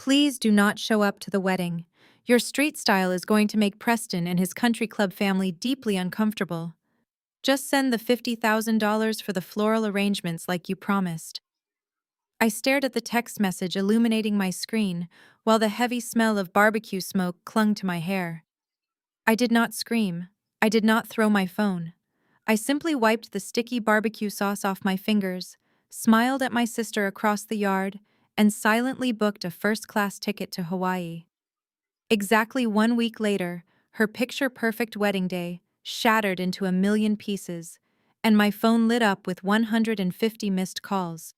Please do not show up to the wedding. Your street style is going to make Preston and his country club family deeply uncomfortable. Just send the $50,000 for the floral arrangements like you promised. I stared at the text message illuminating my screen, while the heavy smell of barbecue smoke clung to my hair. I did not scream. I did not throw my phone. I simply wiped the sticky barbecue sauce off my fingers, smiled at my sister across the yard, and silently booked a first-class ticket to Hawaii. Exactly 1 week later, her picture-perfect wedding day shattered into a million pieces, and my phone lit up with 150 missed calls.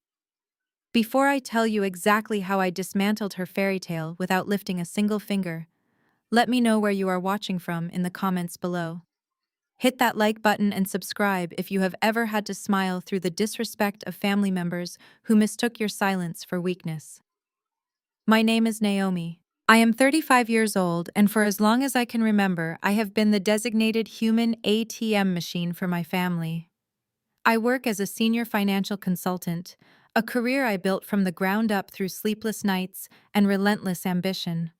Before I tell you exactly how I dismantled her fairy tale without lifting a single finger, let me know where you are watching from in the comments below. Hit that like button and subscribe if you have ever had to smile through the disrespect of family members who mistook your silence for weakness. My name is Naomi. I am 35 years old, and for as long as I can remember, I have been the designated human ATM machine for my family. I work as a senior financial consultant, a career I built from the ground up through sleepless nights and relentless ambition.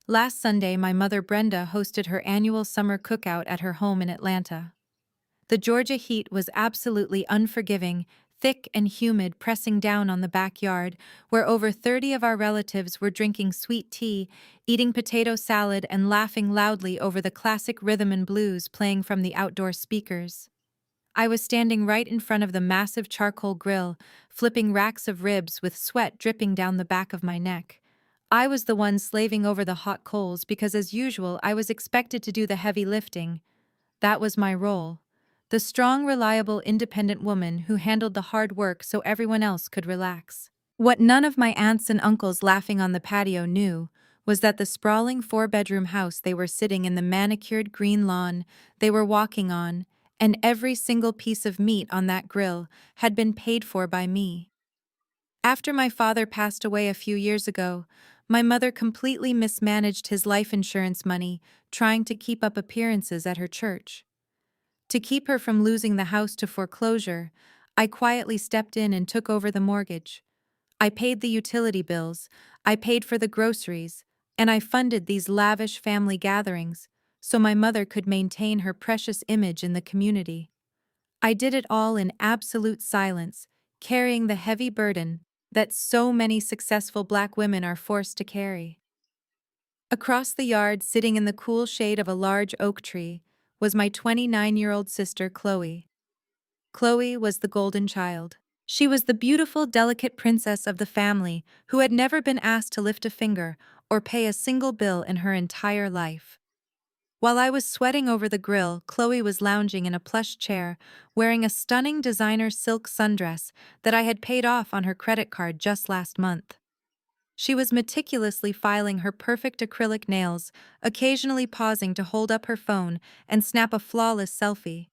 Last Sunday, my mother Brenda hosted her annual summer cookout at her home in Atlanta. The Georgia heat was absolutely unforgiving, thick and humid, pressing down on the backyard, where over 30 of our relatives were drinking sweet tea, eating potato salad, and laughing loudly over the classic rhythm and blues playing from the outdoor speakers. I was standing right in front of the massive charcoal grill, flipping racks of ribs with sweat dripping down the back of my neck. I was the one slaving over the hot coals because, as usual, I was expected to do the heavy lifting. That was my role. The strong, reliable, independent woman who handled the hard work so everyone else could relax. What none of my aunts and uncles laughing on the patio knew was that the sprawling 4-bedroom house they were sitting in the manicured green lawn they were walking on, and every single piece of meat on that grill had been paid for by me. After my father passed away a few years ago, my mother completely mismanaged his life insurance money, trying to keep up appearances at her church. To keep her from losing the house to foreclosure, I quietly stepped in and took over the mortgage. I paid the utility bills, I paid for the groceries, and I funded these lavish family gatherings so my mother could maintain her precious image in the community. I did it all in absolute silence, carrying the heavy burden that so many successful Black women are forced to carry. Across the yard, sitting in the cool shade of a large oak tree, was my 29-year-old sister, Chloe. Chloe was the golden child. She was the beautiful, delicate princess of the family who had never been asked to lift a finger or pay a single bill in her entire life. While I was sweating over the grill, Chloe was lounging in a plush chair, wearing a stunning designer silk sundress that I had paid off on her credit card just last month. She was meticulously filing her perfect acrylic nails, occasionally pausing to hold up her phone and snap a flawless selfie.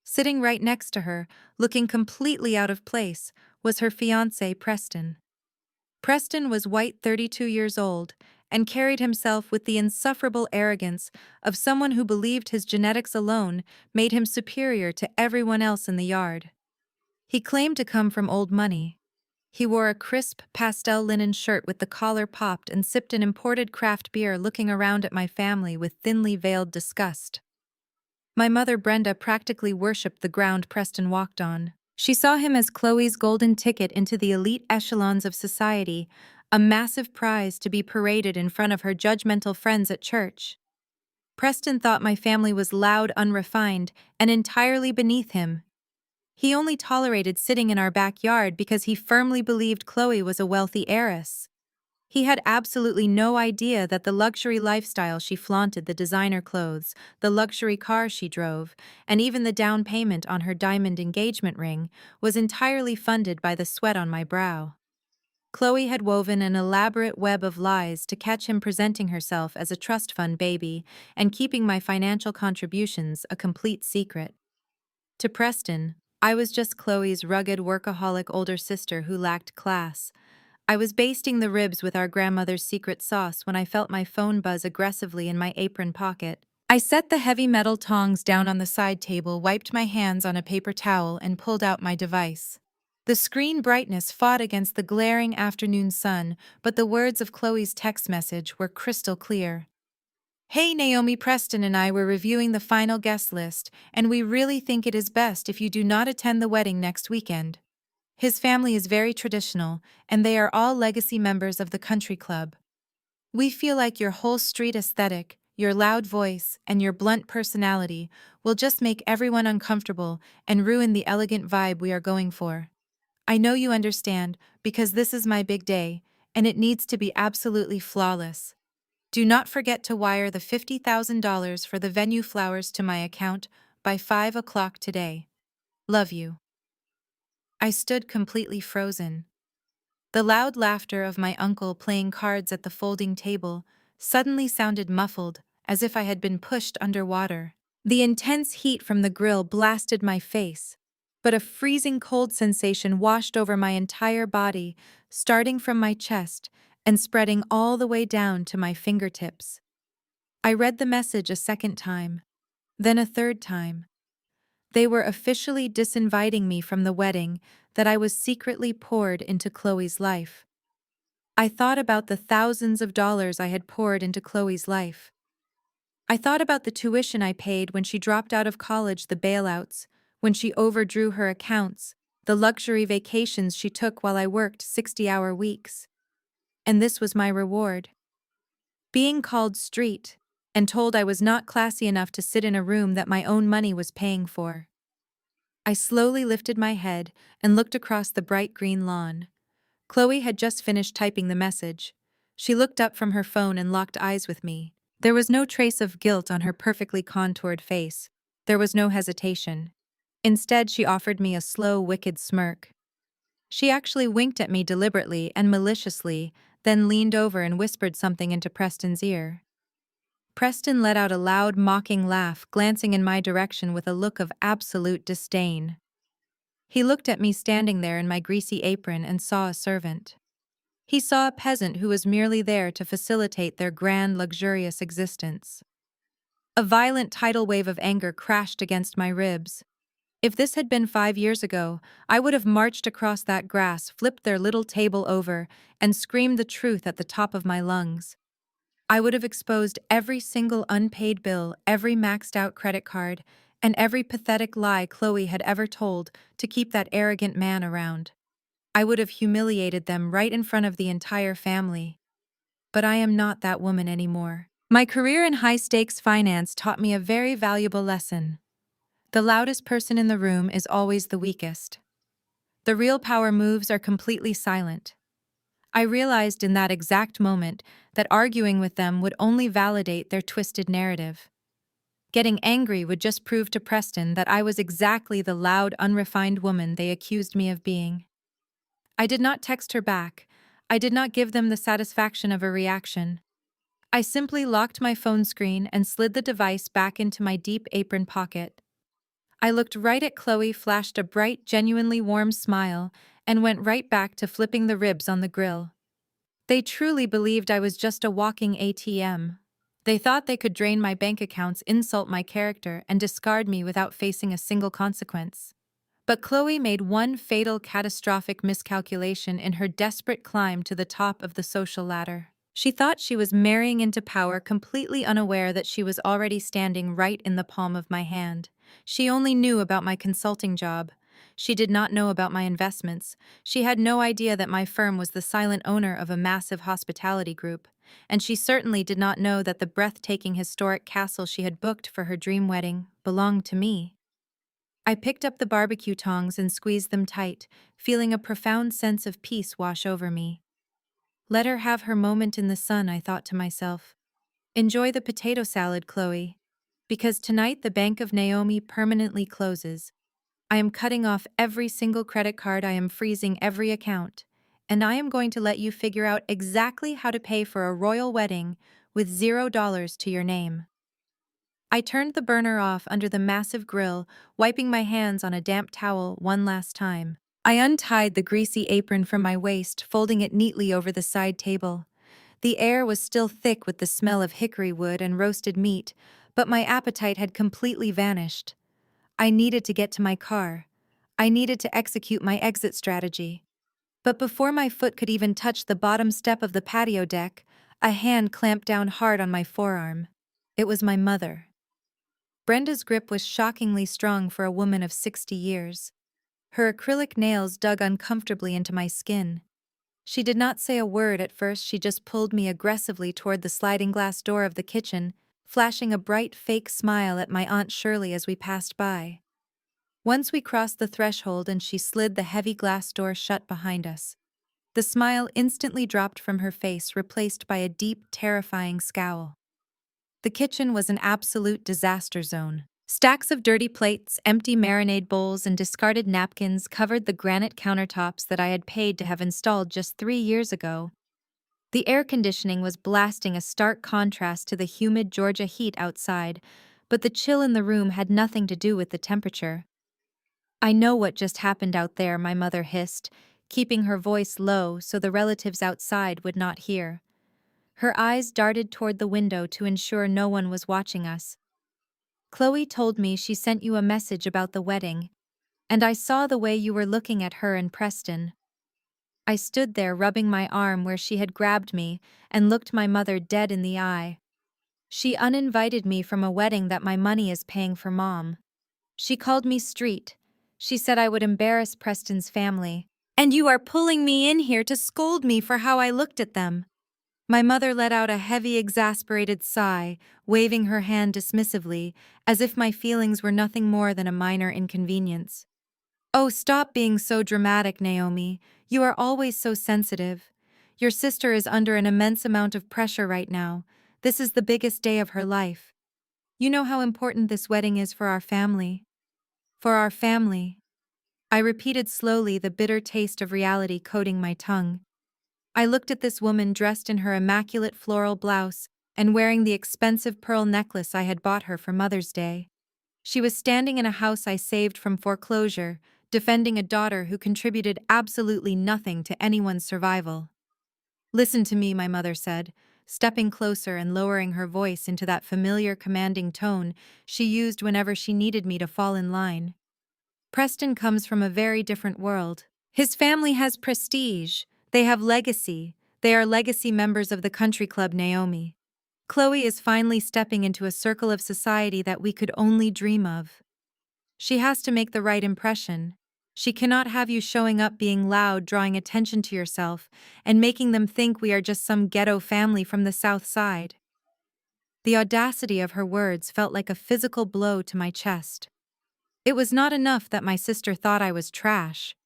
Sitting right next to her, looking completely out of place, was her fiancé, Preston. Preston was white, 32 years old, and carried himself with the insufferable arrogance of someone who believed his genetics alone made him superior to everyone else in the yard. He claimed to come from old money. He wore a crisp pastel linen shirt with the collar popped and sipped an imported craft beer, looking around at my family with thinly veiled disgust. My mother Brenda practically worshipped the ground Preston walked on. She saw him as Chloe's golden ticket into the elite echelons of society, a massive prize to be paraded in front of her judgmental friends at church. Preston thought my family was loud, unrefined, and entirely beneath him. He only tolerated sitting in our backyard because he firmly believed Chloe was a wealthy heiress. He had absolutely no idea that the luxury lifestyle she flaunted, the designer clothes, the luxury car she drove, and even the down payment on her diamond engagement ring was entirely funded by the sweat on my brow. Chloe had woven an elaborate web of lies to catch him presenting herself as a trust fund baby and keeping my financial contributions a complete secret. To Preston, I was just Chloe's rugged, workaholic older sister who lacked class. I was basting the ribs with our grandmother's secret sauce when I felt my phone buzz aggressively in my apron pocket. I set the heavy metal tongs down on the side table, wiped my hands on a paper towel, and pulled out my device. The screen brightness fought against the glaring afternoon sun, but the words of Chloe's text message were crystal clear. Hey, Naomi, Preston and I were reviewing the final guest list, and we really think it is best if you do not attend the wedding next weekend. His family is very traditional, and they are all legacy members of the country club. We feel like your whole street aesthetic, your loud voice, and your blunt personality will just make everyone uncomfortable and ruin the elegant vibe we are going for. I know you understand, because this is my big day, and it needs to be absolutely flawless. Do not forget to wire the $50,000 for the venue flowers to my account by 5 o'clock today. Love you. I stood completely frozen. The loud laughter of my uncle playing cards at the folding table suddenly sounded muffled, as if I had been pushed underwater. The intense heat from the grill blasted my face, but a freezing cold sensation washed over my entire body, starting from my chest and spreading all the way down to my fingertips. I read the message a second time, then a third time. They were officially disinviting me from the wedding that I was secretly poured into Chloe's life. I thought about the thousands of dollars I had poured into Chloe's life. I thought about the tuition I paid when she dropped out of college, the bailouts, when she overdrew her accounts, the luxury vacations she took while I worked 60-hour weeks. And this was my reward. Being called street, and told I was not classy enough to sit in a room that my own money was paying for. I slowly lifted my head and looked across the bright green lawn. Chloe had just finished typing the message. She looked up from her phone and locked eyes with me. There was no trace of guilt on her perfectly contoured face. There was no hesitation. Instead, she offered me a slow, wicked smirk. She actually winked at me deliberately and maliciously, then leaned over and whispered something into Preston's ear. Preston let out a loud, mocking laugh, glancing in my direction with a look of absolute disdain. He looked at me standing there in my greasy apron and saw a servant. He saw a peasant who was merely there to facilitate their grand, luxurious existence. A violent tidal wave of anger crashed against my ribs. If this had been 5 years ago, I would have marched across that grass, flipped their little table over, and screamed the truth at the top of my lungs. I would have exposed every single unpaid bill, every maxed-out credit card, and every pathetic lie Chloe had ever told to keep that arrogant man around. I would have humiliated them right in front of the entire family. But I am not that woman anymore. My career in high-stakes finance taught me a very valuable lesson. The loudest person in the room is always the weakest. The real power moves are completely silent. I realized in that exact moment that arguing with them would only validate their twisted narrative. Getting angry would just prove to Preston that I was exactly the loud, unrefined woman they accused me of being. I did not text her back. I did not give them the satisfaction of a reaction. I simply locked my phone screen and slid the device back into my deep apron pocket. I looked right at Chloe, flashed a bright, genuinely warm smile, and went right back to flipping the ribs on the grill. They truly believed I was just a walking ATM. They thought they could drain my bank accounts, insult my character, and discard me without facing a single consequence. But Chloe made one fatal, catastrophic miscalculation in her desperate climb to the top of the social ladder. She thought she was marrying into power, completely unaware that she was already standing right in the palm of my hand. She only knew about my consulting job. She did not know about my investments. She had no idea that my firm was the silent owner of a massive hospitality group. And she certainly did not know that the breathtaking historic castle she had booked for her dream wedding belonged to me. I picked up the barbecue tongs and squeezed them tight, feeling a profound sense of peace wash over me. Let her have her moment in the sun, I thought to myself. Enjoy the potato salad, Chloe. Because tonight the Bank of Naomi permanently closes. I am cutting off every single credit card, I am freezing every account, and I am going to let you figure out exactly how to pay for a royal wedding with $0 to your name. I turned the burner off under the massive grill, wiping my hands on a damp towel one last time. I untied the greasy apron from my waist, folding it neatly over the side table. The air was still thick with the smell of hickory wood and roasted meat, but my appetite had completely vanished. I needed to get to my car. I needed to execute my exit strategy. But before my foot could even touch the bottom step of the patio deck, a hand clamped down hard on my forearm. It was my mother. Brenda's grip was shockingly strong for a woman of 60 years. Her acrylic nails dug uncomfortably into my skin. She did not say a word at first, she just pulled me aggressively toward the sliding glass door of the kitchen, flashing a bright fake smile at my Aunt Shirley as we passed by. Once we crossed the threshold and she slid the heavy glass door shut behind us. The smile instantly dropped from her face, replaced by a deep, terrifying scowl. The kitchen was an absolute disaster zone. Stacks of dirty plates, empty marinade bowls, and discarded napkins covered the granite countertops that I had paid to have installed just 3 years ago. The air conditioning was blasting a stark contrast to the humid Georgia heat outside, but the chill in the room had nothing to do with the temperature. "I know what just happened out there," my mother hissed, keeping her voice low so the relatives outside would not hear. Her eyes darted toward the window to ensure no one was watching us. "Chloe told me she sent you a message about the wedding, and I saw the way you were looking at her and Preston." I stood there rubbing my arm where she had grabbed me and looked my mother dead in the eye. "She uninvited me from a wedding that my money is paying for, Mom. She called me street. She said I would embarrass Preston's family. And you are pulling me in here to scold me for how I looked at them." My mother let out a heavy, exasperated sigh, waving her hand dismissively, as if my feelings were nothing more than a minor inconvenience. "Oh, stop being so dramatic, Naomi. You are always so sensitive. Your sister is under an immense amount of pressure right now. This is the biggest day of her life. You know how important this wedding is for our family. For our family." I repeated slowly, the bitter taste of reality coating my tongue. I looked at this woman dressed in her immaculate floral blouse and wearing the expensive pearl necklace I had bought her for Mother's Day. She was standing in a house I saved from foreclosure, defending a daughter who contributed absolutely nothing to anyone's survival. "Listen to me," my mother said, stepping closer and lowering her voice into that familiar commanding tone she used whenever she needed me to fall in line. "Preston comes from a very different world. His family has prestige, they have legacy, they are legacy members of the country club, Naomi. Chloe is finally stepping into a circle of society that we could only dream of. She has to make the right impression. She cannot have you showing up being loud, drawing attention to yourself, and making them think we are just some ghetto family from the South Side." The audacity of her words felt like a physical blow to my chest. It was not enough that my sister thought I was trash.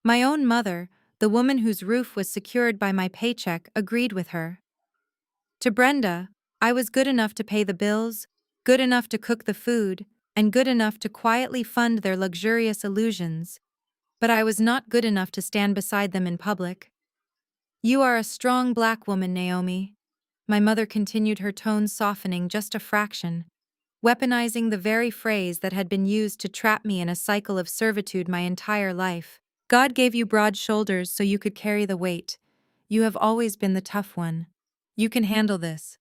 My own mother, the woman whose roof was secured by my paycheck, agreed with her. To Brenda, I was good enough to pay the bills, good enough to cook the food, and good enough to quietly fund their luxurious illusions. But I was not good enough to stand beside them in public. "You are a strong black woman, Naomi." My mother continued, her tone softening just a fraction, weaponizing the very phrase that had been used to trap me in a cycle of servitude my entire life. "God gave you broad shoulders so you could carry the weight. You have always been the tough one. You can handle this.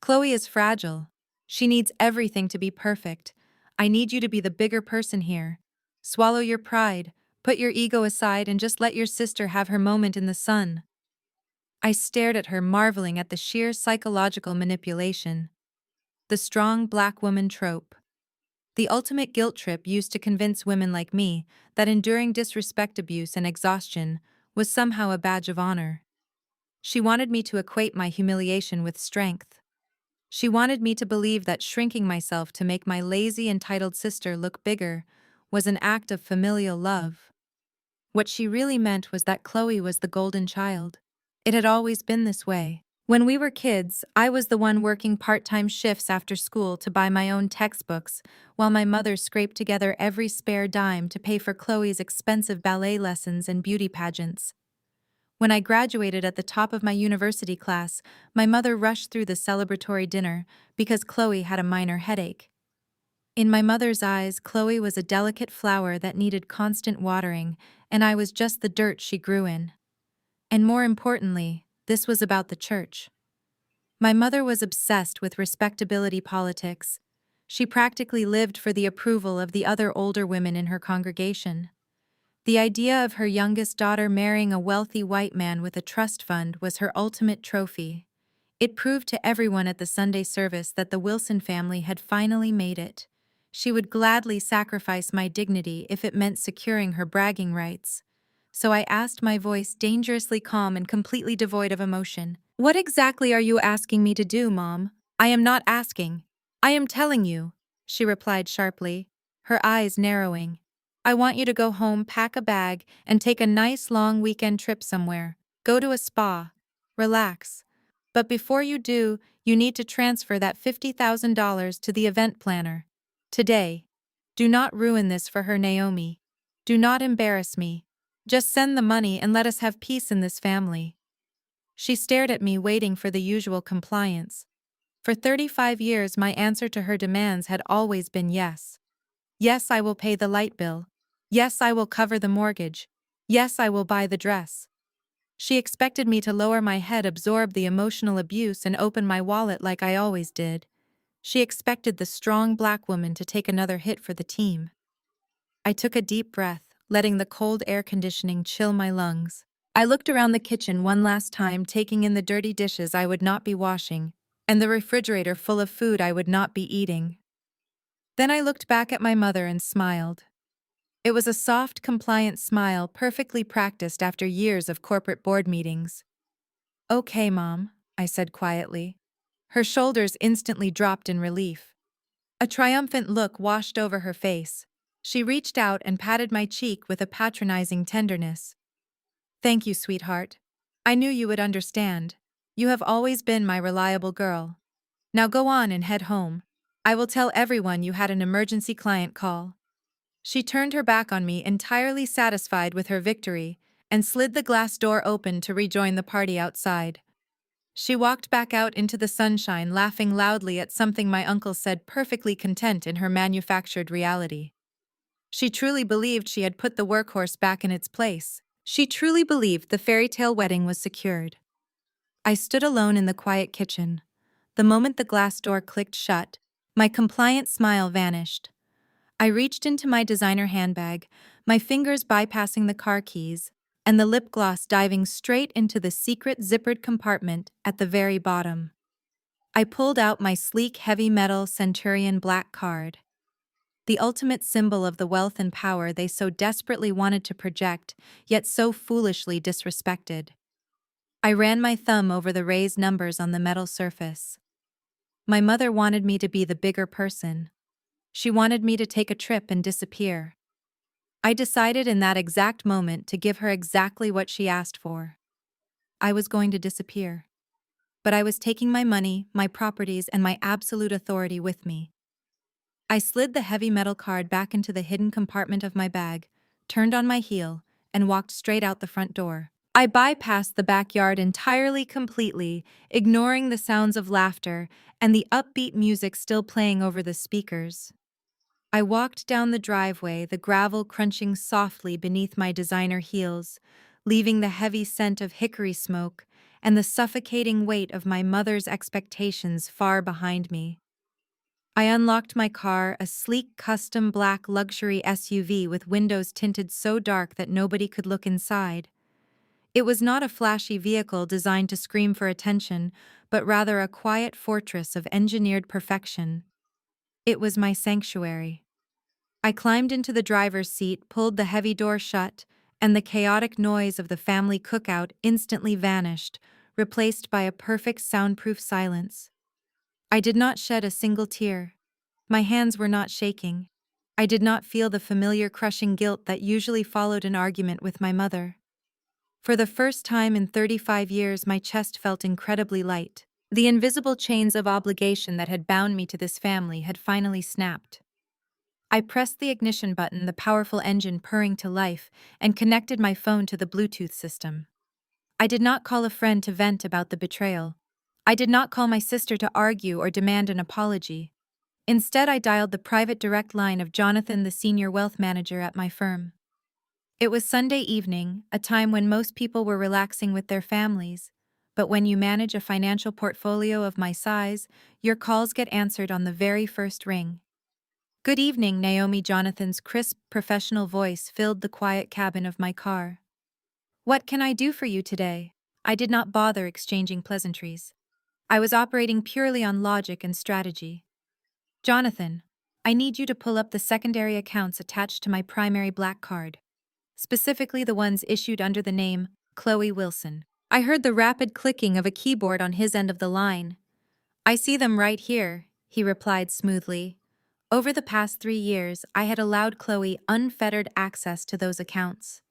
Chloe is fragile. She needs everything to be perfect. I need you to be the bigger person here. Swallow your pride, put your ego aside, and just let your sister have her moment in the sun." I stared at her, marveling at the sheer psychological manipulation. The strong black woman trope. The ultimate guilt trip used to convince women like me that enduring disrespect, abuse, and exhaustion was somehow a badge of honor. She wanted me to equate my humiliation with strength. She wanted me to believe that shrinking myself to make my lazy, entitled sister look bigger was an act of familial love. What she really meant was that Chloe was the golden child. It had always been this way. When we were kids, I was the one working part-time shifts after school to buy my own textbooks, while my mother scraped together every spare dime to pay for Chloe's expensive ballet lessons and beauty pageants. When I graduated at the top of my university class, my mother rushed through the celebratory dinner because Chloe had a minor headache. In my mother's eyes, Chloe was a delicate flower that needed constant watering, and I was just the dirt she grew in. And more importantly, this was about the church. My mother was obsessed with respectability politics. She practically lived for the approval of the other older women in her congregation. The idea of her youngest daughter marrying a wealthy white man with a trust fund was her ultimate trophy. It proved to everyone at the Sunday service that the Wilson family had finally made it. She would gladly sacrifice my dignity if it meant securing her bragging rights. So I asked, my voice dangerously calm and completely devoid of emotion. "What exactly are you asking me to do, Mom?" "I am not asking. I am telling you," she replied sharply, her eyes narrowing. "I want you to go home, pack a bag, and take a nice long weekend trip somewhere. Go to a spa. Relax. But before you do, you need to transfer that $50,000 to the event planner. Today. Do not ruin this for her, Naomi. Do not embarrass me. Just send the money and let us have peace in this family." She stared at me, waiting for the usual compliance. For 35 years, my answer to her demands had always been yes. Yes, I will pay the light bill. Yes, I will cover the mortgage. Yes, I will buy the dress. She expected me to lower my head, absorb the emotional abuse, and open my wallet like I always did. She expected the strong black woman to take another hit for the team. I took a deep breath, letting the cold air conditioning chill my lungs. I looked around the kitchen one last time, taking in the dirty dishes I would not be washing, and the refrigerator full of food I would not be eating. Then I looked back at my mother and smiled. It was a soft, compliant smile, perfectly practiced after years of corporate board meetings. "Okay, Mom," I said quietly. Her shoulders instantly dropped in relief. A triumphant look washed over her face. She reached out and patted my cheek with a patronizing tenderness. "Thank you, sweetheart. I knew you would understand. You have always been my reliable girl. Now go on and head home. I will tell everyone you had an emergency client call." She turned her back on me, entirely satisfied with her victory, and slid the glass door open to rejoin the party outside. She walked back out into the sunshine, laughing loudly at something my uncle said, perfectly content in her manufactured reality. She truly believed she had put the workhorse back in its place. She truly believed the fairy tale wedding was secured. I stood alone in the quiet kitchen. The moment the glass door clicked shut, my compliant smile vanished. I reached into my designer handbag, my fingers bypassing the car keys, and the lip gloss diving straight into the secret zippered compartment at the very bottom. I pulled out my sleek heavy metal Centurion black card, the ultimate symbol of the wealth and power they so desperately wanted to project, yet so foolishly disrespected. I ran my thumb over the raised numbers on the metal surface. My mother wanted me to be the bigger person. She wanted me to take a trip and disappear. I decided in that exact moment to give her exactly what she asked for. I was going to disappear. But I was taking my money, my properties, and my absolute authority with me. I slid the heavy metal card back into the hidden compartment of my bag, turned on my heel, and walked straight out the front door. I bypassed the backyard entirely, completely, ignoring the sounds of laughter and the upbeat music still playing over the speakers. I walked down the driveway, the gravel crunching softly beneath my designer heels, leaving the heavy scent of hickory smoke and the suffocating weight of my mother's expectations far behind me. I unlocked my car, a sleek custom black luxury SUV with windows tinted so dark that nobody could look inside. It was not a flashy vehicle designed to scream for attention, but rather a quiet fortress of engineered perfection. It was my sanctuary. I climbed into the driver's seat, pulled the heavy door shut, and the chaotic noise of the family cookout instantly vanished, replaced by a perfect soundproof silence. I did not shed a single tear. My hands were not shaking. I did not feel the familiar crushing guilt that usually followed an argument with my mother. For the first time in 35 years, my chest felt incredibly light. The invisible chains of obligation that had bound me to this family had finally snapped. I pressed the ignition button, the powerful engine purring to life, and connected my phone to the Bluetooth system. I did not call a friend to vent about the betrayal. I did not call my sister to argue or demand an apology. Instead, I dialed the private direct line of Jonathan, the senior wealth manager at my firm. It was Sunday evening, a time when most people were relaxing with their families. But when you manage a financial portfolio of my size, your calls get answered on the very first ring. Good evening, Naomi. Jonathan's crisp, professional voice filled the quiet cabin of my car. What can I do for you today? I did not bother exchanging pleasantries. I was operating purely on logic and strategy. Jonathan, I need you to pull up the secondary accounts attached to my primary black card, specifically the ones issued under the name Chloe Wilson. I heard the rapid clicking of a keyboard on his end of the line. I see them right here, he replied smoothly. Over the past 3 years, I had allowed Chloe unfettered access to those accounts.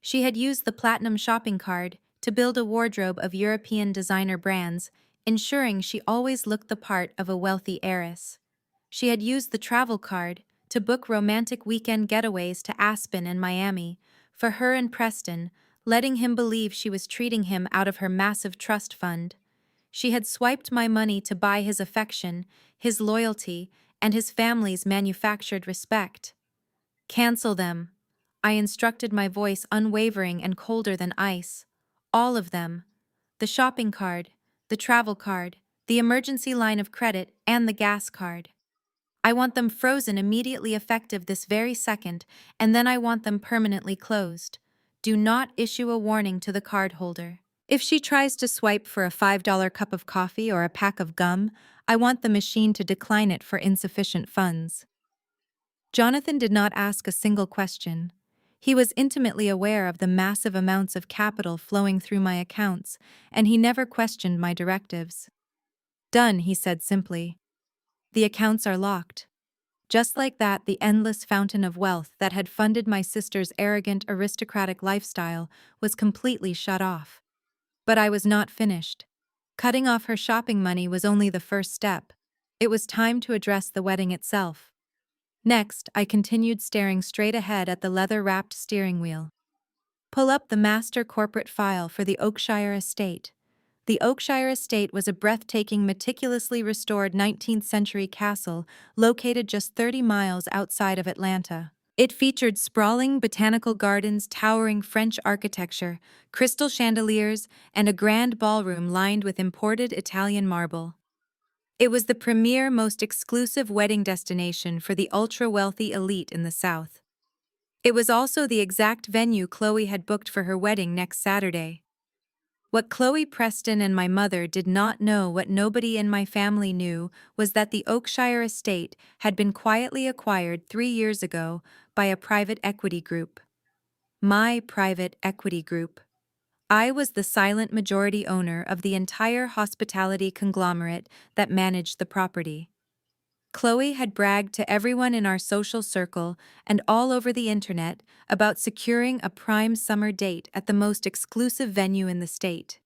She had used the Platinum shopping card to build a wardrobe of European designer brands, ensuring she always looked the part of a wealthy heiress. She had used the travel card to book romantic weekend getaways to Aspen and Miami for her and Preston, letting him believe she was treating him out of her massive trust fund. She had swiped my money to buy his affection, his loyalty, and his family's manufactured respect. Cancel them. I instructed, my voice unwavering and colder than ice. All of them. The shopping card, the travel card, the emergency line of credit, and the gas card. I want them frozen, immediately effective this very second, and then I want them permanently closed. Do not issue a warning to the cardholder. If she tries to swipe for a $5 cup of coffee or a pack of gum, I want the machine to decline it for insufficient funds. Jonathan did not ask a single question. He was intimately aware of the massive amounts of capital flowing through my accounts, and he never questioned my directives. Done, he said simply. The accounts are locked. Just like that, the endless fountain of wealth that had funded my sister's arrogant, aristocratic lifestyle was completely shut off. But I was not finished. Cutting off her shopping money was only the first step. It was time to address the wedding itself. Next, I continued staring straight ahead at the leather-wrapped steering wheel. Pull up the master corporate file for the Oakshire estate. The Oakshire estate was a breathtaking, meticulously restored 19th-century castle located just 30 miles outside of Atlanta. It featured sprawling botanical gardens, towering French architecture, crystal chandeliers, and a grand ballroom lined with imported Italian marble. It was the premier, most exclusive wedding destination for the ultra-wealthy elite in the South. It was also the exact venue Chloe had booked for her wedding next Saturday. What Chloe Preston and my mother did not know, what nobody in my family knew, was that the Oakshire estate had been quietly acquired 3 years ago by a private equity group. My private equity group. I was the silent majority owner of the entire hospitality conglomerate that managed the property. Chloe had bragged to everyone in our social circle and all over the internet about securing a prime summer date at the most exclusive venue in the state.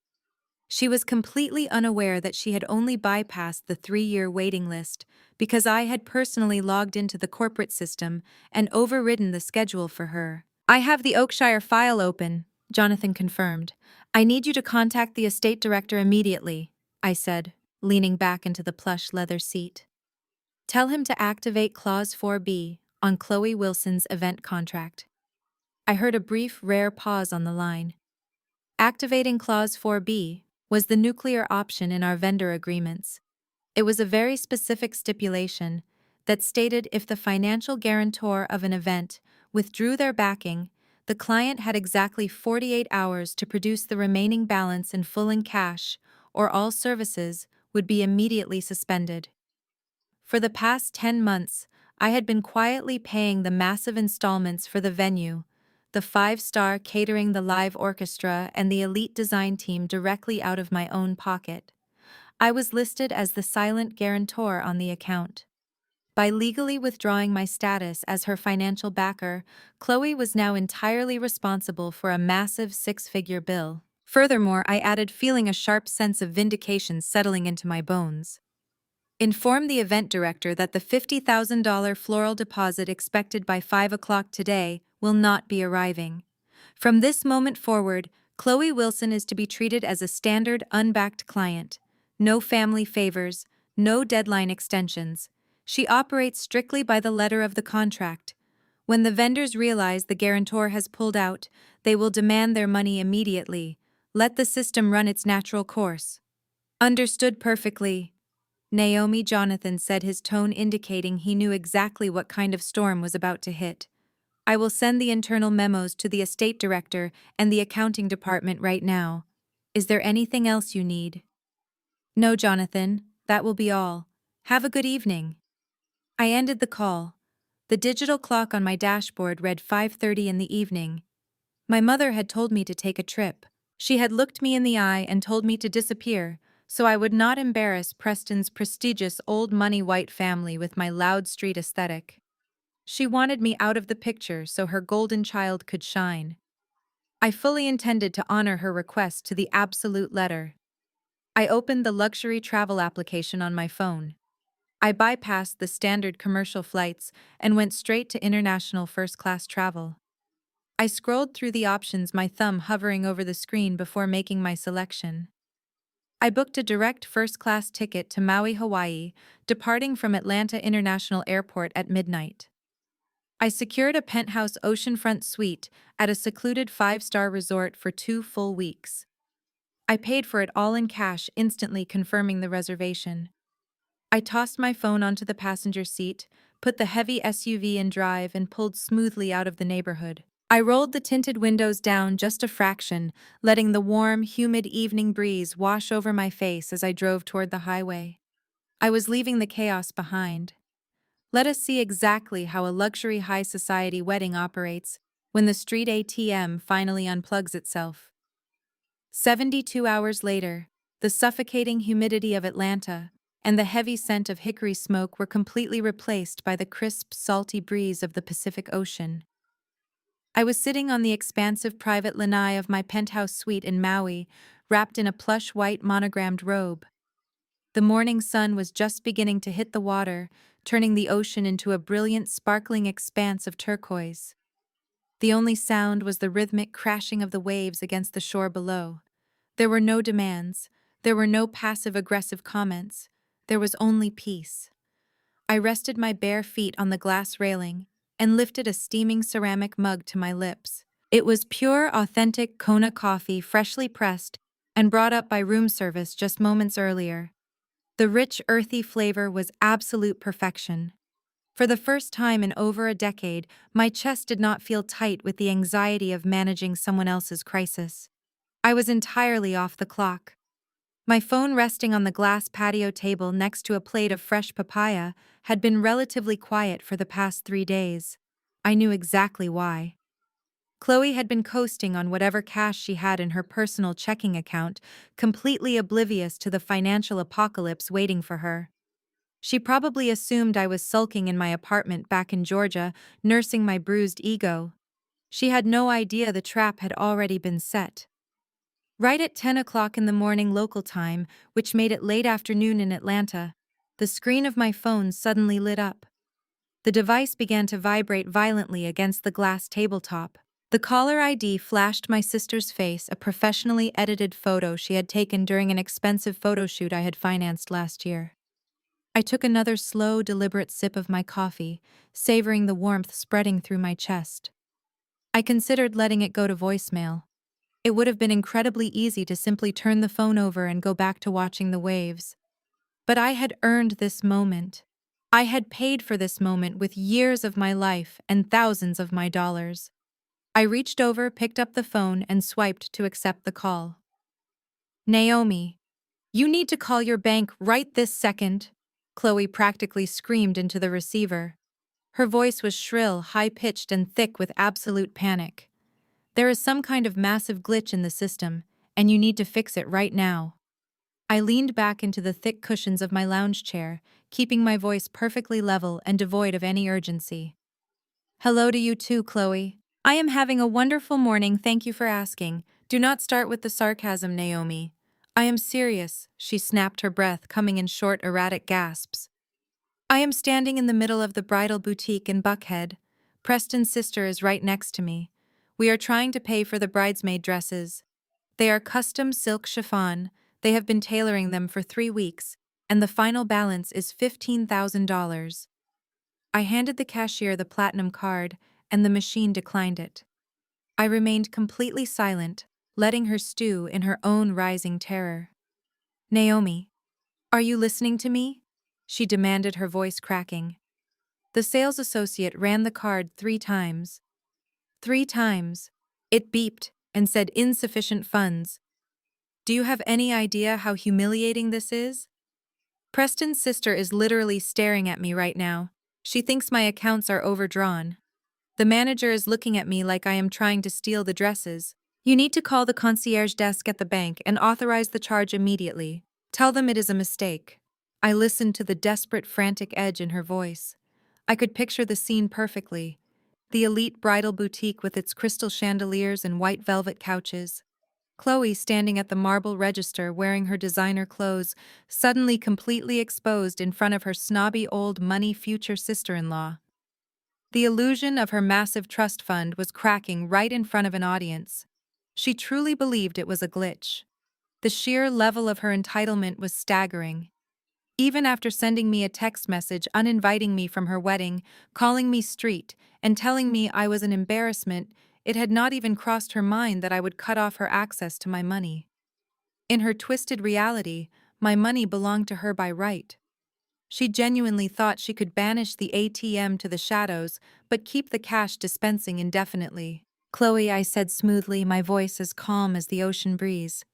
She was completely unaware that she had only bypassed the 3-year waiting list because I had personally logged into the corporate system and overridden the schedule for her. I have the Oakshire file open, Jonathan confirmed. I need you to contact the estate director immediately, I said, leaning back into the plush leather seat. Tell him to activate Clause 4B on Chloe Wilson's event contract. I heard a brief, rare pause on the line. Activating Clause 4B was the nuclear option in our vendor agreements. It was a very specific stipulation that stated if the financial guarantor of an event withdrew their backing, the client had exactly 48 hours to produce the remaining balance in full in cash, or all services would be immediately suspended. For the past 10 months, I had been quietly paying the massive installments for the venue, the 5-star catering, the live orchestra, and the elite design team directly out of my own pocket. I was listed as the silent guarantor on the account. By legally withdrawing my status as her financial backer, Chloe was now entirely responsible for a massive 6-figure bill. Furthermore, I added, feeling a sharp sense of vindication settling into my bones. Inform the event director that the $50,000 floral deposit expected by 5 o'clock today will not be arriving. From this moment forward, Chloe Wilson is to be treated as a standard unbacked client. No family favors, no deadline extensions. She operates strictly by the letter of the contract. When the vendors realize the guarantor has pulled out, they will demand their money immediately. Let the system run its natural course. Understood perfectly. Naomi, Jonathan said, his tone indicating he knew exactly what kind of storm was about to hit. I will send the internal memos to the estate director and the accounting department right now. Is there anything else you need? No, Jonathan, that will be all. Have a good evening. I ended the call. The digital clock on my dashboard read 5:30 in the evening. My mother had told me to take a trip. She had looked me in the eye and told me to disappear, so I would not embarrass Preston's prestigious old money white family with my loud street aesthetic. She wanted me out of the picture so her golden child could shine. I fully intended to honor her request to the absolute letter. I opened the luxury travel application on my phone. I bypassed the standard commercial flights and went straight to international first-class travel. I scrolled through the options, my thumb hovering over the screen before making my selection. I booked a direct first-class ticket to Maui, Hawaii, departing from Atlanta International Airport at midnight. I secured a penthouse oceanfront suite at a secluded 5-star resort for 2 full weeks. I paid for it all in cash, instantly confirming the reservation. I tossed my phone onto the passenger seat, put the heavy SUV in drive, and pulled smoothly out of the neighborhood. I rolled the tinted windows down just a fraction, letting the warm, humid evening breeze wash over my face as I drove toward the highway. I was leaving the chaos behind. Let us see exactly how a luxury high society wedding operates when the street ATM finally unplugs itself. 72 hours later, the suffocating humidity of Atlanta and the heavy scent of hickory smoke were completely replaced by the crisp, salty breeze of the Pacific Ocean. I was sitting on the expansive private lanai of my penthouse suite in Maui, wrapped in a plush white monogrammed robe. The morning sun was just beginning to hit the water, turning the ocean into a brilliant, sparkling expanse of turquoise. The only sound was the rhythmic crashing of the waves against the shore below. There were no demands. There were no passive-aggressive comments. There was only peace. I rested my bare feet on the glass railing and lifted a steaming ceramic mug to my lips. It was pure, authentic Kona coffee, freshly pressed and brought up by room service just moments earlier. The rich, earthy flavor was absolute perfection. For the first time in over a decade, my chest did not feel tight with the anxiety of managing someone else's crisis. I was entirely off the clock. My phone, resting on the glass patio table next to a plate of fresh papaya, had been relatively quiet for the past 3 days. I knew exactly why. Chloe had been coasting on whatever cash she had in her personal checking account, completely oblivious to the financial apocalypse waiting for her. She probably assumed I was sulking in my apartment back in Georgia, nursing my bruised ego. She had no idea the trap had already been set. Right at 10 o'clock in the morning local time, which made it late afternoon in Atlanta, the screen of my phone suddenly lit up. The device began to vibrate violently against the glass tabletop. The caller ID flashed my sister's face, a professionally edited photo she had taken during an expensive photo shoot I had financed last year. I took another slow, deliberate sip of my coffee, savoring the warmth spreading through my chest. I considered letting it go to voicemail. It would have been incredibly easy to simply turn the phone over and go back to watching the waves. But I had earned this moment. I had paid for this moment with years of my life and thousands of my dollars. I reached over, picked up the phone, and swiped to accept the call. Naomi, you need to call your bank right this second, Chloe practically screamed into the receiver. Her voice was shrill, high-pitched, and thick with absolute panic. There is some kind of massive glitch in the system, and you need to fix it right now. I leaned back into the thick cushions of my lounge chair, keeping my voice perfectly level and devoid of any urgency. Hello to you too, Chloe. I am having a wonderful morning, thank you for asking. Do not start with the sarcasm, Naomi. I am serious, she snapped, her breath coming in short, erratic gasps. I am standing in the middle of the bridal boutique in Buckhead. Preston's sister is right next to me. We are trying to pay for the bridesmaid dresses. They are custom silk chiffon. They have been tailoring them for 3 weeks, and the final balance is $15,000. I handed the cashier the platinum card, and the machine declined it. I remained completely silent, letting her stew in her own rising terror. Naomi, are you listening to me? she demanded, her voice cracking. The sales associate ran the card 3 times. 3 times. It beeped and said insufficient funds. Do you have any idea how humiliating this is? Preston's sister is literally staring at me right now. She thinks my accounts are overdrawn. The manager is looking at me like I am trying to steal the dresses. You need to call the concierge desk at the bank and authorize the charge immediately. Tell them it is a mistake. I listened to the desperate, frantic edge in her voice. I could picture the scene perfectly. The elite bridal boutique with its crystal chandeliers and white velvet couches. Chloe standing at the marble register wearing her designer clothes, suddenly completely exposed in front of her snobby old money future sister-in-law. The illusion of her massive trust fund was cracking right in front of an audience. She truly believed it was a glitch. The sheer level of her entitlement was staggering. Even after sending me a text message uninviting me from her wedding, calling me street, and telling me I was an embarrassment, it had not even crossed her mind that I would cut off her access to my money. In her twisted reality, my money belonged to her by right. She genuinely thought she could banish the ATM to the shadows, but keep the cash dispensing indefinitely. Chloe, I said smoothly, my voice as calm as the ocean breeze.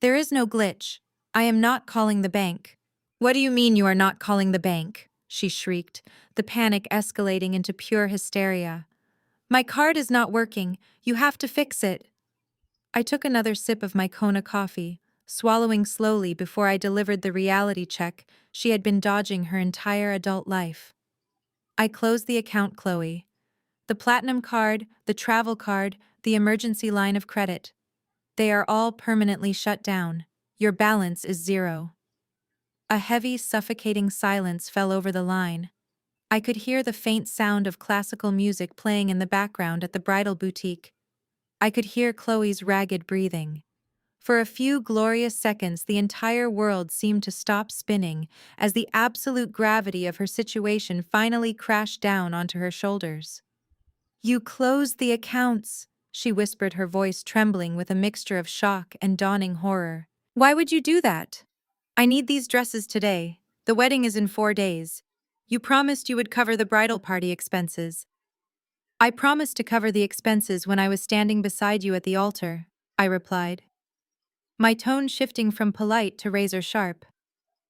There is no glitch. I am not calling the bank. What do you mean you are not calling the bank? She shrieked, the panic escalating into pure hysteria. My card is not working. You have to fix it. I took another sip of my Kona coffee, swallowing slowly before I delivered the reality check she had been dodging her entire adult life. I closed the account, Chloe. The platinum card, the travel card, the emergency line of credit. They are all permanently shut down. Your balance is 0. A heavy, suffocating silence fell over the line. I could hear the faint sound of classical music playing in the background at the bridal boutique. I could hear Chloe's ragged breathing. For a few glorious seconds, the entire world seemed to stop spinning as the absolute gravity of her situation finally crashed down onto her shoulders. You closed the accounts, she whispered, her voice trembling with a mixture of shock and dawning horror. Why would you do that? I need these dresses today. The wedding is in 4 days. You promised you would cover the bridal party expenses. I promised to cover the expenses when I was standing beside you at the altar, I replied, my tone shifting from polite to razor sharp.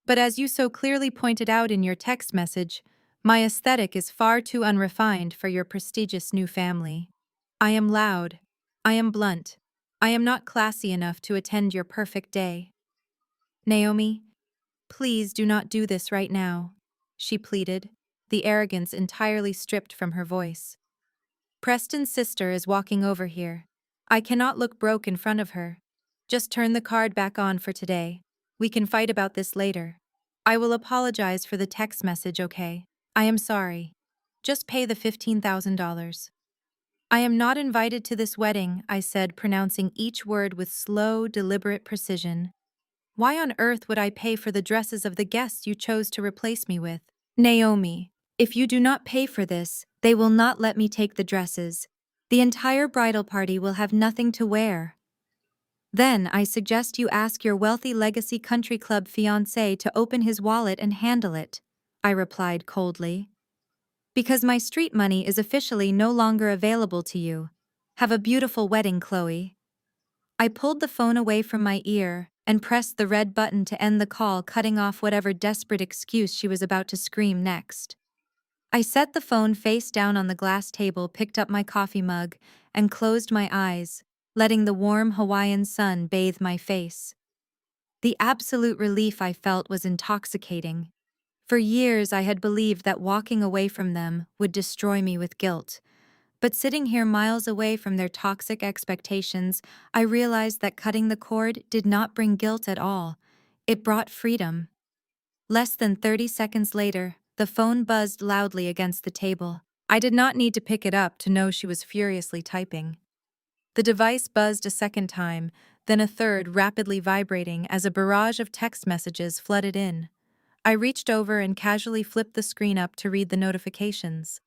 But as you so clearly pointed out in your text message, my aesthetic is far too unrefined for your prestigious new family. I am loud. I am blunt. I am not classy enough to attend your perfect day. Naomi, please do not do this right now, she pleaded, the arrogance entirely stripped from her voice. Preston's sister is walking over here. I cannot look broke in front of her. Just turn the card back on for today. We can fight about this later. I will apologize for the text message, okay? I am sorry. Just pay the $15,000. I am not invited to this wedding, I said, pronouncing each word with slow, deliberate precision. Why on earth would I pay for the dresses of the guests you chose to replace me with? Naomi, if you do not pay for this, they will not let me take the dresses. The entire bridal party will have nothing to wear. Then I suggest you ask your wealthy Legacy Country Club fiancé to open his wallet and handle it, I replied coldly. Because my street money is officially no longer available to you. Have a beautiful wedding, Chloe. I pulled the phone away from my ear and pressed the red button to end the call, cutting off whatever desperate excuse she was about to scream next. I set the phone face down on the glass table, picked up my coffee mug, and closed my eyes, letting the warm Hawaiian sun bathe my face. The absolute relief I felt was intoxicating. For years I had believed that walking away from them would destroy me with guilt. But sitting here miles away from their toxic expectations, I realized that cutting the cord did not bring guilt at all. It brought freedom. Less than 30 seconds later, the phone buzzed loudly against the table. I did not need to pick it up to know she was furiously typing. The device buzzed a second time, then a third, rapidly vibrating as a barrage of text messages flooded in. I reached over and casually flipped the screen up to read the notifications.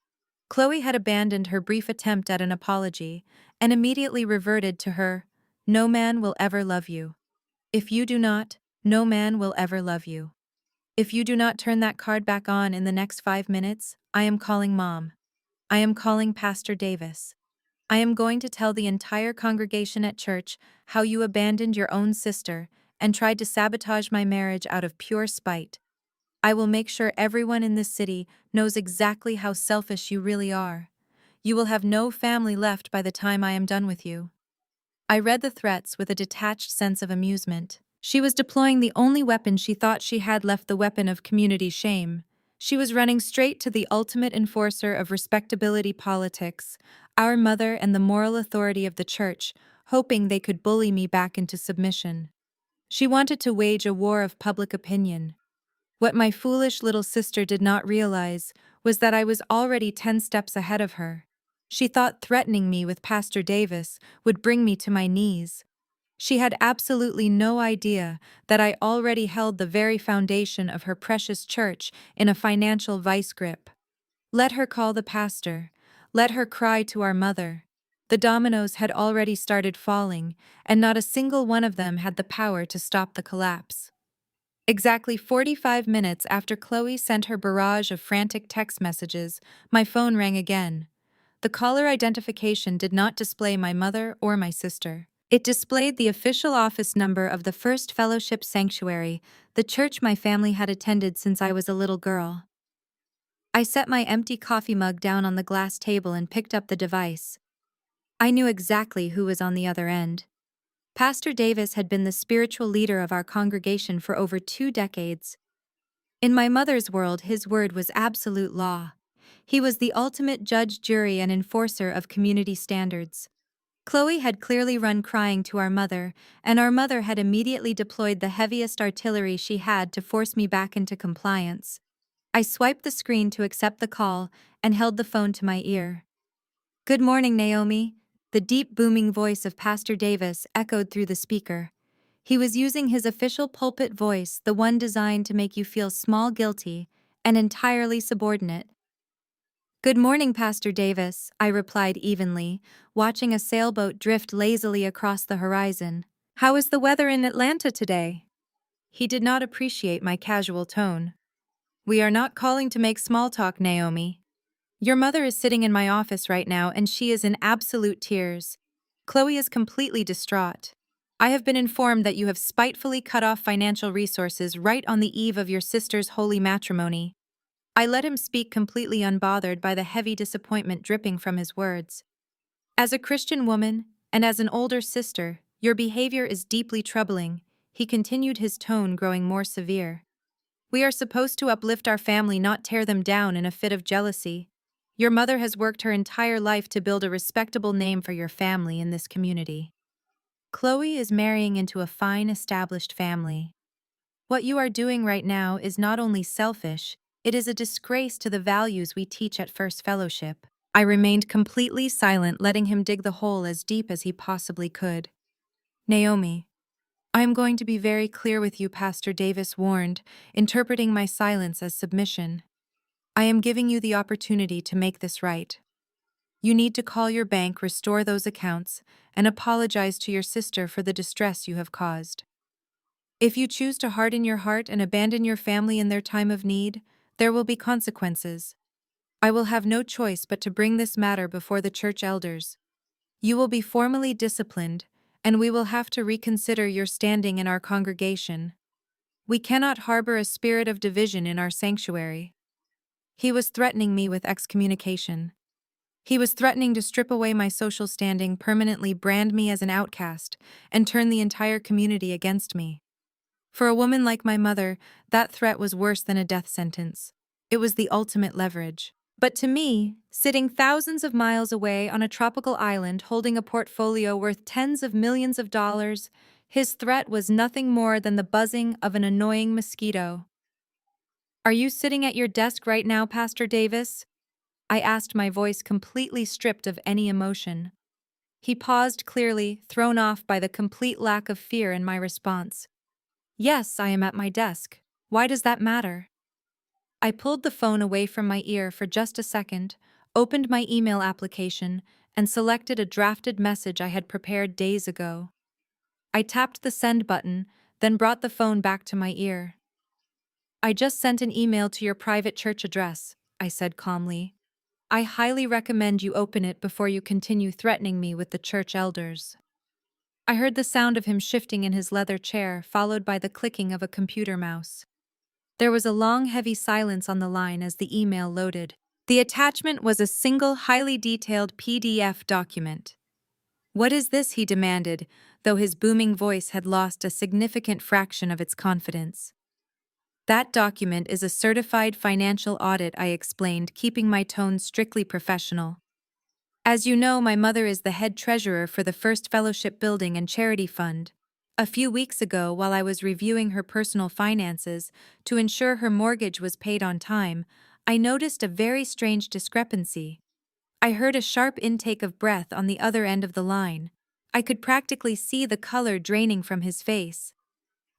Chloe had abandoned her brief attempt at an apology and immediately reverted to her, "No man will ever love you. If you do not, no man will ever love you." If you do not turn that card back on in the next 5 minutes, I am calling Mom. I am calling Pastor Davis. I am going to tell the entire congregation at church how you abandoned your own sister and tried to sabotage my marriage out of pure spite. I will make sure everyone in this city knows exactly how selfish you really are. You will have no family left by the time I am done with you. I read the threats with a detached sense of amusement. She was deploying the only weapon she thought she had left, the weapon of community shame. She was running straight to the ultimate enforcer of respectability politics, our mother and the moral authority of the church, hoping they could bully me back into submission. She wanted to wage a war of public opinion. What my foolish little sister did not realize was that I was already 10 steps ahead of her. She thought threatening me with Pastor Davis would bring me to my knees. She had absolutely no idea that I already held the very foundation of her precious church in a financial vice grip. Let her call the pastor. Let her cry to our mother. The dominoes had already started falling, and not a single one of them had the power to stop the collapse. Exactly 45 minutes after Chloe sent her barrage of frantic text messages, my phone rang again. The caller identification did not display my mother or my sister. It displayed the official office number of the First Fellowship Sanctuary, the church my family had attended since I was a little girl. I set my empty coffee mug down on the glass table and picked up the device. I knew exactly who was on the other end. Pastor Davis had been the spiritual leader of our congregation for over 2 decades. In my mother's world, his word was absolute law. He was the ultimate judge, jury, and enforcer of community standards. Chloe had clearly run crying to our mother, and our mother had immediately deployed the heaviest artillery she had to force me back into compliance. I swiped the screen to accept the call and held the phone to my ear. "Good morning, Naomi." The deep booming voice of Pastor Davis echoed through the speaker. He was using his official pulpit voice, the one designed to make you feel small, guilty, and entirely subordinate. "Good morning, Pastor Davis," I replied evenly, watching a sailboat drift lazily across the horizon. "How is the weather in Atlanta today?" He did not appreciate my casual tone. "We are not calling to make small talk, Naomi. Your mother is sitting in my office right now and she is in absolute tears. Chloe is completely distraught. I have been informed that you have spitefully cut off financial resources right on the eve of your sister's holy matrimony." I let him speak, completely unbothered by the heavy disappointment dripping from his words. "As a Christian woman, and as an older sister, your behavior is deeply troubling," he continued, his tone growing more severe. "We are supposed to uplift our family, not tear them down in a fit of jealousy. Your mother has worked her entire life to build a respectable name for your family in this community. Chloe is marrying into a fine, established family. What you are doing right now is not only selfish, it is a disgrace to the values we teach at First Fellowship." I remained completely silent, letting him dig the hole as deep as he possibly could. "Naomi, I am going to be very clear with you," Pastor Davis warned, interpreting my silence as submission. "I am giving you the opportunity to make this right. You need to call your bank, restore those accounts, and apologize to your sister for the distress you have caused. If you choose to harden your heart and abandon your family in their time of need, there will be consequences. I will have no choice but to bring this matter before the church elders. You will be formally disciplined, and we will have to reconsider your standing in our congregation. We cannot harbor a spirit of division in our sanctuary." He was threatening me with excommunication. He was threatening to strip away my social standing, permanently brand me as an outcast, and turn the entire community against me. For a woman like my mother, that threat was worse than a death sentence. It was the ultimate leverage. But to me, sitting thousands of miles away on a tropical island holding a portfolio worth tens of millions of dollars, his threat was nothing more than the buzzing of an annoying mosquito. "Are you sitting at your desk right now, Pastor Davis?" I asked, my voice completely stripped of any emotion. He paused, clearly thrown off by the complete lack of fear in my response. "Yes, I am at my desk. Why does that matter?" I pulled the phone away from my ear for just a second, opened my email application, and selected a drafted message I had prepared days ago. I tapped the send button, then brought the phone back to my ear. I just sent an email to your private church address, I said calmly. I highly recommend you open it before you continue threatening me with the church elders. I heard the sound of him shifting in his leather chair, followed by the clicking of a computer mouse. There was a long, heavy silence on the line as the email loaded. The attachment was a single, highly detailed PDF document. "What is this?" he demanded, though his booming voice had lost a significant fraction of its confidence. "That document is a certified financial audit," I explained, keeping my tone strictly professional. "As you know, my mother is the head treasurer for the First Fellowship Building and Charity Fund. A few weeks ago, while I was reviewing her personal finances to ensure her mortgage was paid on time, I noticed a very strange discrepancy. I heard a sharp intake of breath on the other end of the line. I could practically see the color draining from his face.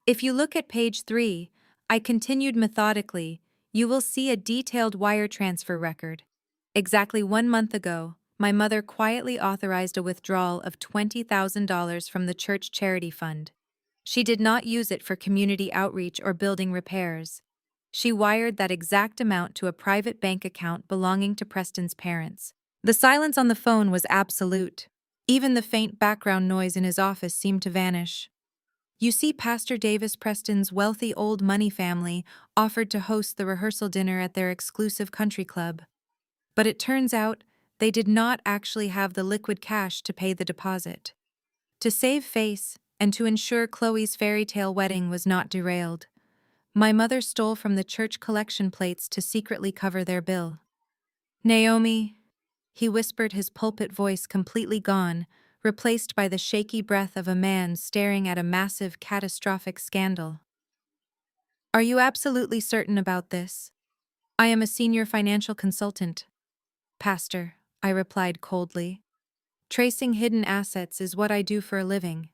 If you look at page 3, I continued methodically, you will see a detailed wire transfer record. Exactly 1 month ago, my mother quietly authorized a withdrawal of $20,000 from the church charity fund. She did not use it for community outreach or building repairs. She wired that exact amount to a private bank account belonging to Preston's parents. The silence on the phone was absolute. Even the faint background noise in his office seemed to vanish. You see, Pastor Davis Preston's wealthy old money family offered to host the rehearsal dinner at their exclusive country club. But it turns out they did not actually have the liquid cash to pay the deposit. To save face, and to ensure Chloe's fairy tale wedding was not derailed, my mother stole from the church collection plates to secretly cover their bill. "Naomi," he whispered, his pulpit voice completely gone, replaced by the shaky breath of a man staring at a massive, catastrophic scandal. "Are you absolutely certain about this?" "I am a senior financial consultant, Pastor," I replied coldly. "Tracing hidden assets is what I do for a living.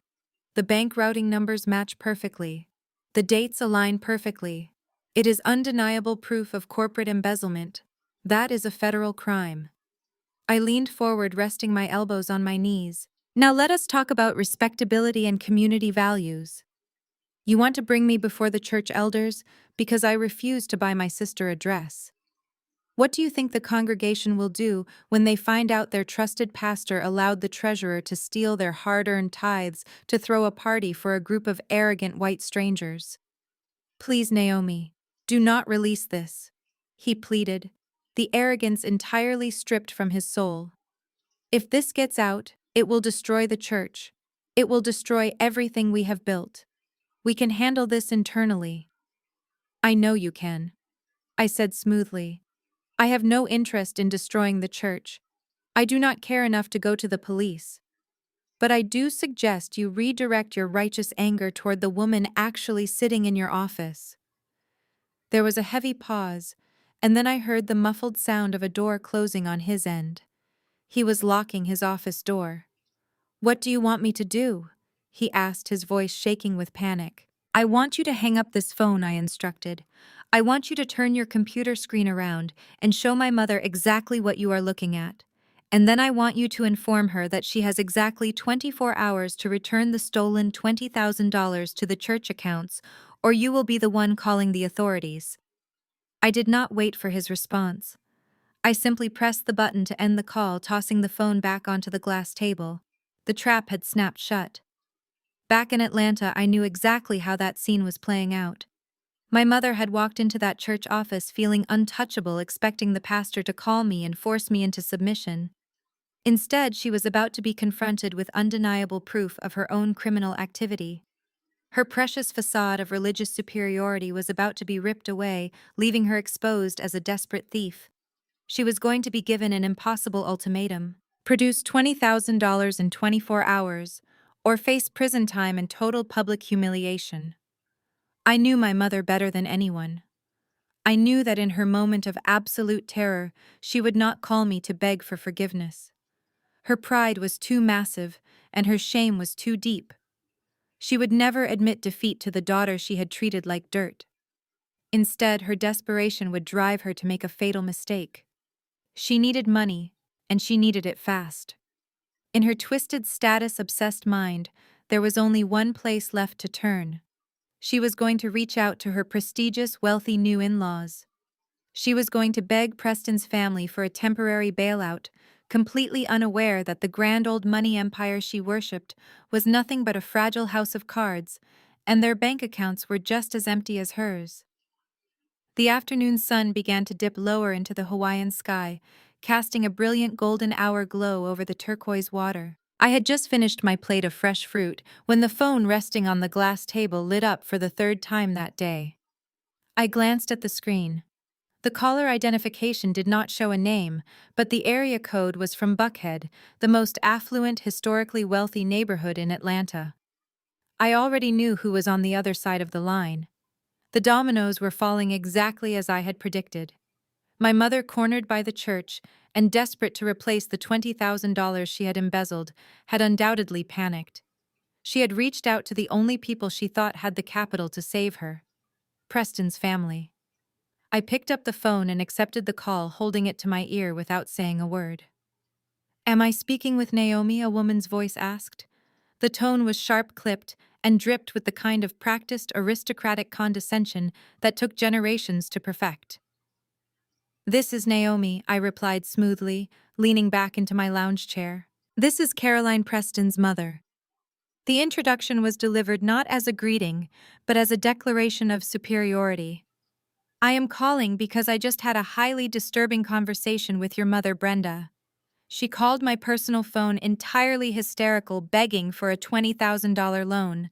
The bank routing numbers match perfectly. The dates align perfectly. It is undeniable proof of corporate embezzlement. That is a federal crime." I leaned forward, resting my elbows on my knees. "Now let us talk about respectability and community values. You want to bring me before the church elders because I refuse to buy my sister a dress. What do you think the congregation will do when they find out their trusted pastor allowed the treasurer to steal their hard-earned tithes to throw a party for a group of arrogant white strangers?" "Please, Naomi, do not release this," he pleaded, the arrogance entirely stripped from his soul. "If this gets out, it will destroy the church. It will destroy everything we have built. We can handle this internally." "I know you can," I said smoothly. "I have no interest in destroying the church. I do not care enough to go to the police. But I do suggest you redirect your righteous anger toward the woman actually sitting in your office." There was a heavy pause, and then I heard the muffled sound of a door closing on his end. He was locking his office door. "What do you want me to do?" he asked, his voice shaking with panic. "I want you to hang up this phone," I instructed. "I want you to turn your computer screen around and show my mother exactly what you are looking at. And then I want you to inform her that she has exactly 24 hours to return the stolen $20,000 to the church accounts, or you will be the one calling the authorities." I did not wait for his response. I simply pressed the button to end the call, tossing the phone back onto the glass table. The trap had snapped shut. Back in Atlanta, I knew exactly how that scene was playing out. My mother had walked into that church office feeling untouchable, expecting the pastor to call me and force me into submission. Instead, she was about to be confronted with undeniable proof of her own criminal activity. Her precious facade of religious superiority was about to be ripped away, leaving her exposed as a desperate thief. She was going to be given an impossible ultimatum: produce $20,000 in 24 hours, or face prison time and total public humiliation. I knew my mother better than anyone. I knew that in her moment of absolute terror, she would not call me to beg for forgiveness. Her pride was too massive, and her shame was too deep. She would never admit defeat to the daughter she had treated like dirt. Instead, her desperation would drive her to make a fatal mistake. She needed money, and she needed it fast. In her twisted, status-obsessed mind, there was only one place left to turn: She was going to reach out to her prestigious, wealthy new in-laws. She was going to beg Preston's family for a temporary bailout, completely unaware that the grand old money empire she worshipped was nothing but a fragile house of cards, and their bank accounts were just as empty as hers. The afternoon sun began to dip lower into the Hawaiian sky, casting a brilliant golden hour glow over the turquoise water. I had just finished my plate of fresh fruit when the phone resting on the glass table lit up for the third time that day. I glanced at the screen. The caller identification did not show a name, but the area code was from Buckhead, the most affluent, historically wealthy neighborhood in Atlanta. I already knew who was on the other side of the line. The dominoes were falling exactly as I had predicted. My mother, cornered by the church and desperate to replace the $20,000 she had embezzled, had undoubtedly panicked. She had reached out to the only people she thought had the capital to save her: Preston's family. I picked up the phone and accepted the call, holding it to my ear without saying a word. "Am I speaking with Naomi?" a woman's voice asked. The tone was sharp-clipped and dripped with the kind of practiced aristocratic condescension that took generations to perfect. "This is Naomi," I replied smoothly, leaning back into my lounge chair. "This is Caroline Preston's mother." The introduction was delivered not as a greeting, but as a declaration of superiority. "I am calling because I just had a highly disturbing conversation with your mother, Brenda. She called my personal phone entirely hysterical, begging for a $20,000 loan.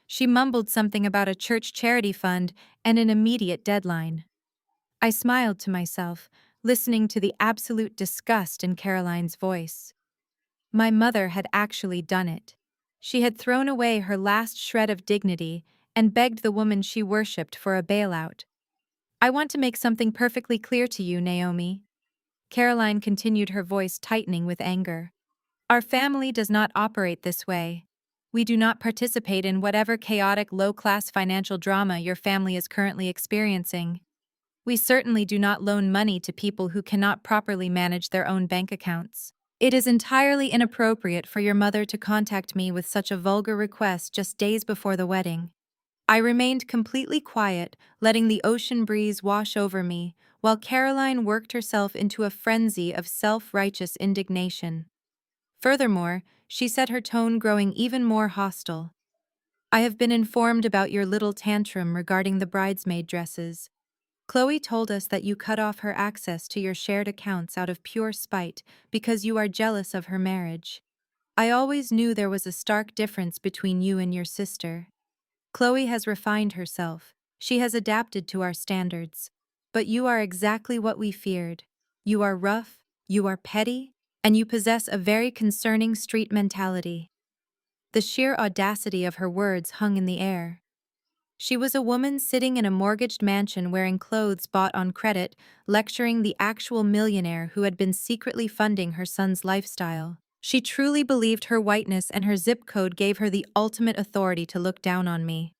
She mumbled something about a church charity fund and an immediate deadline." I smiled to myself, listening to the absolute disgust in Caroline's voice. My mother had actually done it. She had thrown away her last shred of dignity and begged the woman she worshipped for a bailout. "I want to make something perfectly clear to you, Naomi." Caroline continued, her voice tightening with anger. "Our family does not operate this way. We do not participate in whatever chaotic, low-class financial drama your family is currently experiencing. We certainly do not loan money to people who cannot properly manage their own bank accounts. It is entirely inappropriate for your mother to contact me with such a vulgar request just days before the wedding." I remained completely quiet, letting the ocean breeze wash over me, while Caroline worked herself into a frenzy of self-righteous indignation. Furthermore, she said, her tone growing even more hostile, "I have been informed about your little tantrum regarding the bridesmaid dresses. Chloe told us that you cut off her access to your shared accounts out of pure spite because you are jealous of her marriage. I always knew there was a stark difference between you and your sister. Chloe has refined herself. She has adapted to our standards. But you are exactly what we feared. You are rough, you are petty, and you possess a very concerning street mentality." The sheer audacity of her words hung in the air. She was a woman sitting in a mortgaged mansion wearing clothes bought on credit, lecturing the actual millionaire who had been secretly funding her son's lifestyle. She truly believed her whiteness and her zip code gave her the ultimate authority to look down on me.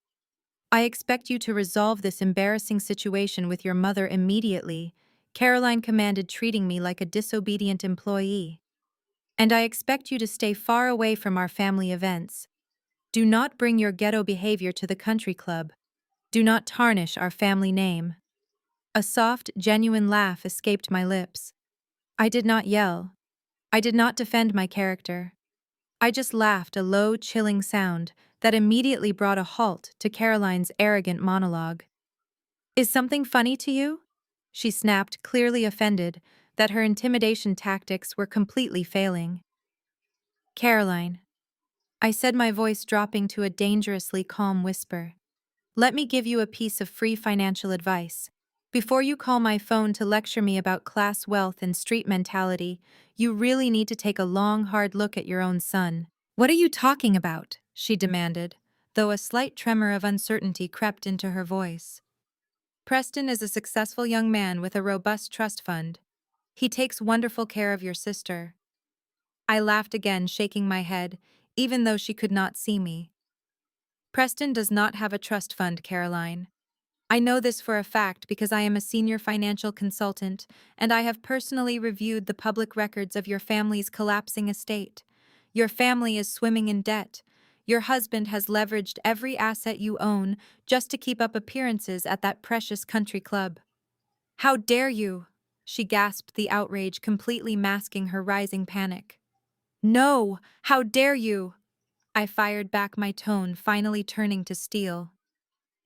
"I expect you to resolve this embarrassing situation with your mother immediately," Caroline commanded, treating me like a disobedient employee. "And I expect you to stay far away from our family events. Do not bring your ghetto behavior to the country club. Do not tarnish our family name." A soft, genuine laugh escaped my lips. I did not yell. I did not defend my character. I just laughed, a low, chilling sound that immediately brought a halt to Caroline's arrogant monologue. "Is something funny to you?" she snapped, clearly offended that her intimidation tactics were completely failing. "Caroline," I said, my voice dropping to a dangerously calm whisper, "let me give you a piece of free financial advice. Before you call my phone to lecture me about class wealth and street mentality, you really need to take a long, hard look at your own son." "What are you talking about?" she demanded, though a slight tremor of uncertainty crept into her voice. "Preston is a successful young man with a robust trust fund. He takes wonderful care of your sister." I laughed again, shaking my head, even though she could not see me. "Preston does not have a trust fund, Caroline. I know this for a fact because I am a senior financial consultant, and I have personally reviewed the public records of your family's collapsing estate. Your family is swimming in debt. Your husband has leveraged every asset you own just to keep up appearances at that precious country club. How dare you? She gasped, the outrage completely masking her rising panic. No! How dare you? I fired back, my tone finally turning to steel.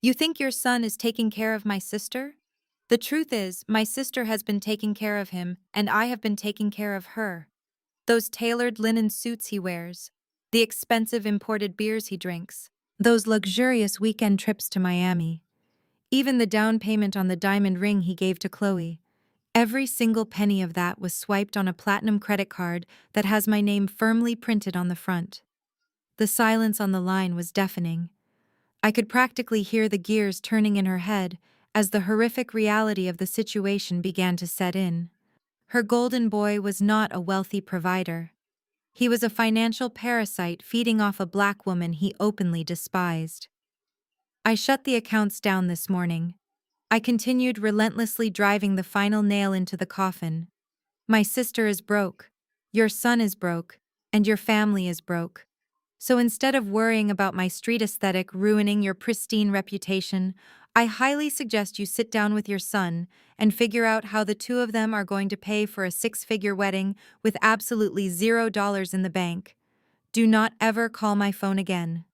You think your son is taking care of my sister? The truth is, my sister has been taking care of him, and I have been taking care of her. Those tailored linen suits he wears, the expensive imported beers he drinks, those luxurious weekend trips to Miami, even the down payment on the diamond ring he gave to Chloe. Every single penny of that was swiped on a platinum credit card that has my name firmly printed on the front. The silence on the line was deafening. I could practically hear the gears turning in her head as the horrific reality of the situation began to set in. Her golden boy was not a wealthy provider. He was a financial parasite feeding off a black woman he openly despised. I shut the accounts down this morning. I continued relentlessly driving the final nail into the coffin. My sister is broke, your son is broke, and your family is broke. So instead of worrying about my street aesthetic ruining your pristine reputation, I highly suggest you sit down with your son and figure out how the two of them are going to pay for a six-figure wedding with absolutely $0 in the bank. Do not ever call my phone again.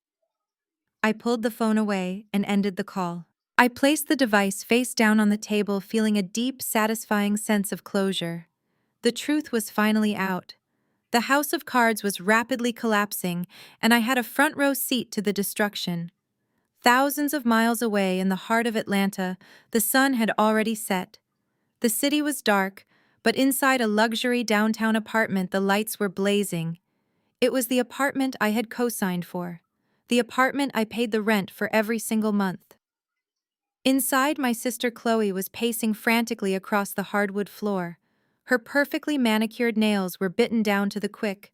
I pulled the phone away and ended the call. I placed the device face down on the table, feeling a deep, satisfying sense of closure. The truth was finally out. The house of cards was rapidly collapsing, and I had a front row seat to the destruction. Thousands of miles away in the heart of Atlanta, the sun had already set. The city was dark, but inside a luxury downtown apartment the lights were blazing. It was the apartment I had co-signed for. The apartment I paid the rent for every single month. Inside, my sister Chloe was pacing frantically across the hardwood floor. Her perfectly manicured nails were bitten down to the quick.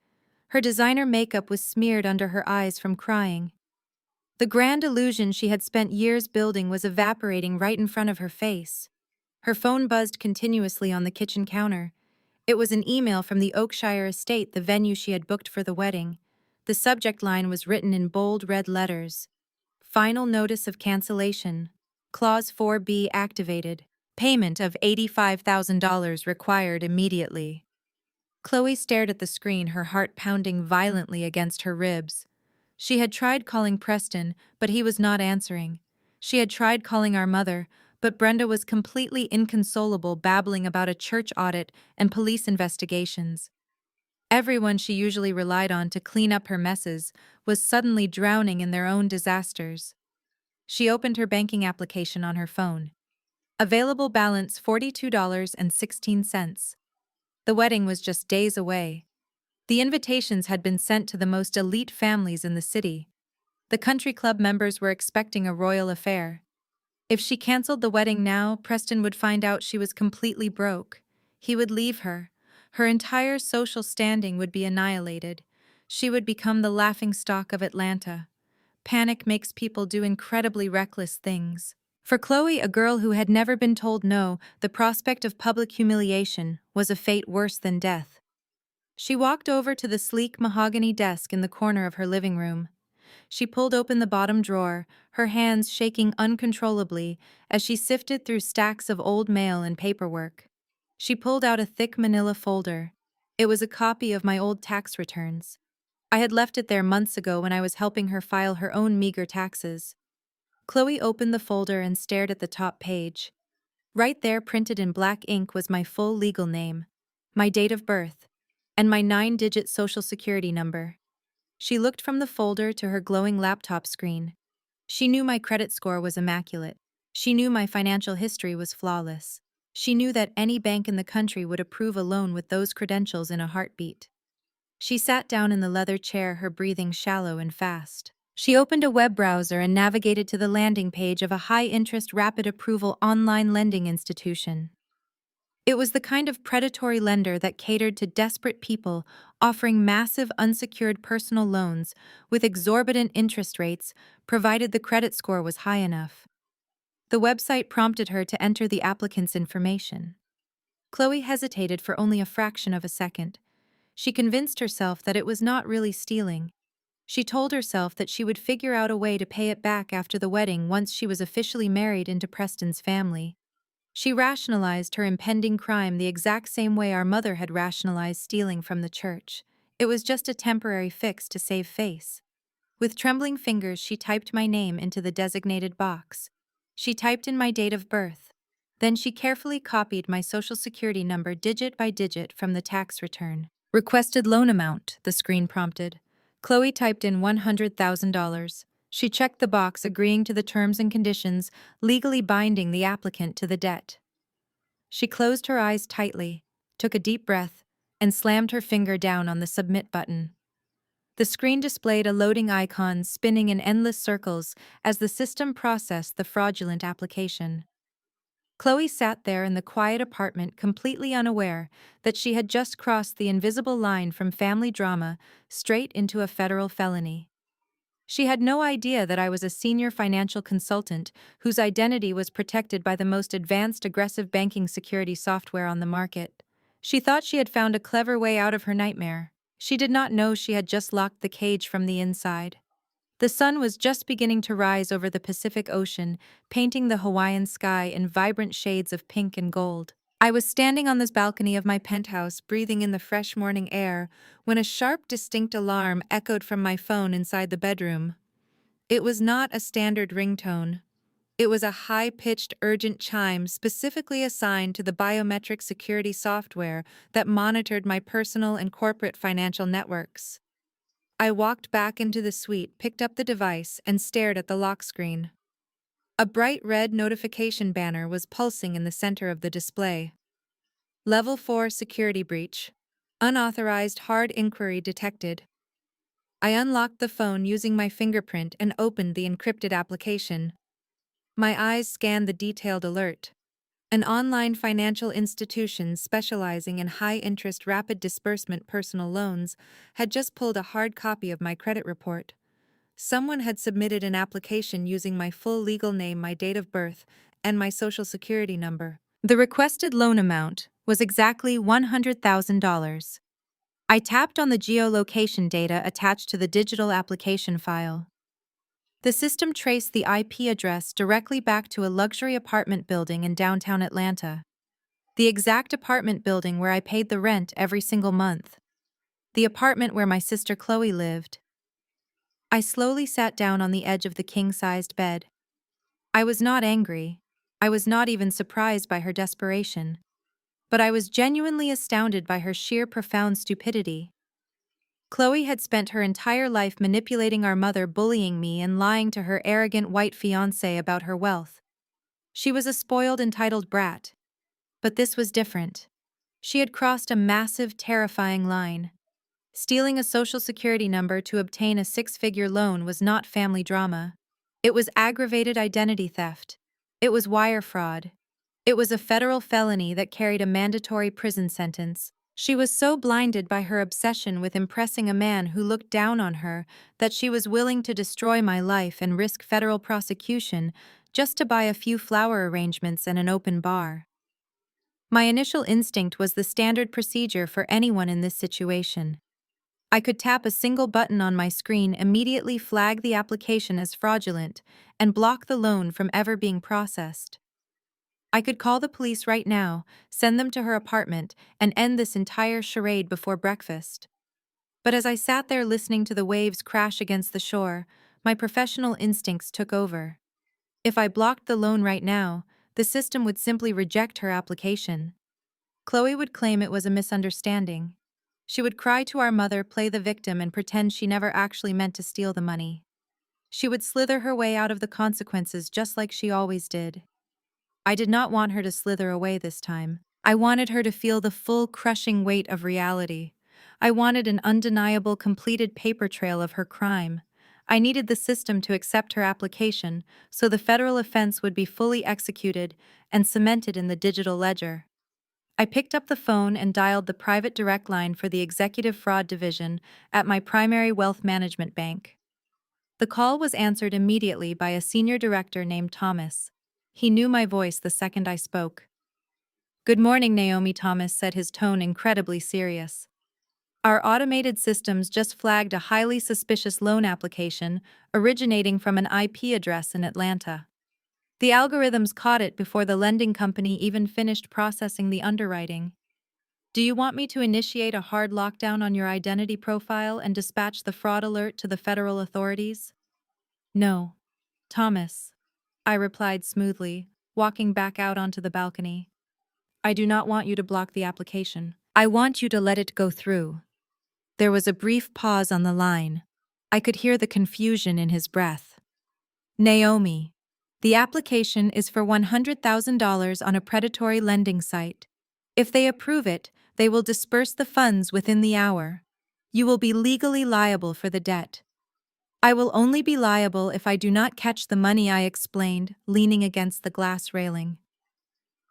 Her designer makeup was smeared under her eyes from crying. The grand illusion she had spent years building was evaporating right in front of her face. Her phone buzzed continuously on the kitchen counter. It was an email from the Oakshire estate, the venue she had booked for the wedding. The subject line was written in bold red letters. Final notice of cancellation. Clause 4B activated. Payment of $85,000 required immediately. Chloe stared at the screen, her heart pounding violently against her ribs. She had tried calling Preston, but he was not answering. She had tried calling our mother, but Brenda was completely inconsolable, babbling about a church audit and police investigations. Everyone she usually relied on to clean up her messes was suddenly drowning in their own disasters. She opened her banking application on her phone. Available balance $42.16. The wedding was just days away. The invitations had been sent to the most elite families in the city. The country club members were expecting a royal affair. If she canceled the wedding now, Preston would find out she was completely broke. He would leave her. Her entire social standing would be annihilated. She would become the laughingstock of Atlanta. Panic makes people do incredibly reckless things. For Chloe, a girl who had never been told no, the prospect of public humiliation was a fate worse than death. She walked over to the sleek mahogany desk in the corner of her living room. She pulled open the bottom drawer, her hands shaking uncontrollably as she sifted through stacks of old mail and paperwork. She pulled out a thick manila folder. It was a copy of my old tax returns. I had left it there months ago when I was helping her file her own meager taxes. Chloe opened the folder and stared at the top page. Right there, printed in black ink, was my full legal name, my date of birth, and my 9-digit social security number. She looked from the folder to her glowing laptop screen. She knew my credit score was immaculate. She knew my financial history was flawless. She knew that any bank in the country would approve a loan with those credentials in a heartbeat. She sat down in the leather chair, her breathing shallow and fast. She opened a web browser and navigated to the landing page of a high-interest, rapid approval online lending institution. It was the kind of predatory lender that catered to desperate people, offering massive unsecured personal loans with exorbitant interest rates, provided the credit score was high enough. The website prompted her to enter the applicant's information. Chloe hesitated for only a fraction of a second. She convinced herself that it was not really stealing. She told herself that she would figure out a way to pay it back after the wedding once she was officially married into Preston's family. She rationalized her impending crime the exact same way our mother had rationalized stealing from the church. It was just a temporary fix to save face. With trembling fingers, she typed my name into the designated box. She typed in my date of birth. Then she carefully copied my social security number digit by digit from the tax return. Requested loan amount, the screen prompted. Chloe typed in $100,000. She checked the box agreeing to the terms and conditions, legally binding the applicant to the debt. She closed her eyes tightly, took a deep breath, and slammed her finger down on the submit button. The screen displayed a loading icon spinning in endless circles as the system processed the fraudulent application. Chloe sat there in the quiet apartment completely unaware that she had just crossed the invisible line from family drama straight into a federal felony. She had no idea that I was a senior financial consultant whose identity was protected by the most advanced aggressive banking security software on the market. She thought she had found a clever way out of her nightmare. She did not know she had just locked the cage from the inside. The sun was just beginning to rise over the Pacific Ocean, painting the Hawaiian sky in vibrant shades of pink and gold. I was standing on this balcony of my penthouse, breathing in the fresh morning air, when a sharp, distinct alarm echoed from my phone inside the bedroom. It was not a standard ringtone. It was a high-pitched, urgent chime specifically assigned to the biometric security software that monitored my personal and corporate financial networks. I walked back into the suite, picked up the device, and stared at the lock screen. A bright red notification banner was pulsing in the center of the display. Level 4 security breach. Unauthorized hard inquiry detected. I unlocked the phone using my fingerprint and opened the encrypted application. My eyes scanned the detailed alert. An online financial institution specializing in high-interest rapid disbursement personal loans had just pulled a hard copy of my credit report. Someone had submitted an application using my full legal name, my date of birth, and my social security number. The requested loan amount was exactly $100,000. I tapped on the geolocation data attached to the digital application file. The system traced the IP address directly back to a luxury apartment building in downtown Atlanta. The exact apartment building where I paid the rent every single month. The apartment where my sister Chloe lived. I slowly sat down on the edge of the king-sized bed. I was not angry. I was not even surprised by her desperation. But I was genuinely astounded by her sheer profound stupidity. Chloe had spent her entire life manipulating our mother, bullying me, and lying to her arrogant white fiancé about her wealth. She was a spoiled, entitled brat. But this was different. She had crossed a massive, terrifying line. Stealing a social security number to obtain a six-figure loan was not family drama. It was aggravated identity theft. It was wire fraud. It was a federal felony that carried a mandatory prison sentence. She was so blinded by her obsession with impressing a man who looked down on her that she was willing to destroy my life and risk federal prosecution just to buy a few flower arrangements and an open bar. My initial instinct was the standard procedure for anyone in this situation. I could tap a single button on my screen, immediately flag the application as fraudulent, and block the loan from ever being processed. I could call the police right now, send them to her apartment, and end this entire charade before breakfast. But as I sat there listening to the waves crash against the shore, my professional instincts took over. If I blocked the loan right now, the system would simply reject her application. Chloe would claim it was a misunderstanding. She would cry to our mother, play the victim, and pretend she never actually meant to steal the money. She would slither her way out of the consequences just like she always did. I did not want her to slither away this time. I wanted her to feel the full, crushing weight of reality. I wanted an undeniable, completed paper trail of her crime. I needed the system to accept her application so the federal offense would be fully executed and cemented in the digital ledger. I picked up the phone and dialed the private direct line for the Executive Fraud Division at my primary wealth management bank. The call was answered immediately by a senior director named Thomas. He knew my voice the second I spoke. "Good morning, Naomi," Thomas said, his tone incredibly serious. Our automated systems just flagged a highly suspicious loan application originating from an IP address in Atlanta. The algorithms caught it before the lending company even finished processing the underwriting. Do you want me to initiate a hard lockdown on your identity profile and dispatch the fraud alert to the federal authorities? No, Thomas, I replied smoothly, walking back out onto the balcony. I do not want you to block the application. I want you to let it go through. There was a brief pause on the line. I could hear the confusion in his breath. Naomi, the application is for $100,000 on a predatory lending site. If they approve it, they will disperse the funds within the hour. You will be legally liable for the debt. I will only be liable if I do not catch the money, I explained, leaning against the glass railing.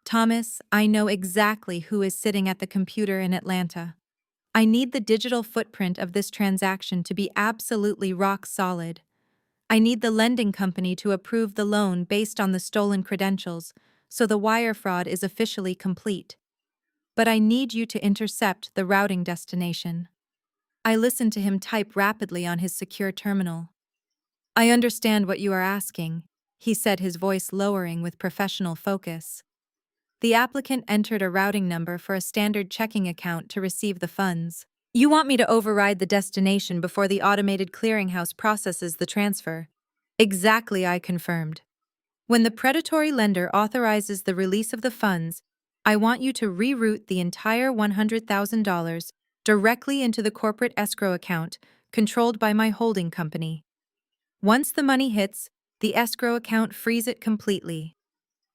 Thomas, I know exactly who is sitting at the computer in Atlanta. I need the digital footprint of this transaction to be absolutely rock solid. I need the lending company to approve the loan based on the stolen credentials, so the wire fraud is officially complete. But I need you to intercept the routing destination. I listened to him type rapidly on his secure terminal. I understand what you are asking, he said, his voice lowering with professional focus. The applicant entered a routing number for a standard checking account to receive the funds. You want me to override the destination before the automated clearinghouse processes the transfer? Exactly, I confirmed. When the predatory lender authorizes the release of the funds, I want you to reroute the entire $100,000 directly into the corporate escrow account controlled by my holding company. Once the money hits, the escrow account frees it completely.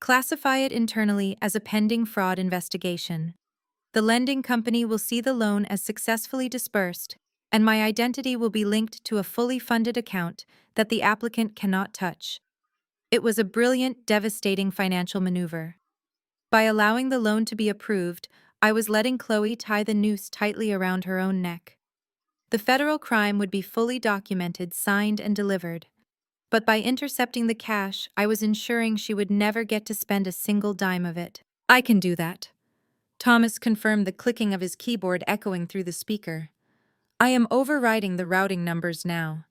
Classify it internally as a pending fraud investigation. The lending company will see the loan as successfully dispersed, and my identity will be linked to a fully funded account that the applicant cannot touch. It was a brilliant, devastating financial maneuver. By allowing the loan to be approved, I was letting Chloe tie the noose tightly around her own neck. The federal crime would be fully documented, signed, and delivered. But by intercepting the cash, I was ensuring she would never get to spend a single dime of it. I can do that, Thomas confirmed, the clicking of his keyboard echoing through the speaker. I am overriding the routing numbers now.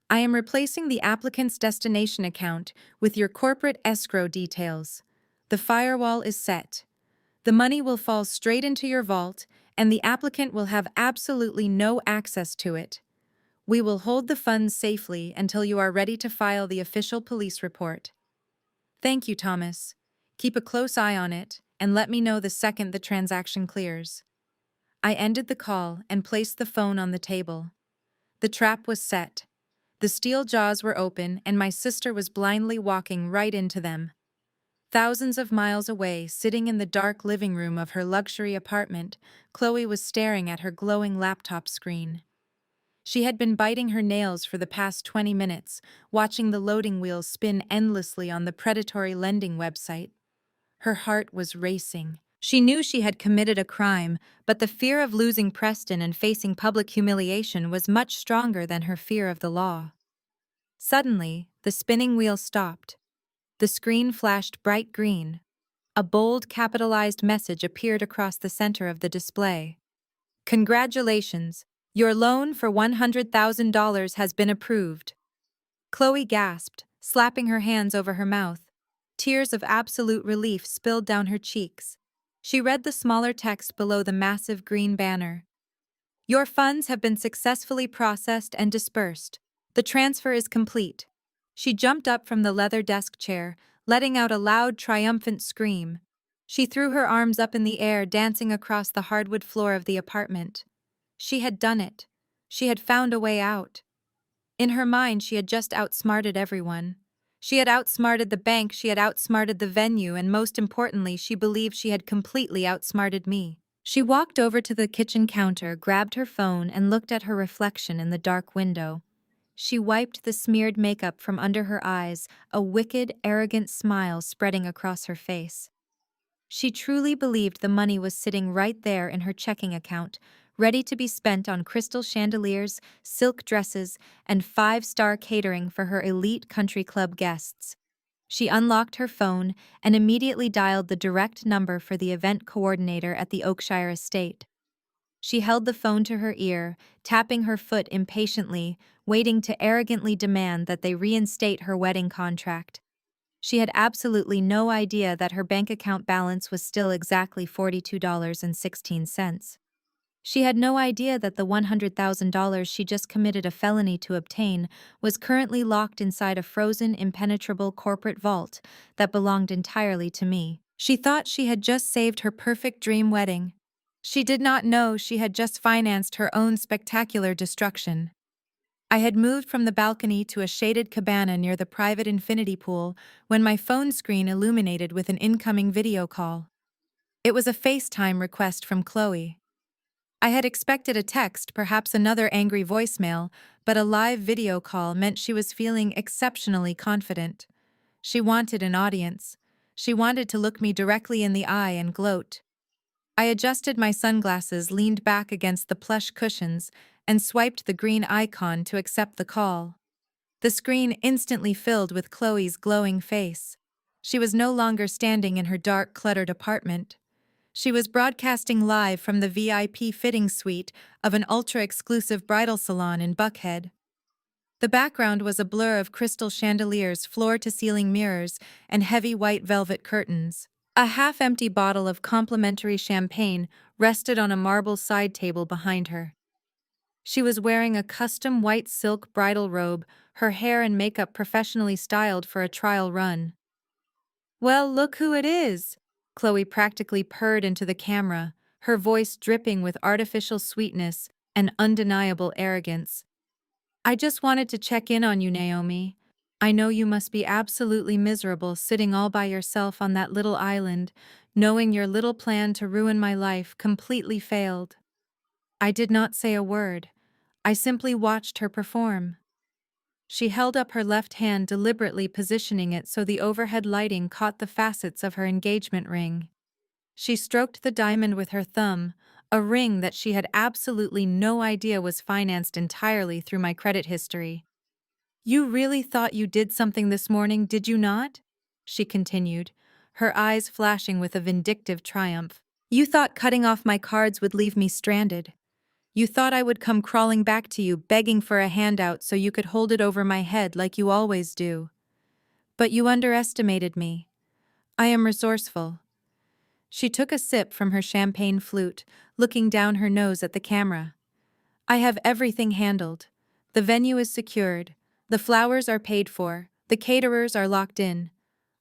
I am replacing the applicant's destination account with your corporate escrow details. The firewall is set. The money will fall straight into your vault, and the applicant will have absolutely no access to it. We will hold the funds safely until you are ready to file the official police report. Thank you, Thomas. Keep a close eye on it, and let me know the second the transaction clears. I ended the call and placed the phone on the table. The trap was set. The steel jaws were open, and my sister was blindly walking right into them. Thousands of miles away, sitting in the dark living room of her luxury apartment, Chloe was staring at her glowing laptop screen. She had been biting her nails for the past 20 minutes, watching the loading wheels spin endlessly on the predatory lending website. Her heart was racing. She knew she had committed a crime, but the fear of losing Preston and facing public humiliation was much stronger than her fear of the law. Suddenly, the spinning wheel stopped. The screen flashed bright green. A bold, capitalized message appeared across the center of the display. Congratulations! Your loan for $100,000 has been approved. Chloe gasped, slapping her hands over her mouth. Tears of absolute relief spilled down her cheeks. She read the smaller text below the massive green banner. Your funds have been successfully processed and dispersed. The transfer is complete. She jumped up from the leather desk chair, letting out a loud, triumphant scream. She threw her arms up in the air, dancing across the hardwood floor of the apartment. She had done it. She had found a way out. In her mind, she had just outsmarted everyone. She had outsmarted the bank, she had outsmarted the venue, and most importantly, she believed she had completely outsmarted me. She walked over to the kitchen counter, grabbed her phone, and looked at her reflection in the dark window. She wiped the smeared makeup from under her eyes, a wicked, arrogant smile spreading across her face. She truly believed the money was sitting right there in her checking account, ready to be spent on crystal chandeliers, silk dresses, and five-star catering for her elite country club guests. She unlocked her phone and immediately dialed the direct number for the event coordinator at the Oakshire estate. She held the phone to her ear, tapping her foot impatiently, waiting to arrogantly demand that they reinstate her wedding contract. She had absolutely no idea that her bank account balance was still exactly $42.16. She had no idea that the $100,000 she just committed a felony to obtain was currently locked inside a frozen, impenetrable corporate vault that belonged entirely to me. She thought she had just saved her perfect dream wedding. She did not know she had just financed her own spectacular destruction. I had moved from the balcony to a shaded cabana near the private infinity pool when my phone screen illuminated with an incoming video call. It was a FaceTime request from Chloe. I had expected a text, perhaps another angry voicemail, but a live video call meant she was feeling exceptionally confident. She wanted an audience. She wanted to look me directly in the eye and gloat. I adjusted my sunglasses, leaned back against the plush cushions, and swiped the green icon to accept the call. The screen instantly filled with Chloe's glowing face. She was no longer standing in her dark, cluttered apartment. She was broadcasting live from the VIP fitting suite of an ultra-exclusive bridal salon in Buckhead. The background was a blur of crystal chandeliers, floor-to-ceiling mirrors, and heavy white velvet curtains. A half-empty bottle of complimentary champagne rested on a marble side table behind her. She was wearing a custom white silk bridal robe, her hair and makeup professionally styled for a trial run. "Well, look who it is!" Chloe practically purred into the camera, her voice dripping with artificial sweetness and undeniable arrogance. "I just wanted to check in on you, Naomi. I know you must be absolutely miserable sitting all by yourself on that little island, knowing your little plan to ruin my life completely failed." I did not say a word. I simply watched her perform. She held up her left hand, deliberately positioning it so the overhead lighting caught the facets of her engagement ring. She stroked the diamond with her thumb, a ring that she had absolutely no idea was financed entirely through my credit history. "You really thought you did something this morning, did you not?" she continued, her eyes flashing with a vindictive triumph. "You thought cutting off my cards would leave me stranded. You thought I would come crawling back to you, begging for a handout so you could hold it over my head like you always do. But you underestimated me. I am resourceful." She took a sip from her champagne flute, looking down her nose at the camera. "I have everything handled. The venue is secured. The flowers are paid for. The caterers are locked in.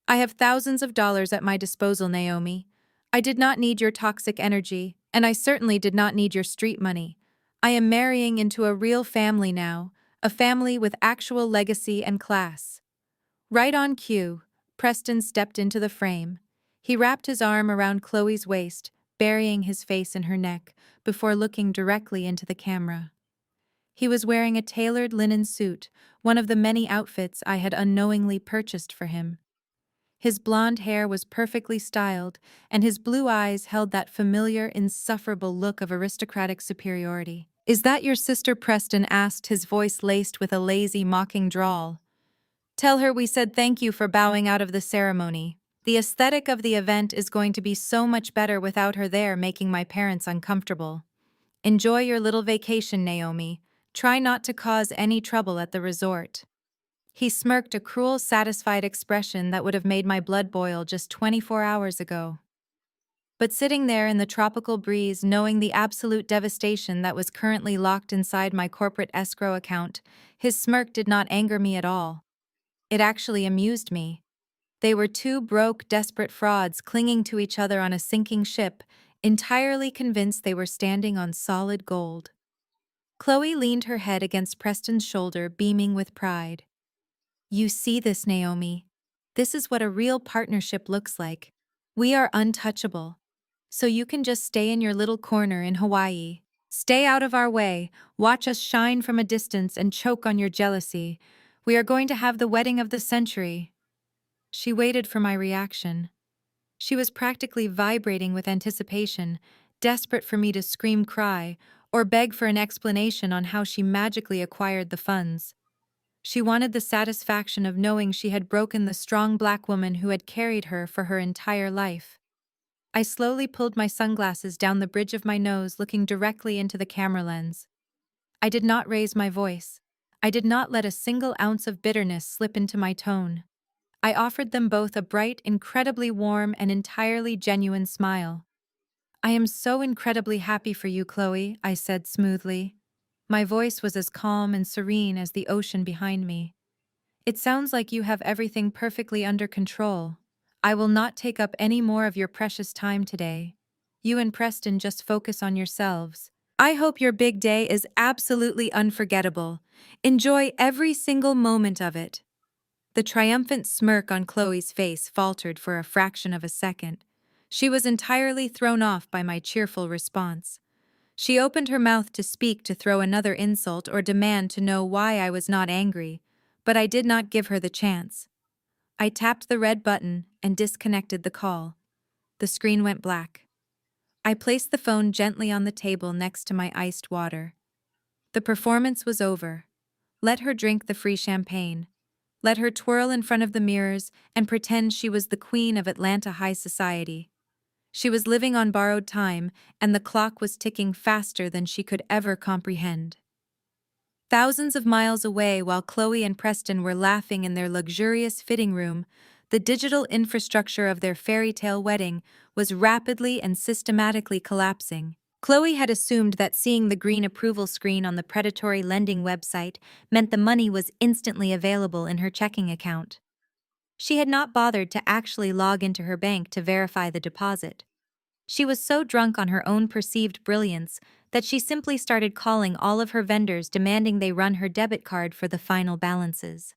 I have thousands of dollars at my disposal, Naomi. I did not need your toxic energy, and I certainly did not need your street money. I am marrying into a real family now, a family with actual legacy and class." Right on cue, Preston stepped into the frame. He wrapped his arm around Chloe's waist, burying his face in her neck, before looking directly into the camera. He was wearing a tailored linen suit, one of the many outfits I had unknowingly purchased for him. His blonde hair was perfectly styled, and his blue eyes held that familiar, insufferable look of aristocratic superiority. "Is that your sister?" Preston asked, his voice laced with a lazy, mocking drawl. "Tell her we said thank you for bowing out of the ceremony. The aesthetic of the event is going to be so much better without her there making my parents uncomfortable. Enjoy your little vacation, Naomi. Try not to cause any trouble at the resort." He smirked, a cruel, satisfied expression that would have made my blood boil just 24 hours ago. But sitting there in the tropical breeze, knowing the absolute devastation that was currently locked inside my corporate escrow account, his smirk did not anger me at all. It actually amused me. They were two broke, desperate frauds clinging to each other on a sinking ship, entirely convinced they were standing on solid gold. Chloe leaned her head against Preston's shoulder, beaming with pride. "You see this, Naomi? This is what a real partnership looks like. We are untouchable. So you can just stay in your little corner in Hawaii. Stay out of our way, watch us shine from a distance and choke on your jealousy. We are going to have the wedding of the century." She waited for my reaction. She was practically vibrating with anticipation, desperate for me to scream, cry, or beg for an explanation on how she magically acquired the funds. She wanted the satisfaction of knowing she had broken the strong black woman who had carried her for her entire life. I slowly pulled my sunglasses down the bridge of my nose, looking directly into the camera lens. I did not raise my voice. I did not let a single ounce of bitterness slip into my tone. I offered them both a bright, incredibly warm, and entirely genuine smile. "I am so incredibly happy for you, Chloe," I said smoothly. My voice was as calm and serene as the ocean behind me. "It sounds like you have everything perfectly under control. I will not take up any more of your precious time today. You and Preston just focus on yourselves. I hope your big day is absolutely unforgettable. Enjoy every single moment of it." The triumphant smirk on Chloe's face faltered for a fraction of a second. She was entirely thrown off by my cheerful response. She opened her mouth to speak, to throw another insult or demand to know why I was not angry, but I did not give her the chance. I tapped the red button and disconnected the call. The screen went black. I placed the phone gently on the table next to my iced water. The performance was over. Let her drink the free champagne. Let her twirl in front of the mirrors and pretend she was the queen of Atlanta high society. She was living on borrowed time, and the clock was ticking faster than she could ever comprehend. Thousands of miles away, while Chloe and Preston were laughing in their luxurious fitting room, the digital infrastructure of their fairy tale wedding was rapidly and systematically collapsing. Chloe had assumed that seeing the green approval screen on the predatory lending website meant the money was instantly available in her checking account. She had not bothered to actually log into her bank to verify the deposit. She was so drunk on her own perceived brilliance that she simply started calling all of her vendors, demanding they run her debit card for the final balances.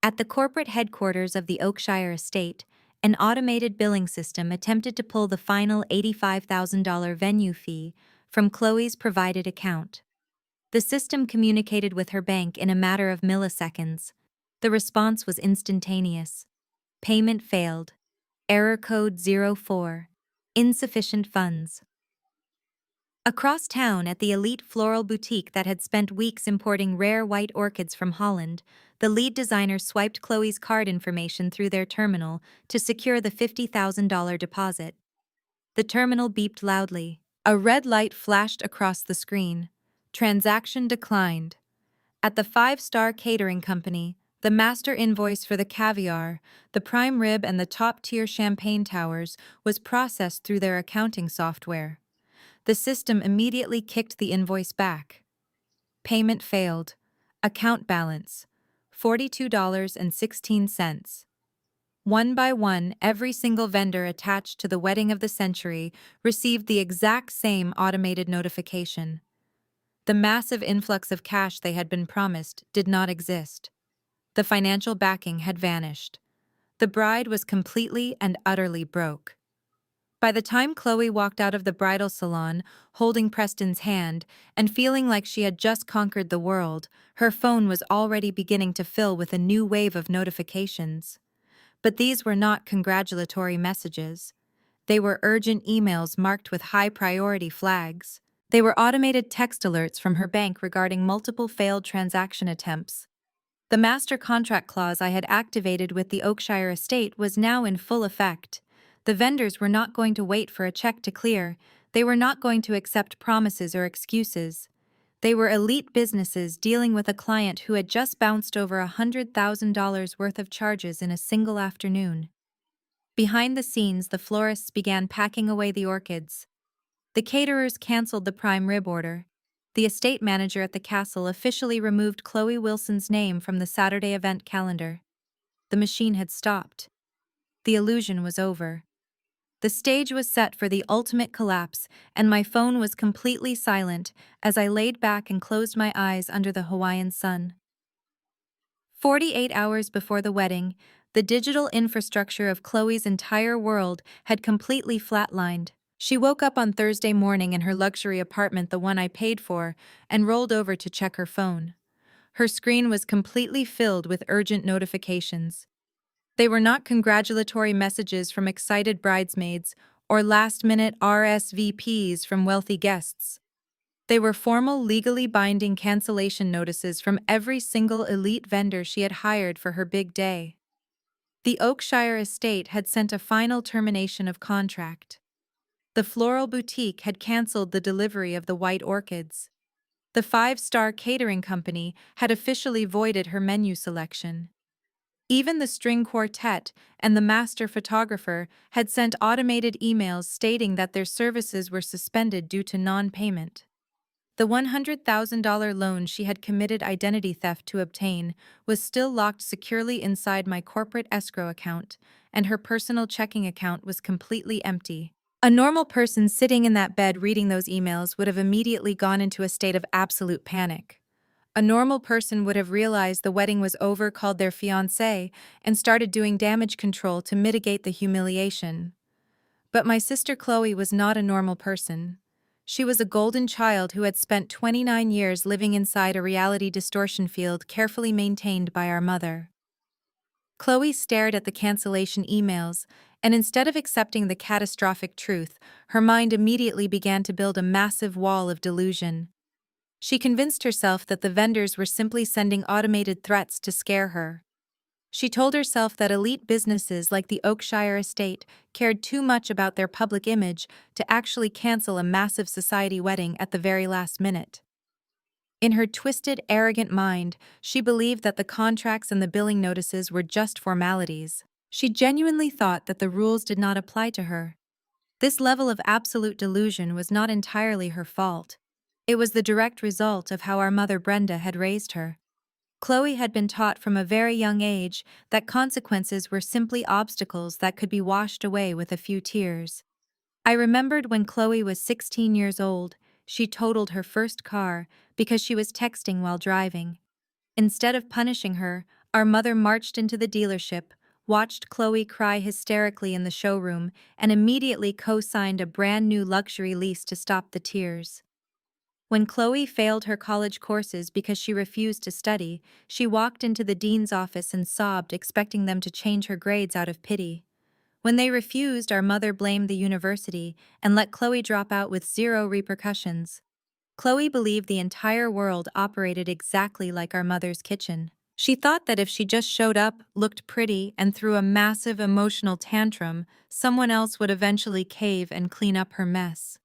At the corporate headquarters of the Oakshire estate, an automated billing system attempted to pull the final $85,000 venue fee from Chloe's provided account. The system communicated with her bank in a matter of milliseconds. The response was instantaneous. "Payment failed. Error code 04. Insufficient funds." Across town, at the elite floral boutique that had spent weeks importing rare white orchids from Holland, the lead designer swiped Chloe's card information through their terminal to secure the $50,000 deposit. The terminal beeped loudly. A red light flashed across the screen. Transaction declined. At the five-star catering company, the master invoice for the caviar, the prime rib, and the top-tier champagne towers was processed through their accounting software. The system immediately kicked the invoice back. Payment failed. Account balance: $42.16. One by one, every single vendor attached to the wedding of the century received the exact same automated notification. The massive influx of cash they had been promised did not exist. The financial backing had vanished. The bride was completely and utterly broke. By the time Chloe walked out of the bridal salon, holding Preston's hand and feeling like she had just conquered the world, her phone was already beginning to fill with a new wave of notifications. But these were not congratulatory messages. They were urgent emails marked with high-priority flags. They were automated text alerts from her bank regarding multiple failed transaction attempts. The master contract clause I had activated with the Oakshire estate was now in full effect. The vendors were not going to wait for a check to clear. They were not going to accept promises or excuses. They were elite businesses dealing with a client who had just bounced over $100,000 worth of charges in a single afternoon. Behind the scenes, the florists began packing away the orchids. The caterers canceled the prime rib order. The estate manager at the castle officially removed Chloe Wilson's name from the Saturday event calendar. The machine had stopped. The illusion was over. The stage was set for the ultimate collapse, and my phone was completely silent as I laid back and closed my eyes under the Hawaiian sun. 48 hours before the wedding, the digital infrastructure of Chloe's entire world had completely flatlined. She woke up on Thursday morning in her luxury apartment, the one I paid for, and rolled over to check her phone. Her screen was completely filled with urgent notifications. They were not congratulatory messages from excited bridesmaids or last-minute RSVPs from wealthy guests. They were formal, legally binding cancellation notices from every single elite vendor she had hired for her big day. The Oakshire estate had sent a final termination of contract. The floral boutique had canceled the delivery of the white orchids. The five-star catering company had officially voided her menu selection. Even the string quartet and the master photographer had sent automated emails stating that their services were suspended due to non-payment. The $100,000 loan she had committed identity theft to obtain was still locked securely inside my corporate escrow account, and her personal checking account was completely empty. A normal person sitting in that bed reading those emails would have immediately gone into a state of absolute panic. A normal person would have realized the wedding was over, called their fiancé, and started doing damage control to mitigate the humiliation. But my sister Chloe was not a normal person. She was a golden child who had spent 29 years living inside a reality distortion field carefully maintained by our mother. Chloe stared at the cancellation emails, and instead of accepting the catastrophic truth, her mind immediately began to build a massive wall of delusion. She convinced herself that the vendors were simply sending automated threats to scare her. She told herself that elite businesses like the Oakshire estate cared too much about their public image to actually cancel a massive society wedding at the very last minute. In her twisted, arrogant mind, she believed that the contracts and the billing notices were just formalities. She genuinely thought that the rules did not apply to her. This level of absolute delusion was not entirely her fault. It was the direct result of how our mother Brenda had raised her. Chloe had been taught from a very young age that consequences were simply obstacles that could be washed away with a few tears. I remembered when Chloe was 16 years old, she totaled her first car because she was texting while driving. Instead of punishing her, our mother marched into the dealership, watched Chloe cry hysterically in the showroom, and immediately co-signed a brand new luxury lease to stop the tears. When Chloe failed her college courses because she refused to study, she walked into the dean's office and sobbed, expecting them to change her grades out of pity. When they refused, our mother blamed the university and let Chloe drop out with zero repercussions. Chloe believed the entire world operated exactly like our mother's kitchen. She thought that if she just showed up, looked pretty, and threw a massive emotional tantrum, someone else would eventually cave and clean up her mess.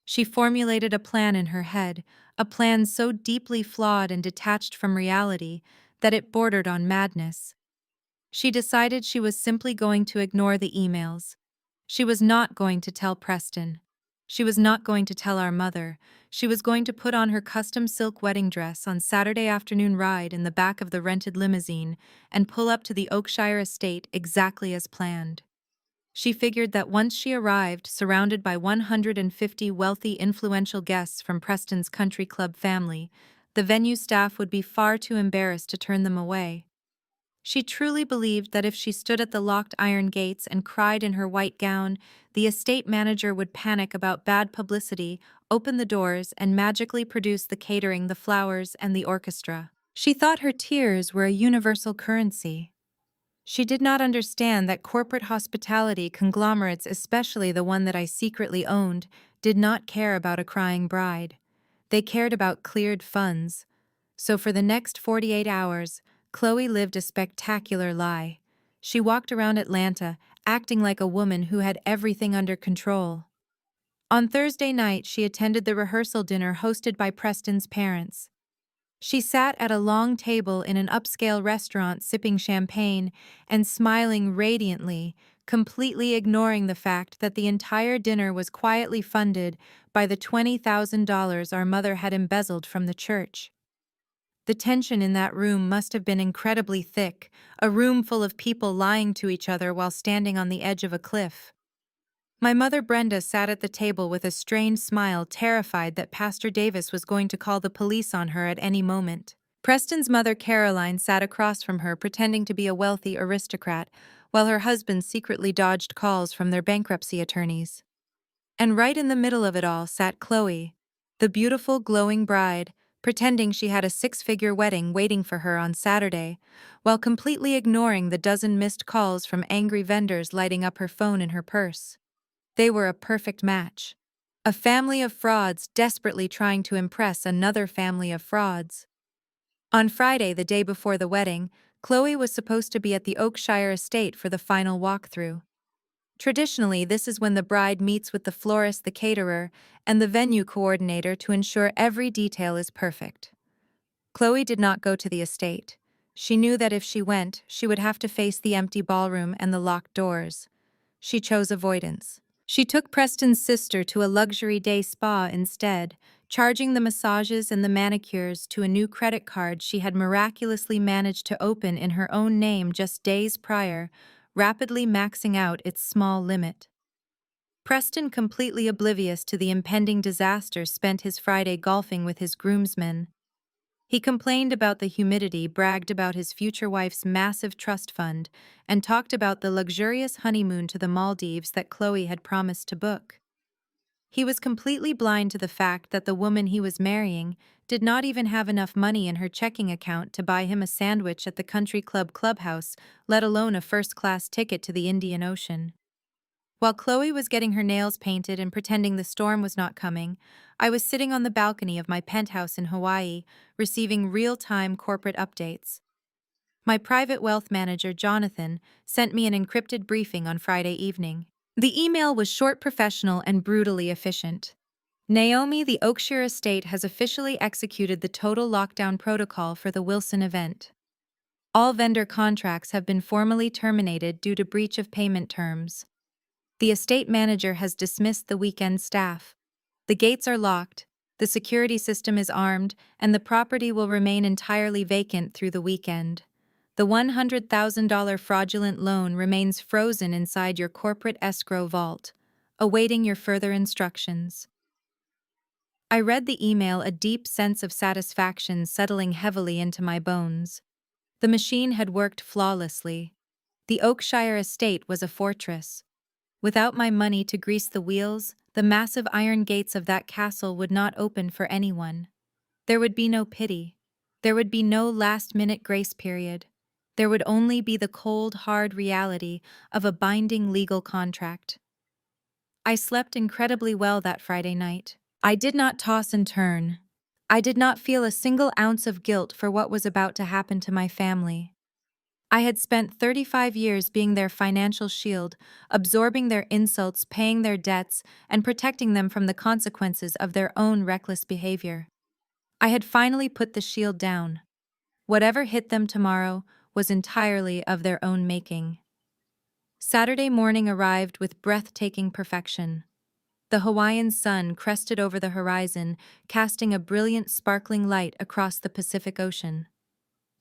She formulated a plan in her head, a plan so deeply flawed and detached from reality that it bordered on madness. She decided she was simply going to ignore the emails. She was not going to tell Preston. She was not going to tell our mother. She was going to put on her custom silk wedding dress on Saturday afternoon ride in the back of the rented limousine and pull up to the Oakshire estate exactly as planned. She figured that once she arrived, surrounded by 150 wealthy, influential guests from Preston's country club family, the venue staff would be far too embarrassed to turn them away. She truly believed that if she stood at the locked iron gates and cried in her white gown, the estate manager would panic about bad publicity, open the doors, and magically produce the catering, the flowers, and the orchestra. She thought her tears were a universal currency. She did not understand that corporate hospitality conglomerates, especially the one that I secretly owned, did not care about a crying bride. They cared about cleared funds. So for the next 48 hours, Chloe lived a spectacular lie. She walked around Atlanta, acting like a woman who had everything under control. On Thursday night, she attended the rehearsal dinner hosted by Preston's parents. She sat at a long table in an upscale restaurant sipping champagne and smiling radiantly, completely ignoring the fact that the entire dinner was quietly funded by the $20,000 our mother had embezzled from the church. The tension in that room must have been incredibly thick, a room full of people lying to each other while standing on the edge of a cliff. My mother Brenda sat at the table with a strained smile, terrified that Pastor Davis was going to call the police on her at any moment. Preston's mother Caroline sat across from her, pretending to be a wealthy aristocrat, while her husband secretly dodged calls from their bankruptcy attorneys. And right in the middle of it all sat Chloe, the beautiful, glowing bride, pretending she had a six-figure wedding waiting for her on Saturday, while completely ignoring the dozen missed calls from angry vendors lighting up her phone and her purse. They were a perfect match. A family of frauds desperately trying to impress another family of frauds. On Friday, the day before the wedding, Chloe was supposed to be at the Oakshire estate for the final walkthrough. Traditionally, this is when the bride meets with the florist, the caterer, and the venue coordinator to ensure every detail is perfect. Chloe did not go to the estate. She knew that if she went, she would have to face the empty ballroom and the locked doors. She chose avoidance. She took Preston's sister to a luxury day spa instead, charging the massages and the manicures to a new credit card she had miraculously managed to open in her own name just days prior, rapidly maxing out its small limit. Preston, completely oblivious to the impending disaster, spent his Friday golfing with his groomsmen. He complained about the humidity, bragged about his future wife's massive trust fund, and talked about the luxurious honeymoon to the Maldives that Chloe had promised to book. He was completely blind to the fact that the woman he was marrying did not even have enough money in her checking account to buy him a sandwich at the country club clubhouse, let alone a first-class ticket to the Indian Ocean. While Chloe was getting her nails painted and pretending the storm was not coming, I was sitting on the balcony of my penthouse in Hawaii, receiving real-time corporate updates. My private wealth manager, Jonathan, sent me an encrypted briefing on Friday evening. The email was short, professional, and brutally efficient. Naomi, the Oakshire estate has officially executed the total lockdown protocol for the Wilson event. All vendor contracts have been formally terminated due to breach of payment terms. The estate manager has dismissed the weekend staff. The gates are locked, the security system is armed, and the property will remain entirely vacant through the weekend. The $100,000 fraudulent loan remains frozen inside your corporate escrow vault, awaiting your further instructions. I read the email, a deep sense of satisfaction settling heavily into my bones. The machine had worked flawlessly. The Oakshire estate was a fortress. Without my money to grease the wheels, the massive iron gates of that castle would not open for anyone. There would be no pity. There would be no last-minute grace period. There would only be the cold, hard reality of a binding legal contract. I slept incredibly well that Friday night. I did not toss and turn. I did not feel a single ounce of guilt for what was about to happen to my family. I had spent 35 years being their financial shield, absorbing their insults, paying their debts, and protecting them from the consequences of their own reckless behavior. I had finally put the shield down. Whatever hit them tomorrow was entirely of their own making. Saturday morning arrived with breathtaking perfection. The Hawaiian sun crested over the horizon, casting a brilliant, sparkling light across the Pacific Ocean.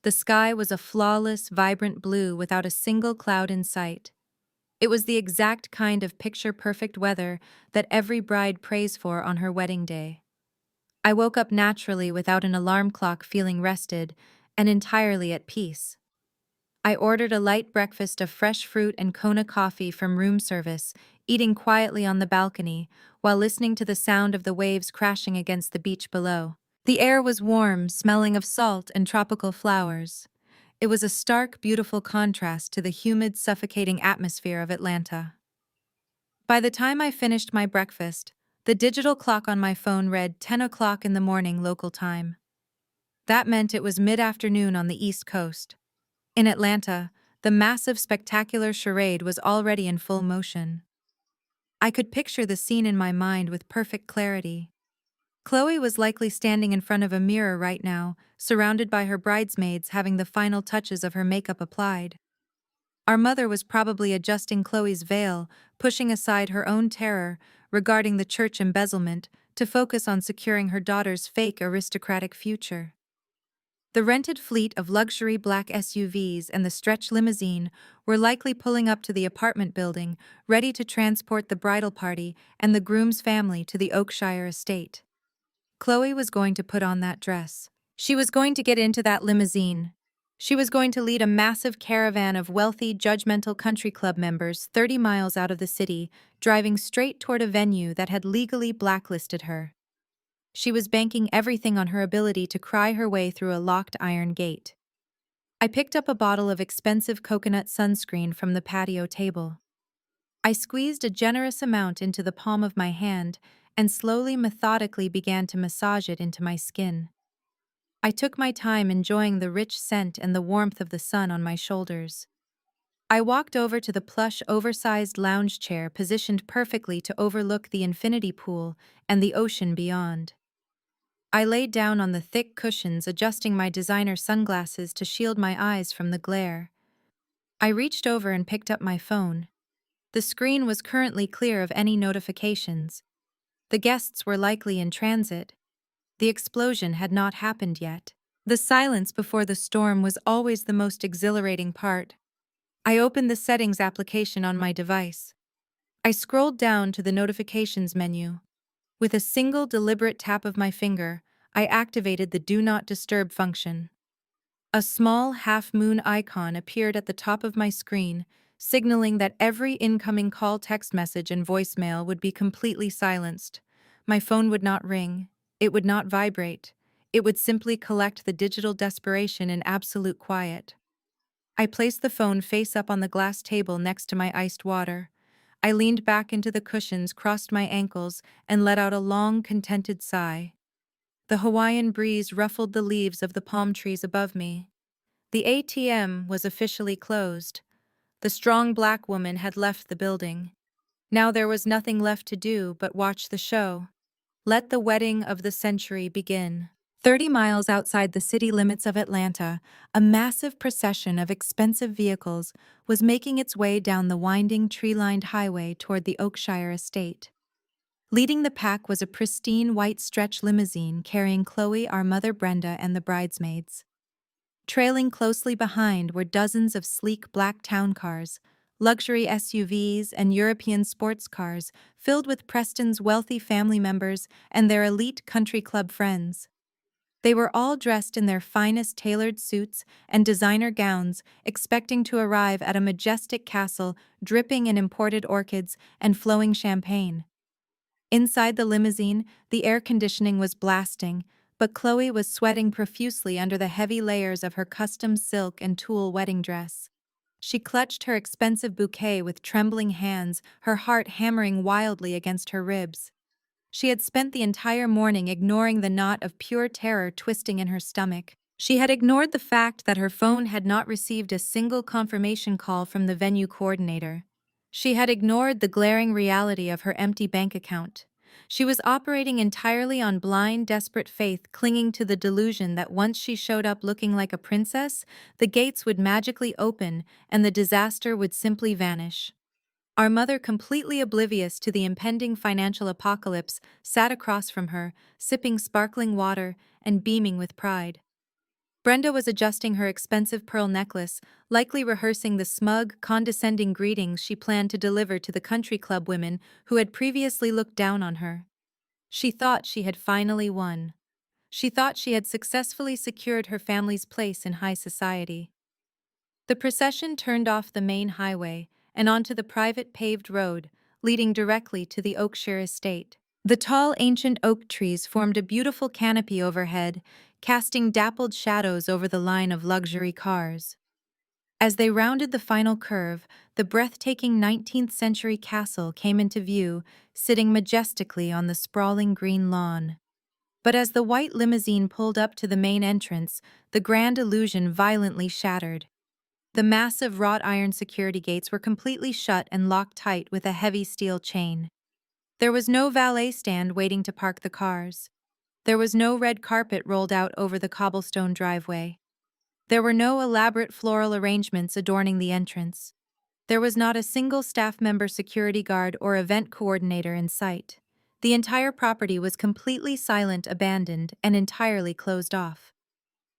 The sky was a flawless, vibrant blue without a single cloud in sight. It was the exact kind of picture-perfect weather that every bride prays for on her wedding day. I woke up naturally without an alarm clock, feeling rested and entirely at peace. I ordered a light breakfast of fresh fruit and Kona coffee from room service, eating quietly on the balcony while listening to the sound of the waves crashing against the beach below. The air was warm, smelling of salt and tropical flowers. It was a stark, beautiful contrast to the humid, suffocating atmosphere of Atlanta. By the time I finished my breakfast, the digital clock on my phone read 10 o'clock in the morning local time. That meant it was mid-afternoon on the East Coast. In Atlanta, the massive, spectacular charade was already in full motion. I could picture the scene in my mind with perfect clarity. Chloe was likely standing in front of a mirror right now, surrounded by her bridesmaids having the final touches of her makeup applied. Our mother was probably adjusting Chloe's veil, pushing aside her own terror regarding the church embezzlement to focus on securing her daughter's fake aristocratic future. The rented fleet of luxury black SUVs and the stretch limousine were likely pulling up to the apartment building, ready to transport the bridal party and the groom's family to the Oakshire estate. Chloe was going to put on that dress. She was going to get into that limousine. She was going to lead a massive caravan of wealthy, judgmental country club members 30 miles out of the city, driving straight toward a venue that had legally blacklisted her. She was banking everything on her ability to cry her way through a locked iron gate. I picked up a bottle of expensive coconut sunscreen from the patio table. I squeezed a generous amount into the palm of my hand and slowly, methodically began to massage it into my skin. I took my time, enjoying the rich scent and the warmth of the sun on my shoulders. I walked over to the plush, oversized lounge chair positioned perfectly to overlook the infinity pool and the ocean beyond. I laid down on the thick cushions, adjusting my designer sunglasses to shield my eyes from the glare. I reached over and picked up my phone. The screen was currently clear of any notifications. The guests were likely in transit. The explosion had not happened yet. The silence before the storm was always the most exhilarating part. I opened the settings application on my device. I scrolled down to the notifications menu. With a single deliberate tap of my finger, I activated the Do Not Disturb function. A small half-moon icon appeared at the top of my screen, signaling that every incoming call, text message, and voicemail would be completely silenced. My phone would not ring. It would not vibrate. It would simply collect the digital desperation in absolute quiet. I placed the phone face up on the glass table next to my iced water. I leaned back into the cushions, crossed my ankles, and let out a long, contented sigh. The Hawaiian breeze ruffled the leaves of the palm trees above me. The ATM was officially closed. The strong black woman had left the building. Now there was nothing left to do but watch the show. Let the wedding of the century begin. 30 miles outside the city limits of Atlanta, a massive procession of expensive vehicles was making its way down the winding tree-lined highway toward the Oakshire estate. Leading the pack was a pristine white stretch limousine carrying Chloe, our mother Brenda, and the bridesmaids. Trailing closely behind were dozens of sleek black town cars, luxury SUVs, and European sports cars filled with Preston's wealthy family members and their elite country club friends. They were all dressed in their finest tailored suits and designer gowns, expecting to arrive at a majestic castle dripping in imported orchids and flowing champagne. Inside the limousine, the air conditioning was blasting, but Chloe was sweating profusely under the heavy layers of her custom silk and tulle wedding dress. She clutched her expensive bouquet with trembling hands, her heart hammering wildly against her ribs. She had spent the entire morning ignoring the knot of pure terror twisting in her stomach. She had ignored the fact that her phone had not received a single confirmation call from the venue coordinator. She had ignored the glaring reality of her empty bank account. She was operating entirely on blind, desperate faith, clinging to the delusion that once she showed up looking like a princess, the gates would magically open and the disaster would simply vanish. Our mother, completely oblivious to the impending financial apocalypse, sat across from her, sipping sparkling water and beaming with pride. Brenda was adjusting her expensive pearl necklace, likely rehearsing the smug, condescending greetings she planned to deliver to the country club women who had previously looked down on her. She thought she had finally won. She thought she had successfully secured her family's place in high society. The procession turned off the main highway and onto the private paved road, leading directly to the Oakshire estate. The tall, ancient oak trees formed a beautiful canopy overhead, casting dappled shadows over the line of luxury cars. As they rounded the final curve, the breathtaking 19th-century castle came into view, sitting majestically on the sprawling green lawn. But as the white limousine pulled up to the main entrance, the grand illusion violently shattered. The massive wrought iron security gates were completely shut and locked tight with a heavy steel chain. There was no valet stand waiting to park the cars. There was no red carpet rolled out over the cobblestone driveway. There were no elaborate floral arrangements adorning the entrance. There was not a single staff member, security guard, or event coordinator in sight. The entire property was completely silent, abandoned, and entirely closed off.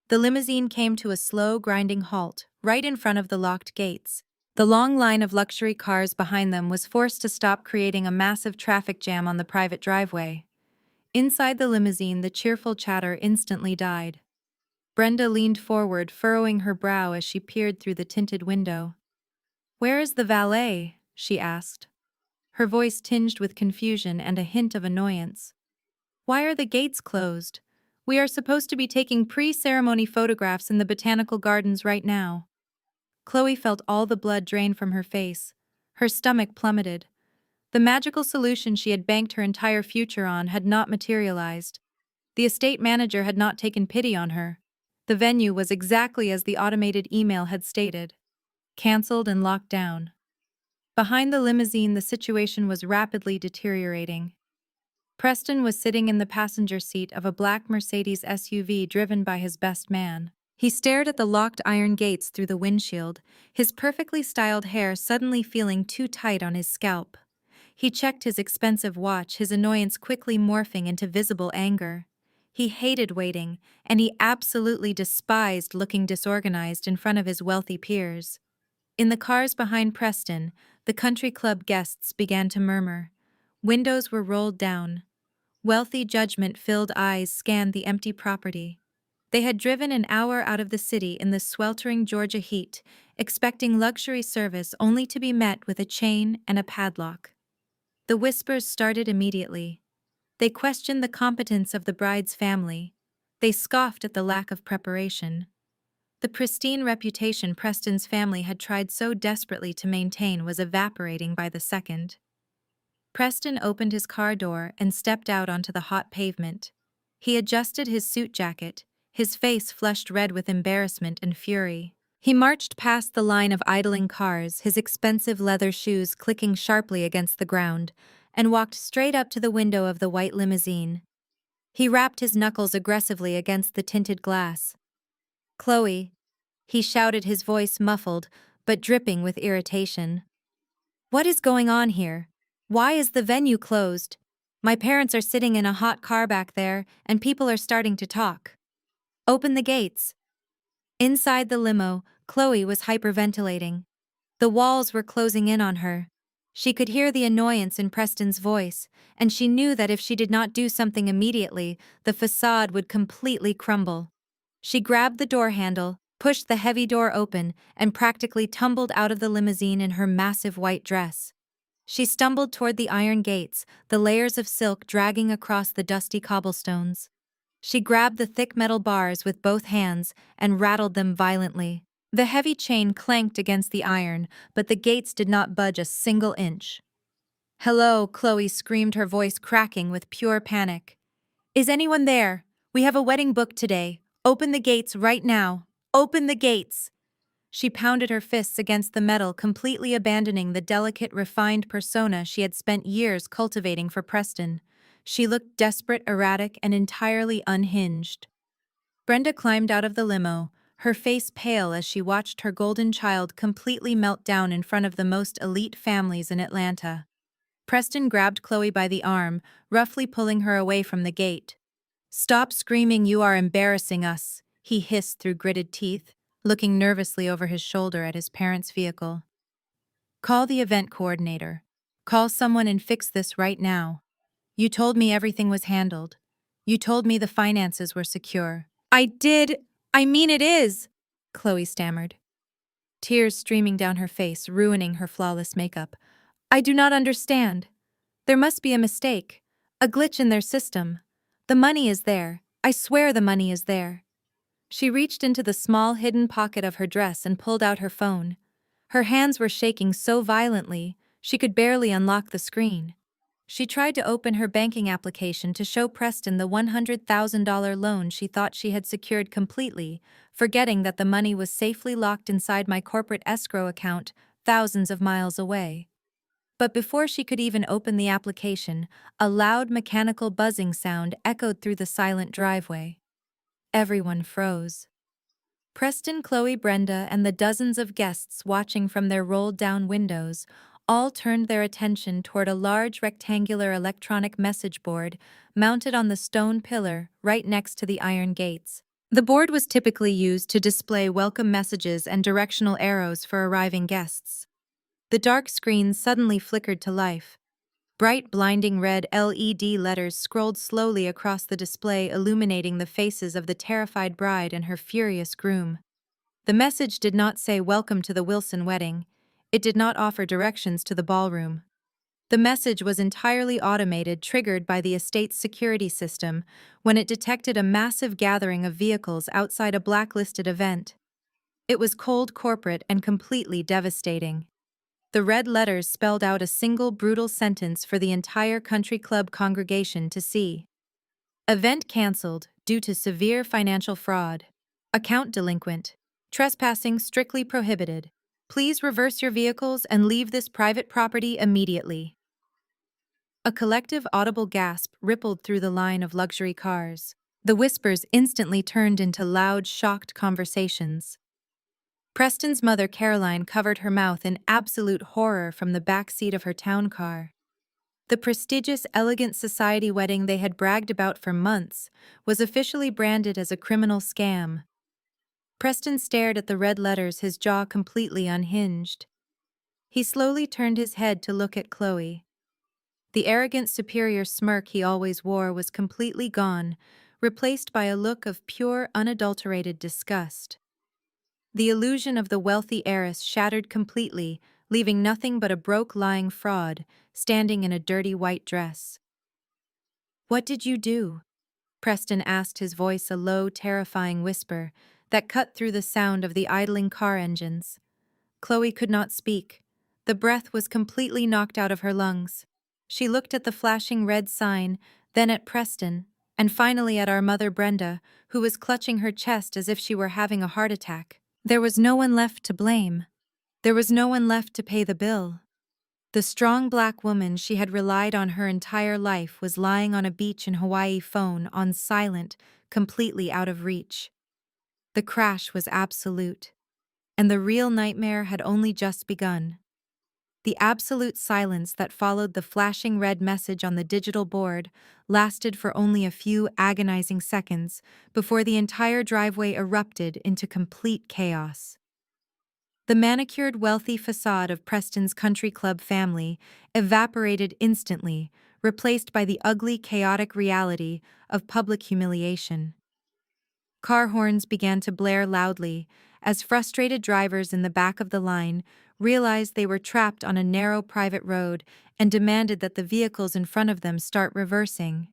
The limousine came to a slow, grinding halt, right in front of the locked gates. The long line of luxury cars behind them was forced to stop, creating a massive traffic jam on the private driveway. Inside the limousine, the cheerful chatter instantly died. Brenda leaned forward, furrowing her brow as she peered through the tinted window. "Where is the valet?" she asked. Her voice tinged with confusion and a hint of annoyance. "Why are the gates closed? We are supposed to be taking pre-ceremony photographs in the botanical gardens right now." Chloe felt all the blood drain from her face. Her stomach plummeted. The magical solution she had banked her entire future on had not materialized. The estate manager had not taken pity on her. The venue was exactly as the automated email had stated. Cancelled and locked down. Behind the limousine, the situation was rapidly deteriorating. Preston was sitting in the passenger seat of a black Mercedes SUV driven by his best man. He stared at the locked iron gates through the windshield, his perfectly styled hair suddenly feeling too tight on his scalp. He checked his expensive watch, his annoyance quickly morphing into visible anger. He hated waiting, and he absolutely despised looking disorganized in front of his wealthy peers. In the cars behind Preston, the country club guests began to murmur. Windows were rolled down. Wealthy, judgment-filled eyes scanned the empty property. They had driven an hour out of the city in the sweltering Georgia heat, expecting luxury service only to be met with a chain and a padlock. The whispers started immediately. They questioned the competence of the bride's family. They scoffed at the lack of preparation. The pristine reputation Preston's family had tried so desperately to maintain was evaporating by the second. Preston opened his car door and stepped out onto the hot pavement. He adjusted his suit jacket, his face flushed red with embarrassment and fury. He marched past the line of idling cars, his expensive leather shoes clicking sharply against the ground, and walked straight up to the window of the white limousine. He rapped his knuckles aggressively against the tinted glass. "Chloe," he shouted, his voice muffled, but dripping with irritation. "What is going on here? Why is the venue closed? My parents are sitting in a hot car back there, and people are starting to talk. Open the gates." Inside the limo, Chloe was hyperventilating. The walls were closing in on her. She could hear the annoyance in Preston's voice, and she knew that if she did not do something immediately, the facade would completely crumble. She grabbed the door handle, pushed the heavy door open, and practically tumbled out of the limousine in her massive white dress. She stumbled toward the iron gates, the layers of silk dragging across the dusty cobblestones. She grabbed the thick metal bars with both hands and rattled them violently. The heavy chain clanked against the iron, but the gates did not budge a single inch. "Hello," Chloe screamed, her voice cracking with pure panic. "Is anyone there? We have a wedding booked today. Open the gates right now. Open the gates!" She pounded her fists against the metal, completely abandoning the delicate, refined persona she had spent years cultivating for Preston. She looked desperate, erratic, and entirely unhinged. Brenda climbed out of the limo, her face pale as she watched her golden child completely melt down in front of the most elite families in Atlanta. Preston grabbed Chloe by the arm, roughly pulling her away from the gate. "Stop screaming, you are embarrassing us," he hissed through gritted teeth, looking nervously over his shoulder at his parents' vehicle. "Call the event coordinator. Call someone and fix this right now. You told me everything was handled. You told me the finances were secure." "I did. I mean it is," Chloe stammered, tears streaming down her face, ruining her flawless makeup. "I do not understand. There must be a mistake, a glitch in their system. The money is there. I swear the money is there." She reached into the small hidden pocket of her dress and pulled out her phone. Her hands were shaking so violently, she could barely unlock the screen. She tried to open her banking application to show Preston the $100,000 loan she thought she had secured completely, forgetting that the money was safely locked inside my corporate escrow account, thousands of miles away. But before she could even open the application, a loud mechanical buzzing sound echoed through the silent driveway. Everyone froze. Preston, Chloe, Brenda, and the dozens of guests watching from their rolled-down windows all turned their attention toward a large rectangular electronic message board mounted on the stone pillar right next to the iron gates. The board was typically used to display welcome messages and directional arrows for arriving guests. The dark screen suddenly flickered to life. Bright, blinding red LED letters scrolled slowly across the display, illuminating the faces of the terrified bride and her furious groom. The message did not say "Welcome to the Wilson wedding." It did not offer directions to the ballroom. The message was entirely automated, triggered by the estate's security system when it detected a massive gathering of vehicles outside a blacklisted event. It was cold, corporate, and completely devastating. The red letters spelled out a single brutal sentence for the entire country club congregation to see. Event canceled due to severe financial fraud. Account delinquent. Trespassing strictly prohibited. Please reverse your vehicles and leave this private property immediately. A collective audible gasp rippled through the line of luxury cars. The whispers instantly turned into loud, shocked conversations. Preston's mother, Caroline, covered her mouth in absolute horror from the back seat of her town car. The prestigious, elegant society wedding they had bragged about for months was officially branded as a criminal scam. Preston stared at the red letters, his jaw completely unhinged. He slowly turned his head to look at Chloe. The arrogant, superior smirk he always wore was completely gone, replaced by a look of pure, unadulterated disgust. The illusion of the wealthy heiress shattered completely, leaving nothing but a broke, lying fraud, standing in a dirty white dress. "What did you do?" Preston asked, his voice a low, terrifying whisper that cut through the sound of the idling car engines. Chloe could not speak. The breath was completely knocked out of her lungs. She looked at the flashing red sign, then at Preston, and finally at our mother Brenda, who was clutching her chest as if she were having a heart attack. There was no one left to blame. There was no one left to pay the bill. The strong black woman she had relied on her entire life was lying on a beach in Hawaii, phone on silent, completely out of reach. The crash was absolute, and the real nightmare had only just begun. The absolute silence that followed the flashing red message on the digital board lasted for only a few agonizing seconds before the entire driveway erupted into complete chaos. The manicured, wealthy facade of Preston's country club family evaporated instantly, replaced by the ugly, chaotic reality of public humiliation. Car horns began to blare loudly as frustrated drivers in the back of the line realized they were trapped on a narrow private road and demanded that the vehicles in front of them start reversing.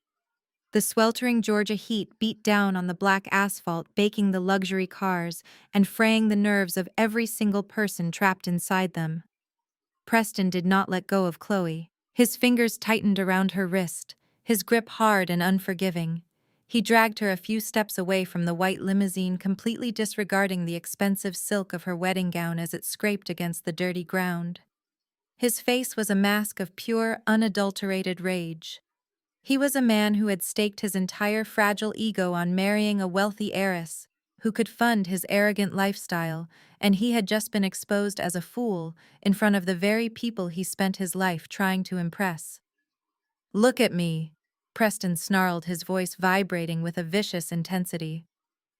The sweltering Georgia heat beat down on the black asphalt, baking the luxury cars and fraying the nerves of every single person trapped inside them. Preston did not let go of Chloe. His fingers tightened around her wrist, his grip hard and unforgiving. He dragged her a few steps away from the white limousine, completely disregarding the expensive silk of her wedding gown as it scraped against the dirty ground. His face was a mask of pure, unadulterated rage. He was a man who had staked his entire fragile ego on marrying a wealthy heiress who could fund his arrogant lifestyle, and he had just been exposed as a fool in front of the very people he spent his life trying to impress. "Look at me," Preston snarled, his voice vibrating with a vicious intensity.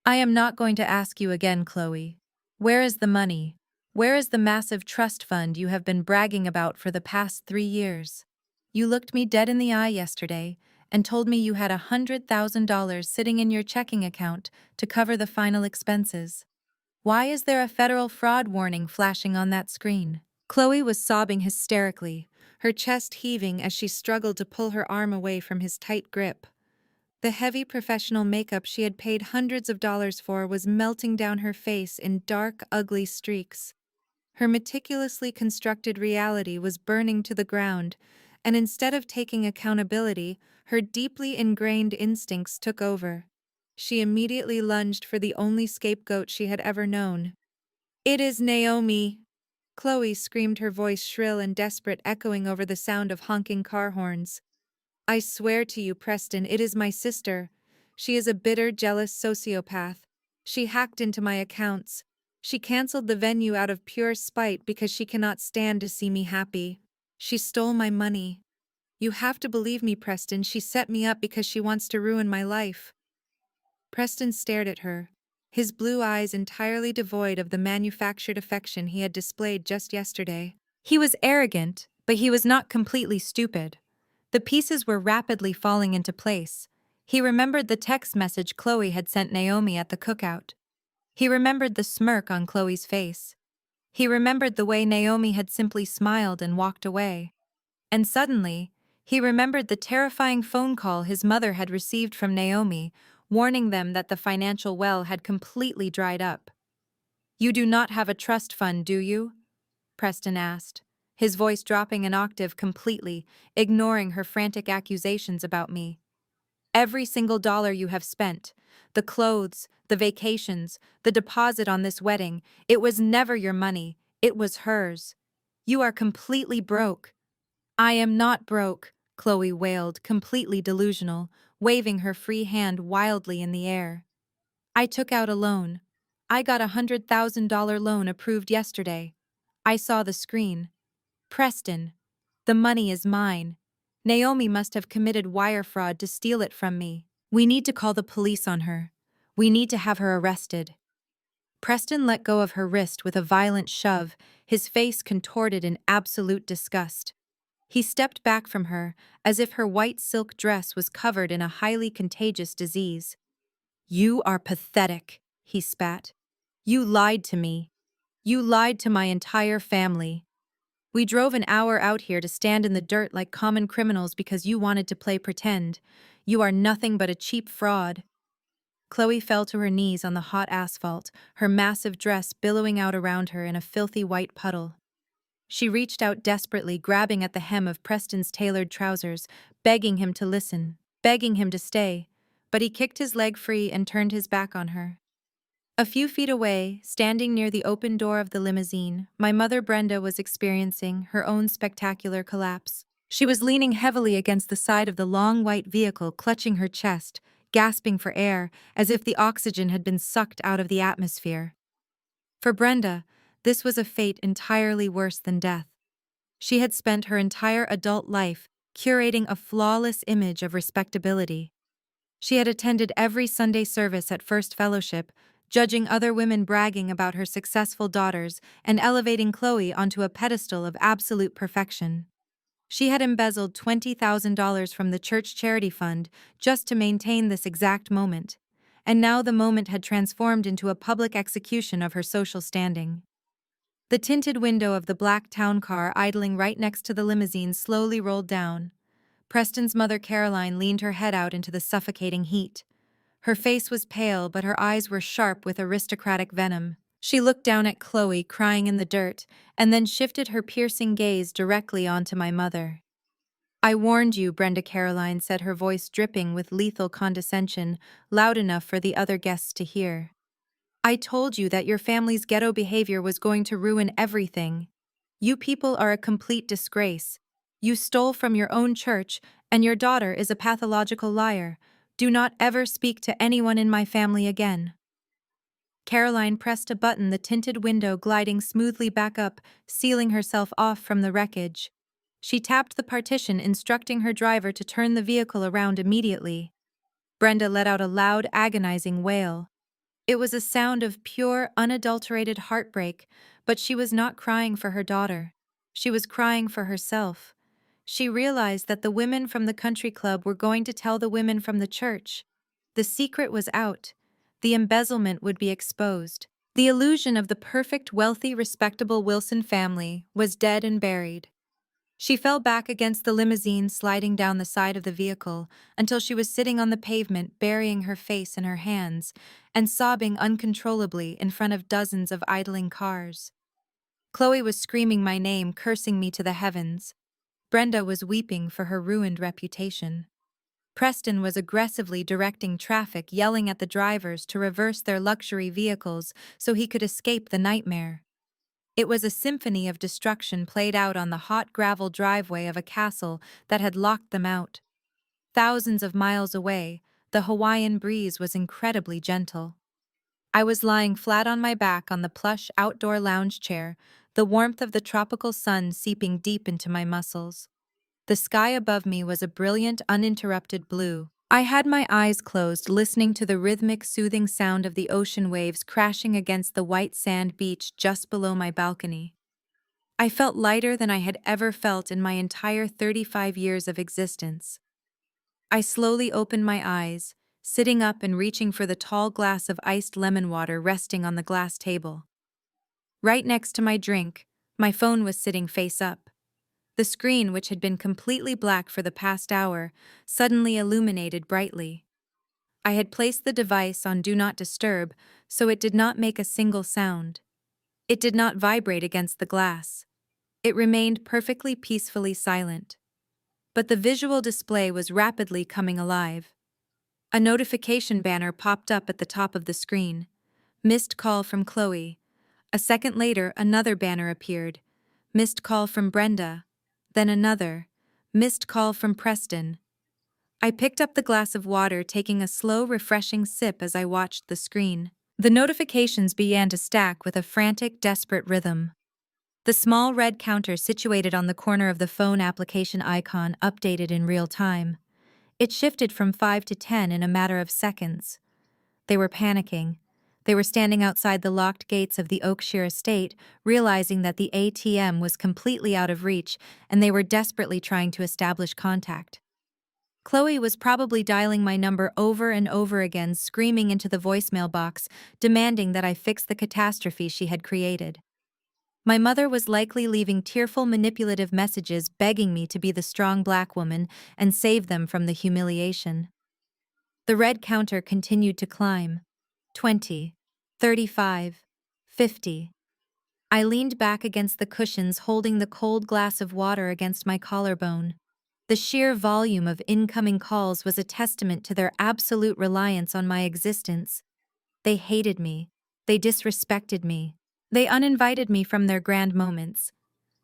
"I am not going to ask you again, Chloe. Where is the money? Where is the massive trust fund you have been bragging about for the past 3 years? You looked me dead in the eye yesterday and told me you had $100,000 sitting in your checking account to cover the final expenses. Why is there a federal fraud warning flashing on that screen?" Chloe was sobbing hysterically, her chest heaving as she struggled to pull her arm away from his tight grip. The heavy professional makeup she had paid hundreds of dollars for was melting down her face in dark, ugly streaks. Her meticulously constructed reality was burning to the ground, and instead of taking accountability, her deeply ingrained instincts took over. She immediately lunged for the only scapegoat she had ever known. "It is Naomi!" Chloe screamed, her voice shrill and desperate, echoing over the sound of honking car horns. "I swear to you, Preston, it is my sister. She is a bitter, jealous sociopath. She hacked into my accounts. She canceled the venue out of pure spite because she cannot stand to see me happy. She stole my money. You have to believe me, Preston, she set me up because she wants to ruin my life." Preston stared at her, his blue eyes entirely devoid of the manufactured affection he had displayed just yesterday. He was arrogant, but he was not completely stupid. The pieces were rapidly falling into place. He remembered the text message Chloe had sent Naomi at the cookout. He remembered the smirk on Chloe's face. He remembered the way Naomi had simply smiled and walked away. And suddenly, he remembered the terrifying phone call his mother had received from Naomi, warning them that the financial well had completely dried up. "You do not have a trust fund, do you?" Preston asked, his voice dropping an octave completely, ignoring her frantic accusations about me. "Every single dollar you have spent, the clothes, the vacations, the deposit on this wedding, it was never your money, It was hers. "You are completely broke." "I am not broke," Chloe wailed, completely delusional, waving her free hand wildly in the air. "I took out a loan. I got $100,000 loan approved yesterday. I saw the screen. Preston. The money is mine. Naomi must have committed wire fraud to steal it from me. We need to call the police on her. We need to have her arrested." Preston let go of her wrist with a violent shove, his face contorted in absolute disgust. He stepped back from her, as if her white silk dress was covered in a highly contagious disease. "You are pathetic," he spat. "You lied to me. You lied to my entire family. We drove an hour out here to stand in the dirt like common criminals because you wanted to play pretend. You are nothing but a cheap fraud." Chloe fell to her knees on the hot asphalt, her massive dress billowing out around her in a filthy white puddle. She reached out desperately, grabbing at the hem of Preston's tailored trousers, begging him to listen, begging him to stay, but he kicked his leg free and turned his back on her. A few feet away, standing near the open door of the limousine, my mother Brenda was experiencing her own spectacular collapse. She was leaning heavily against the side of the long white vehicle, clutching her chest, gasping for air, as if the oxygen had been sucked out of the atmosphere. For Brenda, this was a fate entirely worse than death. She had spent her entire adult life curating a flawless image of respectability. She had attended every Sunday service at First Fellowship, judging other women bragging about her successful daughters and elevating Chloe onto a pedestal of absolute perfection. She had embezzled $20,000 from the church charity fund just to maintain this exact moment, and now the moment had transformed into a public execution of her social standing. The tinted window of the black town car idling right next to the limousine slowly rolled down. Preston's mother Caroline leaned her head out into the suffocating heat. Her face was pale, but her eyes were sharp with aristocratic venom. She looked down at Chloe, crying in the dirt, and then shifted her piercing gaze directly onto my mother. "I warned you," Brenda Caroline said, her voice dripping with lethal condescension, loud enough for the other guests to hear. "I told you that your family's ghetto behavior was going to ruin everything. You people are a complete disgrace. You stole from your own church, and your daughter is a pathological liar. Do not ever speak to anyone in my family again." Caroline pressed a button, the tinted window gliding smoothly back up, sealing herself off from the wreckage. She tapped the partition, instructing her driver to turn the vehicle around immediately. Brenda let out a loud, agonizing wail. It was a sound of pure, unadulterated heartbreak, but she was not crying for her daughter. She was crying for herself. She realized that the women from the country club were going to tell the women from the church. The secret was out. The embezzlement would be exposed. The illusion of the perfect, wealthy, respectable Wilson family was dead and buried. She fell back against the limousine, sliding down the side of the vehicle, until she was sitting on the pavement, burying her face in her hands, and sobbing uncontrollably in front of dozens of idling cars. Chloe was screaming my name, cursing me to the heavens. Brenda was weeping for her ruined reputation. Preston was aggressively directing traffic, yelling at the drivers to reverse their luxury vehicles so he could escape the nightmare. It was a symphony of destruction played out on the hot gravel driveway of a castle that had locked them out. Thousands of miles away, the Hawaiian breeze was incredibly gentle. I was lying flat on my back on the plush outdoor lounge chair, the warmth of the tropical sun seeping deep into my muscles. The sky above me was a brilliant, uninterrupted blue. I had my eyes closed, listening to the rhythmic, soothing sound of the ocean waves crashing against the white sand beach just below my balcony. I felt lighter than I had ever felt in my entire 35 years of existence. I slowly opened my eyes, sitting up and reaching for the tall glass of iced lemon water resting on the glass table. Right next to my drink, my phone was sitting face up. The screen, which had been completely black for the past hour, suddenly illuminated brightly. I had placed the device on Do Not Disturb, so it did not make a single sound. It did not vibrate against the glass. It remained perfectly peacefully silent. But the visual display was rapidly coming alive. A notification banner popped up at the top of the screen. Missed call from Chloe. A second later, another banner appeared. Missed call from Brenda. Then another. Missed call from Preston. I picked up the glass of water, taking a slow, refreshing sip as I watched the screen. The notifications began to stack with a frantic, desperate rhythm. The small red counter situated on the corner of the phone application icon updated in real time. It shifted from 5 to 10 in a matter of seconds. They were panicking. They were standing outside the locked gates of the Oakshire estate, realizing that the ATM was completely out of reach, and they were desperately trying to establish contact. Chloe was probably dialing my number over and over again, screaming into the voicemail box, demanding that I fix the catastrophe she had created. My mother was likely leaving tearful, manipulative messages begging me to be the strong black woman and save them from the humiliation. The red counter continued to climb. 20, 35, 50. I leaned back against the cushions, holding the cold glass of water against my collarbone. The sheer volume of incoming calls was a testament to their absolute reliance on my existence. They hated me. They disrespected me. They uninvited me from their grand moments.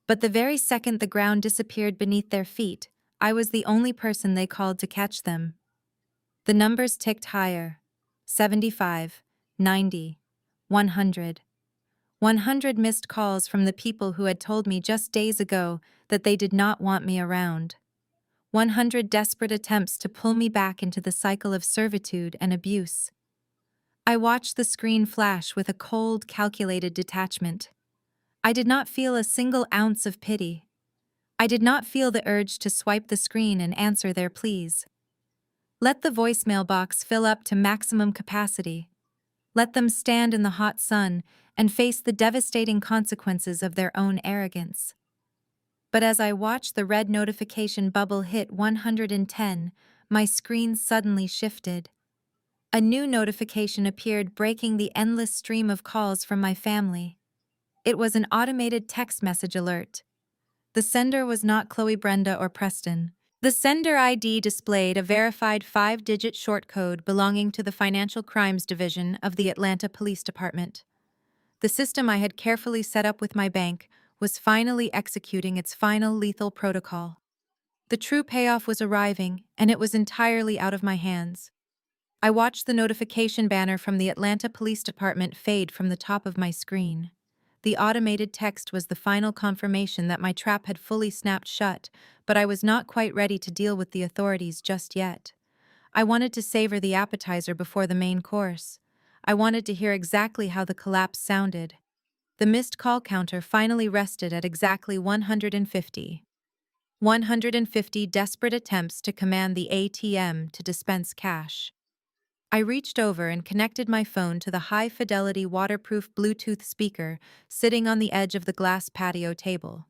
But the very second the ground disappeared beneath their feet, I was the only person they called to catch them. The numbers ticked higher. 75, 90, 100. 100 missed calls from the people who had told me just days ago that they did not want me around. 100 desperate attempts to pull me back into the cycle of servitude and abuse. I watched the screen flash with a cold, calculated detachment. I did not feel a single ounce of pity. I did not feel the urge to swipe the screen and answer their pleas. Let the voicemail box fill up to maximum capacity. Let them stand in the hot sun and face the devastating consequences of their own arrogance. But as I watched the red notification bubble hit 110, my screen suddenly shifted. A new notification appeared, breaking the endless stream of calls from my family. It was an automated text message alert. The sender was not Chloe, Brenda, or Preston. The sender ID displayed a verified 5-digit short code belonging to the Financial Crimes Division of the Atlanta Police Department. The system I had carefully set up with my bank was finally executing its final lethal protocol. The true payoff was arriving, and it was entirely out of my hands. I watched the notification banner from the Atlanta Police Department fade from the top of my screen. The automated text was the final confirmation that my trap had fully snapped shut, but I was not quite ready to deal with the authorities just yet. I wanted to savor the appetizer before the main course. I wanted to hear exactly how the collapse sounded. The missed call counter finally rested at exactly 150. 150 desperate attempts to command the ATM to dispense cash. I reached over and connected my phone to the high-fidelity waterproof Bluetooth speaker sitting on the edge of the glass patio table.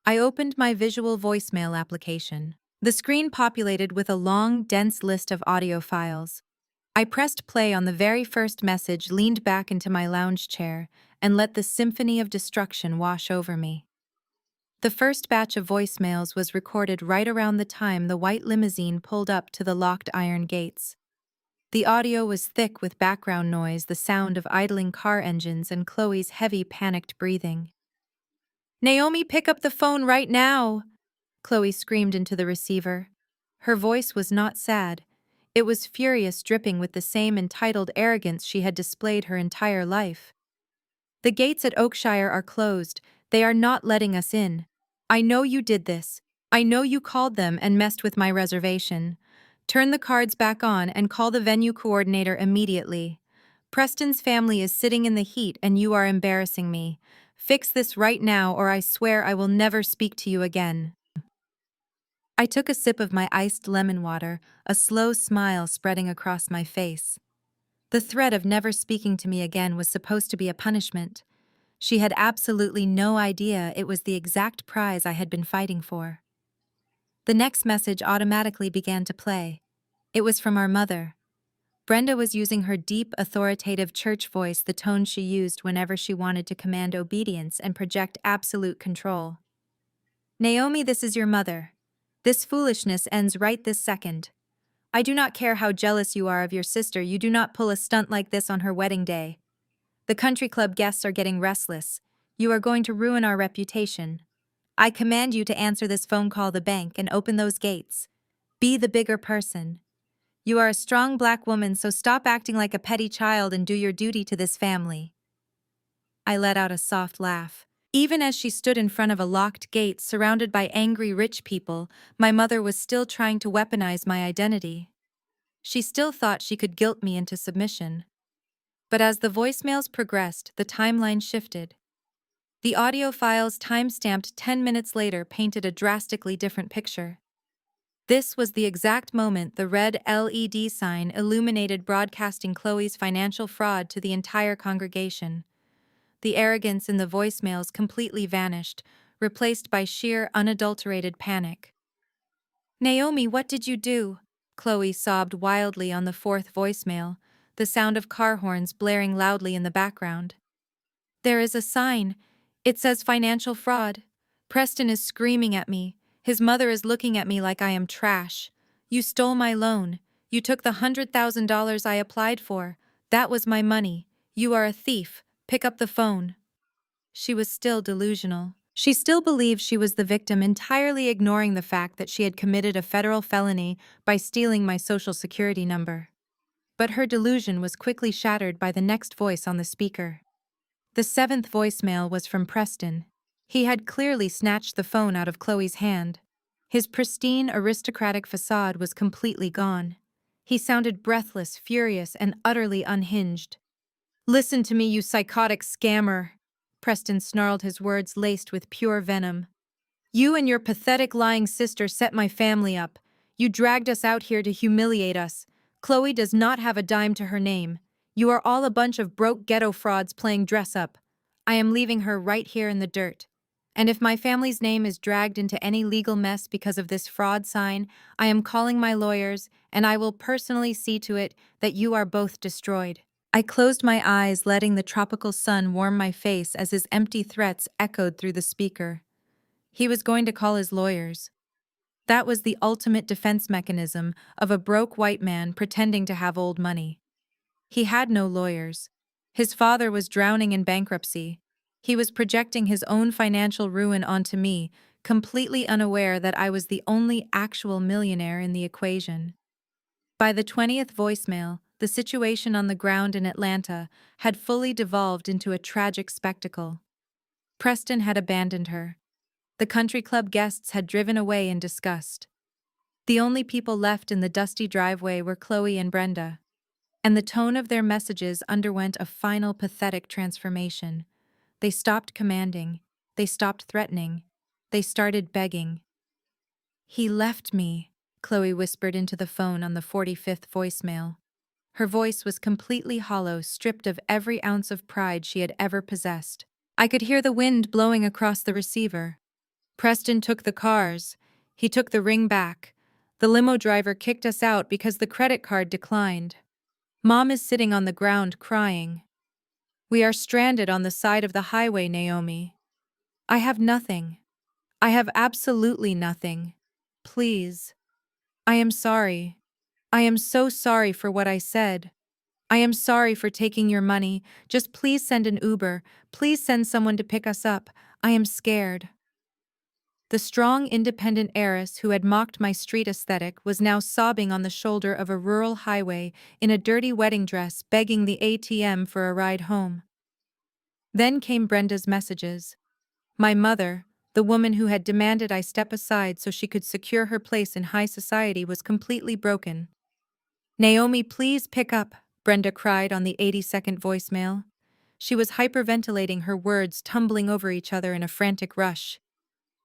I opened my visual voicemail application. The screen populated with a long, dense list of audio files. I pressed play on the very first message, leaned back into my lounge chair, and let the symphony of destruction wash over me. The first batch of voicemails was recorded right around the time the white limousine pulled up to the locked iron gates. The audio was thick with background noise, the sound of idling car engines and Chloe's heavy, panicked breathing. "Naomi, pick up the phone right now!" Chloe screamed into the receiver. Her voice was not sad. It was furious, dripping with the same entitled arrogance she had displayed her entire life. "The gates at Oakshire are closed. They are not letting us in. I know you did this. I know you called them and messed with my reservation. Turn the cards back on and call the venue coordinator immediately. Preston's family is sitting in the heat and you are embarrassing me. Fix this right now or I swear I will never speak to you again." I took a sip of my iced lemon water, a slow smile spreading across my face. The threat of never speaking to me again was supposed to be a punishment. She had absolutely no idea it was the exact prize I had been fighting for. The next message automatically began to play. It was from our mother. Brenda was using her deep, authoritative church voice, the tone she used whenever she wanted to command obedience and project absolute control. "Naomi, this is your mother. This foolishness ends right this second. I do not care how jealous you are of your sister, you do not pull a stunt like this on her wedding day. The country club guests are getting restless. You are going to ruin our reputation. I command you to answer this phone call the bank and open those gates. Be the bigger person. You are a strong black woman, so stop acting like a petty child and do your duty to this family. I let out a soft laugh. Even as she stood in front of a locked gate surrounded by angry rich people, my mother was still trying to weaponize my identity. She still thought she could guilt me into submission. But as the voicemails progressed, the timeline shifted. The audio files time-stamped 10 minutes later painted a drastically different picture. This was the exact moment the red LED sign illuminated broadcasting Chloe's financial fraud to the entire congregation. The arrogance in the voicemails completely vanished, replaced by sheer, unadulterated panic. "Naomi, what did you do?" Chloe sobbed wildly on the fourth voicemail, the sound of car horns blaring loudly in the background. "There is a sign. It says financial fraud. Preston is screaming at me. His mother is looking at me like I am trash. You stole my loan. You took the $100,000 I applied for. That was my money. You are a thief. Pick up the phone." She was still delusional. She still believed she was the victim, entirely ignoring the fact that she had committed a federal felony by stealing my social security number. But her delusion was quickly shattered by the next voice on the speaker. The seventh voicemail was from Preston. He had clearly snatched the phone out of Chloe's hand. His pristine, aristocratic facade was completely gone. He sounded breathless, furious, and utterly unhinged. "Listen to me, you psychotic scammer." Preston snarled, his words laced with pure venom. "You and your pathetic lying sister set my family up. You dragged us out here to humiliate us. Chloe does not have a dime to her name. You are all a bunch of broke ghetto frauds playing dress-up. I am leaving her right here in the dirt. And if my family's name is dragged into any legal mess because of this fraud sign, I am calling my lawyers, and I will personally see to it that you are both destroyed." I closed my eyes, letting the tropical sun warm my face as his empty threats echoed through the speaker. He was going to call his lawyers. That was the ultimate defense mechanism of a broke white man pretending to have old money. He had no lawyers. His father was drowning in bankruptcy. He was projecting his own financial ruin onto me, completely unaware that I was the only actual millionaire in the equation. By the 20th voicemail, the situation on the ground in Atlanta had fully devolved into a tragic spectacle. Preston had abandoned her. The country club guests had driven away in disgust. The only people left in the dusty driveway were Chloe and Brenda. And the tone of their messages underwent a final pathetic transformation. They stopped commanding. They stopped threatening. They started begging. "He left me," Chloe whispered into the phone on the 45th voicemail. Her voice was completely hollow, stripped of every ounce of pride she had ever possessed. I could hear the wind blowing across the receiver. "Preston took the cars. He took the ring back. The limo driver kicked us out because the credit card declined. Mom is sitting on the ground crying. We are stranded on the side of the highway, Naomi. I have nothing. I have absolutely nothing. Please. I am sorry. I am so sorry for what I said. I am sorry for taking your money. Just please send an Uber. Please send someone to pick us up. I am scared." The strong, independent heiress who had mocked my street aesthetic was now sobbing on the shoulder of a rural highway in a dirty wedding dress, begging the ATM for a ride home. Then came Brenda's messages. My mother, the woman who had demanded I step aside so she could secure her place in high society, was completely broken. "Naomi, please pick up," Brenda cried on the 82nd voicemail. She was hyperventilating, her words tumbling over each other in a frantic rush.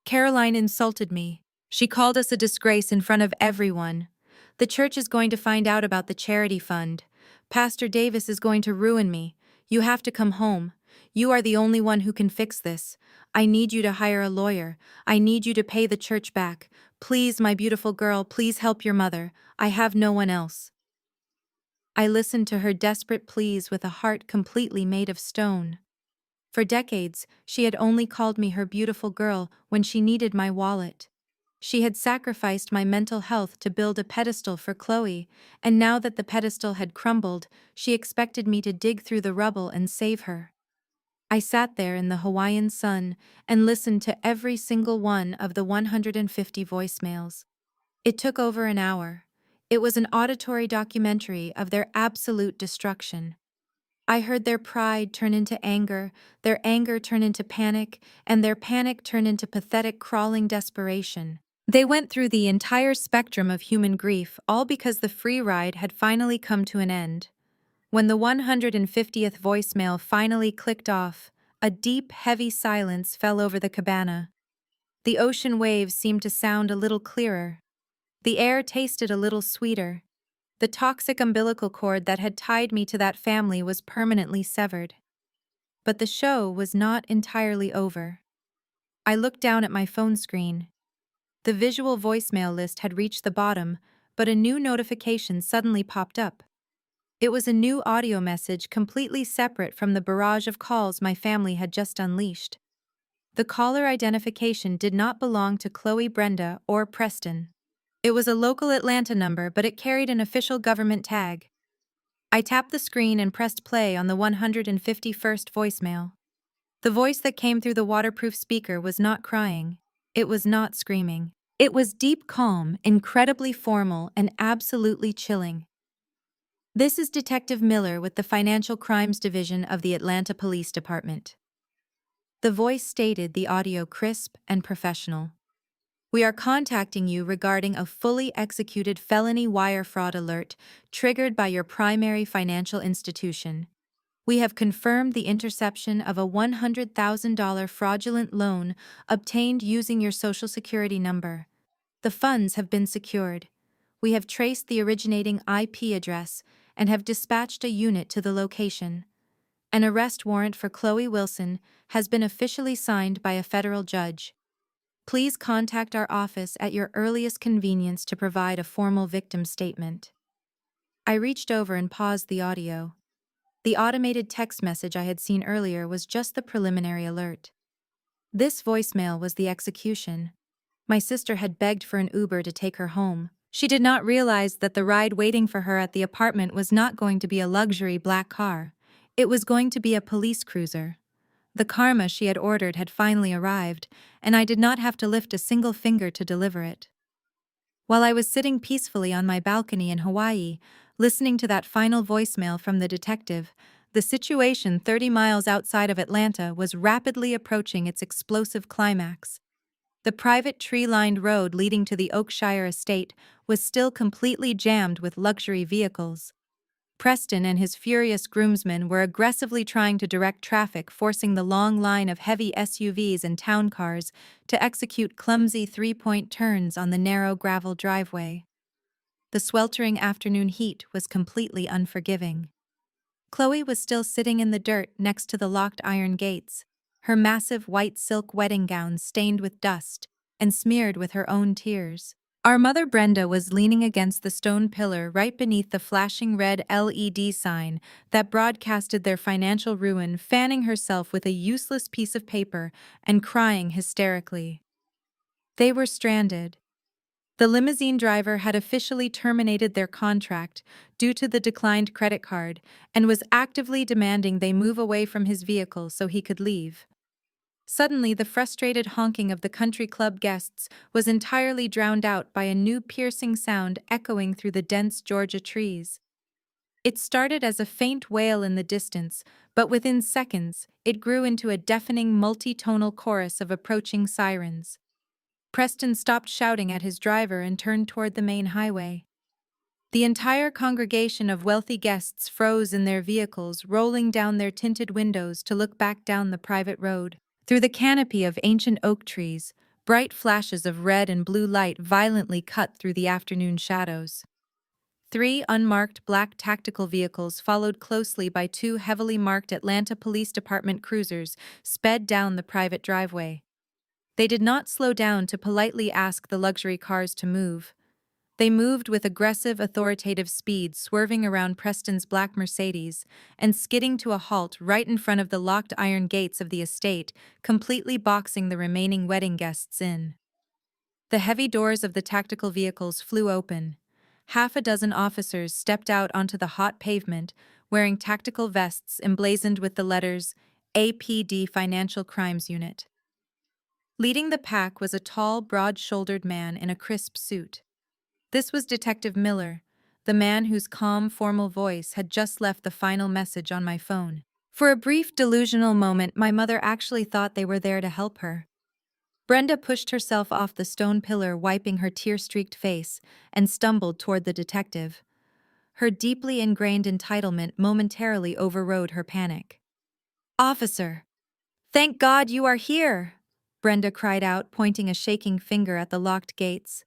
"Caroline insulted me. She called us a disgrace in front of everyone. The church is going to find out about the charity fund. Pastor Davis is going to ruin me. You have to come home. You are the only one who can fix this. I need you to hire a lawyer. I need you to pay the church back. Please, my beautiful girl, please help your mother. I have no one else." I listened to her desperate pleas with a heart completely made of stone. For decades, she had only called me her beautiful girl when she needed my wallet. She had sacrificed my mental health to build a pedestal for Chloe, and now that the pedestal had crumbled, she expected me to dig through the rubble and save her. I sat there in the Hawaiian sun and listened to every single one of the 150 voicemails. It took over an hour. It was an auditory documentary of their absolute destruction. I heard their pride turn into their anger turn into panic, and their panic turn into pathetic crawling desperation. They went through the entire spectrum of human grief, all because the free ride had finally come to an end. When the 150th voicemail finally clicked off, a deep, heavy silence fell over the cabana. The ocean waves seemed to sound a little clearer. The air tasted a little sweeter. The toxic umbilical cord that had tied me to that family was permanently severed. But the show was not entirely over. I looked down at my phone screen. The visual voicemail list had reached the bottom, but a new notification suddenly popped up. It was a new audio message completely separate from the barrage of calls my family had just unleashed. The caller identification did not belong to Chloe, Brenda, or Preston. It was a local Atlanta number, but it carried an official government tag. I tapped the screen and pressed play on the 151st voicemail. The voice that came through the waterproof speaker was not crying. It was not screaming. It was deep calm, incredibly formal, and absolutely chilling. This is Detective Miller with the Financial Crimes Division of the Atlanta Police Department. The voice stated, the audio crisp and professional. We are contacting you regarding a fully executed felony wire fraud alert triggered by your primary financial institution. We have confirmed the interception of a $100,000 fraudulent loan obtained using your Social Security number. The funds have been secured. We have traced the originating IP address and have dispatched a unit to the location. An arrest warrant for Chloe Wilson has been officially signed by a federal judge. Please contact our office at your earliest convenience to provide a formal victim statement. I reached over and paused the audio. The automated text message I had seen earlier was just the preliminary alert. This voicemail was the execution. My sister had begged for an Uber to take her home. She did not realize that the ride waiting for her at the apartment was not going to be a luxury black car. It was going to be a police cruiser. The karma she had ordered had finally arrived, and I did not have to lift a single finger to deliver it. While I was sitting peacefully on my balcony in Hawaii, listening to that final voicemail from the detective, the situation 30 miles outside of Atlanta was rapidly approaching its explosive climax. The private tree-lined road leading to the Oakshire estate was still completely jammed with luxury vehicles. Preston and his furious groomsmen were aggressively trying to direct traffic, forcing the long line of heavy SUVs and town cars to execute clumsy three-point turns on the narrow gravel driveway. The sweltering afternoon heat was completely unforgiving. Chloe was still sitting in the dirt next to the locked iron gates, her massive white silk wedding gown stained with dust and smeared with her own tears. Our mother Brenda was leaning against the stone pillar right beneath the flashing red LED sign that broadcasted their financial ruin, fanning herself with a useless piece of paper and crying hysterically. They were stranded. The limousine driver had officially terminated their contract due to the declined credit card and was actively demanding they move away from his vehicle so he could leave. Suddenly, the frustrated honking of the country club guests was entirely drowned out by a new piercing sound echoing through the dense Georgia trees. It started as a faint wail in the distance, but within seconds, it grew into a deafening multi-tonal chorus of approaching sirens. Preston stopped shouting at his driver and turned toward the main highway. The entire congregation of wealthy guests froze in their vehicles, rolling down their tinted windows to look back down the private road. Through the canopy of ancient oak trees, bright flashes of red and blue light violently cut through the afternoon shadows. 3 unmarked black tactical vehicles, followed closely by 2 heavily marked Atlanta Police Department cruisers, sped down the private driveway. They did not slow down to politely ask the luxury cars to move. They moved with aggressive, authoritative speed, swerving around Preston's black Mercedes and skidding to a halt right in front of the locked iron gates of the estate, completely boxing the remaining wedding guests in. The heavy doors of the tactical vehicles flew open. Half a dozen officers stepped out onto the hot pavement, wearing tactical vests emblazoned with the letters APD Financial Crimes Unit. Leading the pack was a tall, broad-shouldered man in a crisp suit. This was Detective Miller, the man whose calm, formal voice had just left the final message on my phone. For a brief, delusional moment, my mother actually thought they were there to help her. Brenda pushed herself off the stone pillar, wiping her tear-streaked face, and stumbled toward the detective. Her deeply ingrained entitlement momentarily overrode her panic. "Officer! Thank God you are here!" Brenda cried out, pointing a shaking finger at the locked gates.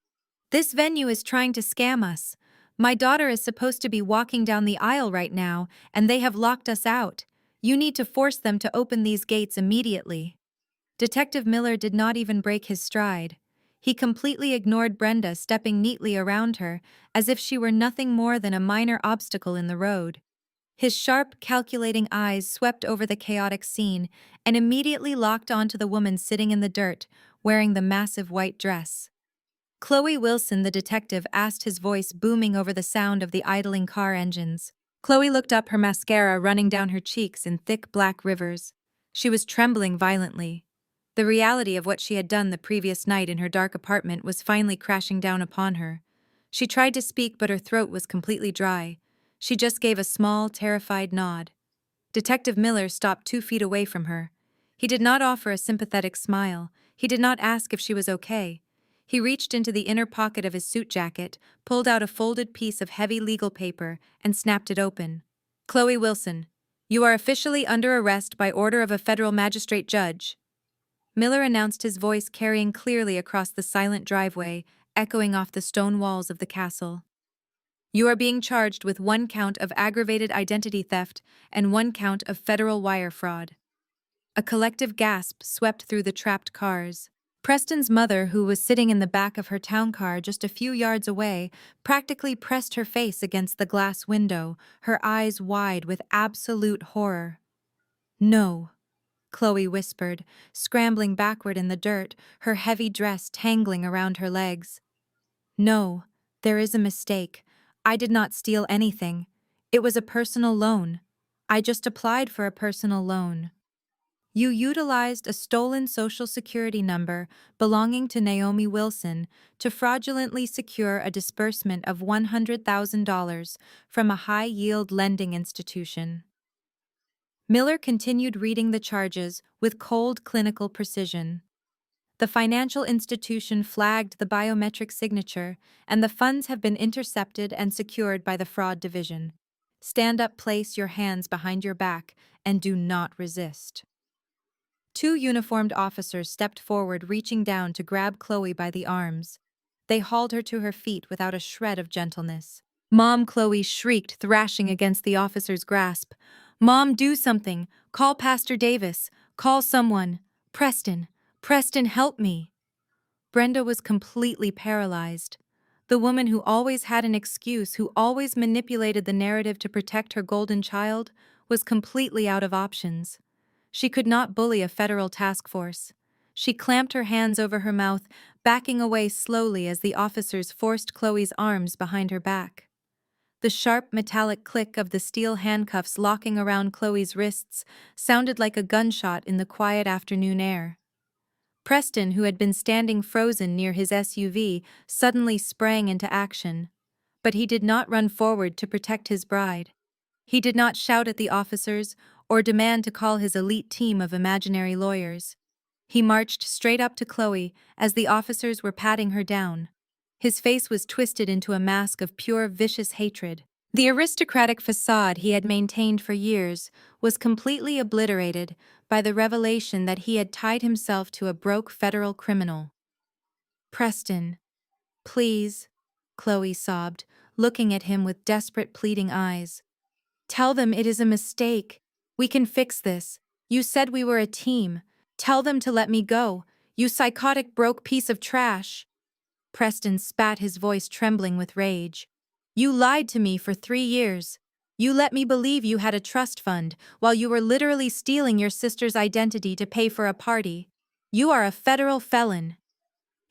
"This venue is trying to scam us. My daughter is supposed to be walking down the aisle right now, and they have locked us out. You need to force them to open these gates immediately." Detective Miller did not even break his stride. He completely ignored Brenda, stepping neatly around her, as if she were nothing more than a minor obstacle in the road. His sharp, calculating eyes swept over the chaotic scene and immediately locked onto the woman sitting in the dirt, wearing the massive white dress. "Chloe Wilson," the detective asked, his voice booming over the sound of the idling car engines. Chloe looked up, her mascara running down her cheeks in thick black rivers. She was trembling violently. The reality of what she had done the previous night in her dark apartment was finally crashing down upon her. She tried to speak, but her throat was completely dry. She just gave a small, terrified nod. Detective Miller stopped 2 feet away from her. He did not offer a sympathetic smile. He did not ask if she was okay. He reached into the inner pocket of his suit jacket, pulled out a folded piece of heavy legal paper, and snapped it open. "Chloe Wilson, you are officially under arrest by order of a federal magistrate judge," Miller announced, his voice carrying clearly across the silent driveway, echoing off the stone walls of the castle. "You are being charged with 1 count of aggravated identity theft and 1 count of federal wire fraud." A collective gasp swept through the trapped cars. Preston's mother, who was sitting in the back of her town car just a few yards away, practically pressed her face against the glass window, her eyes wide with absolute horror. "No," Chloe whispered, scrambling backward in the dirt, her heavy dress tangling around her legs. "No, there is a mistake. I did not steal anything. It was a personal loan. I just applied for a personal loan." "You utilized a stolen Social Security number belonging to Naomi Wilson to fraudulently secure a disbursement of $100,000 from a high-yield lending institution." Miller continued reading the charges with cold clinical precision. "The financial institution flagged the biometric signature, and the funds have been intercepted and secured by the fraud division. Stand up, place your hands behind your back, and do not resist." 2 uniformed officers stepped forward, reaching down to grab Chloe by the arms. They hauled her to her feet without a shred of gentleness. "Mom," Chloe shrieked, thrashing against the officer's grasp. "Mom, do something. Call Pastor Davis. Call someone. Preston. Preston, help me." Brenda was completely paralyzed. The woman who always had an excuse, who always manipulated the narrative to protect her golden child, was completely out of options. She could not bully a federal task force. She clamped her hands over her mouth, backing away slowly as the officers forced Chloe's arms behind her back. The sharp metallic click of the steel handcuffs locking around Chloe's wrists sounded like a gunshot in the quiet afternoon air. Preston, who had been standing frozen near his SUV, suddenly sprang into action. But he did not run forward to protect his bride. He did not shout at the officers or demand to call his elite team of imaginary lawyers. He marched straight up to Chloe as the officers were patting her down. His face was twisted into a mask of pure vicious hatred. The aristocratic facade he had maintained for years was completely obliterated by the revelation that he had tied himself to a broke federal criminal. "Preston, please," Chloe sobbed, looking at him with desperate, pleading eyes. "Tell them it is a mistake. We can fix this. You said we were a team. Tell them to let me go, you psychotic broke piece of trash." Preston spat, his voice trembling with rage. "You lied to me for 3 years. You let me believe you had a trust fund while you were literally stealing your sister's identity to pay for a party. You are a federal felon."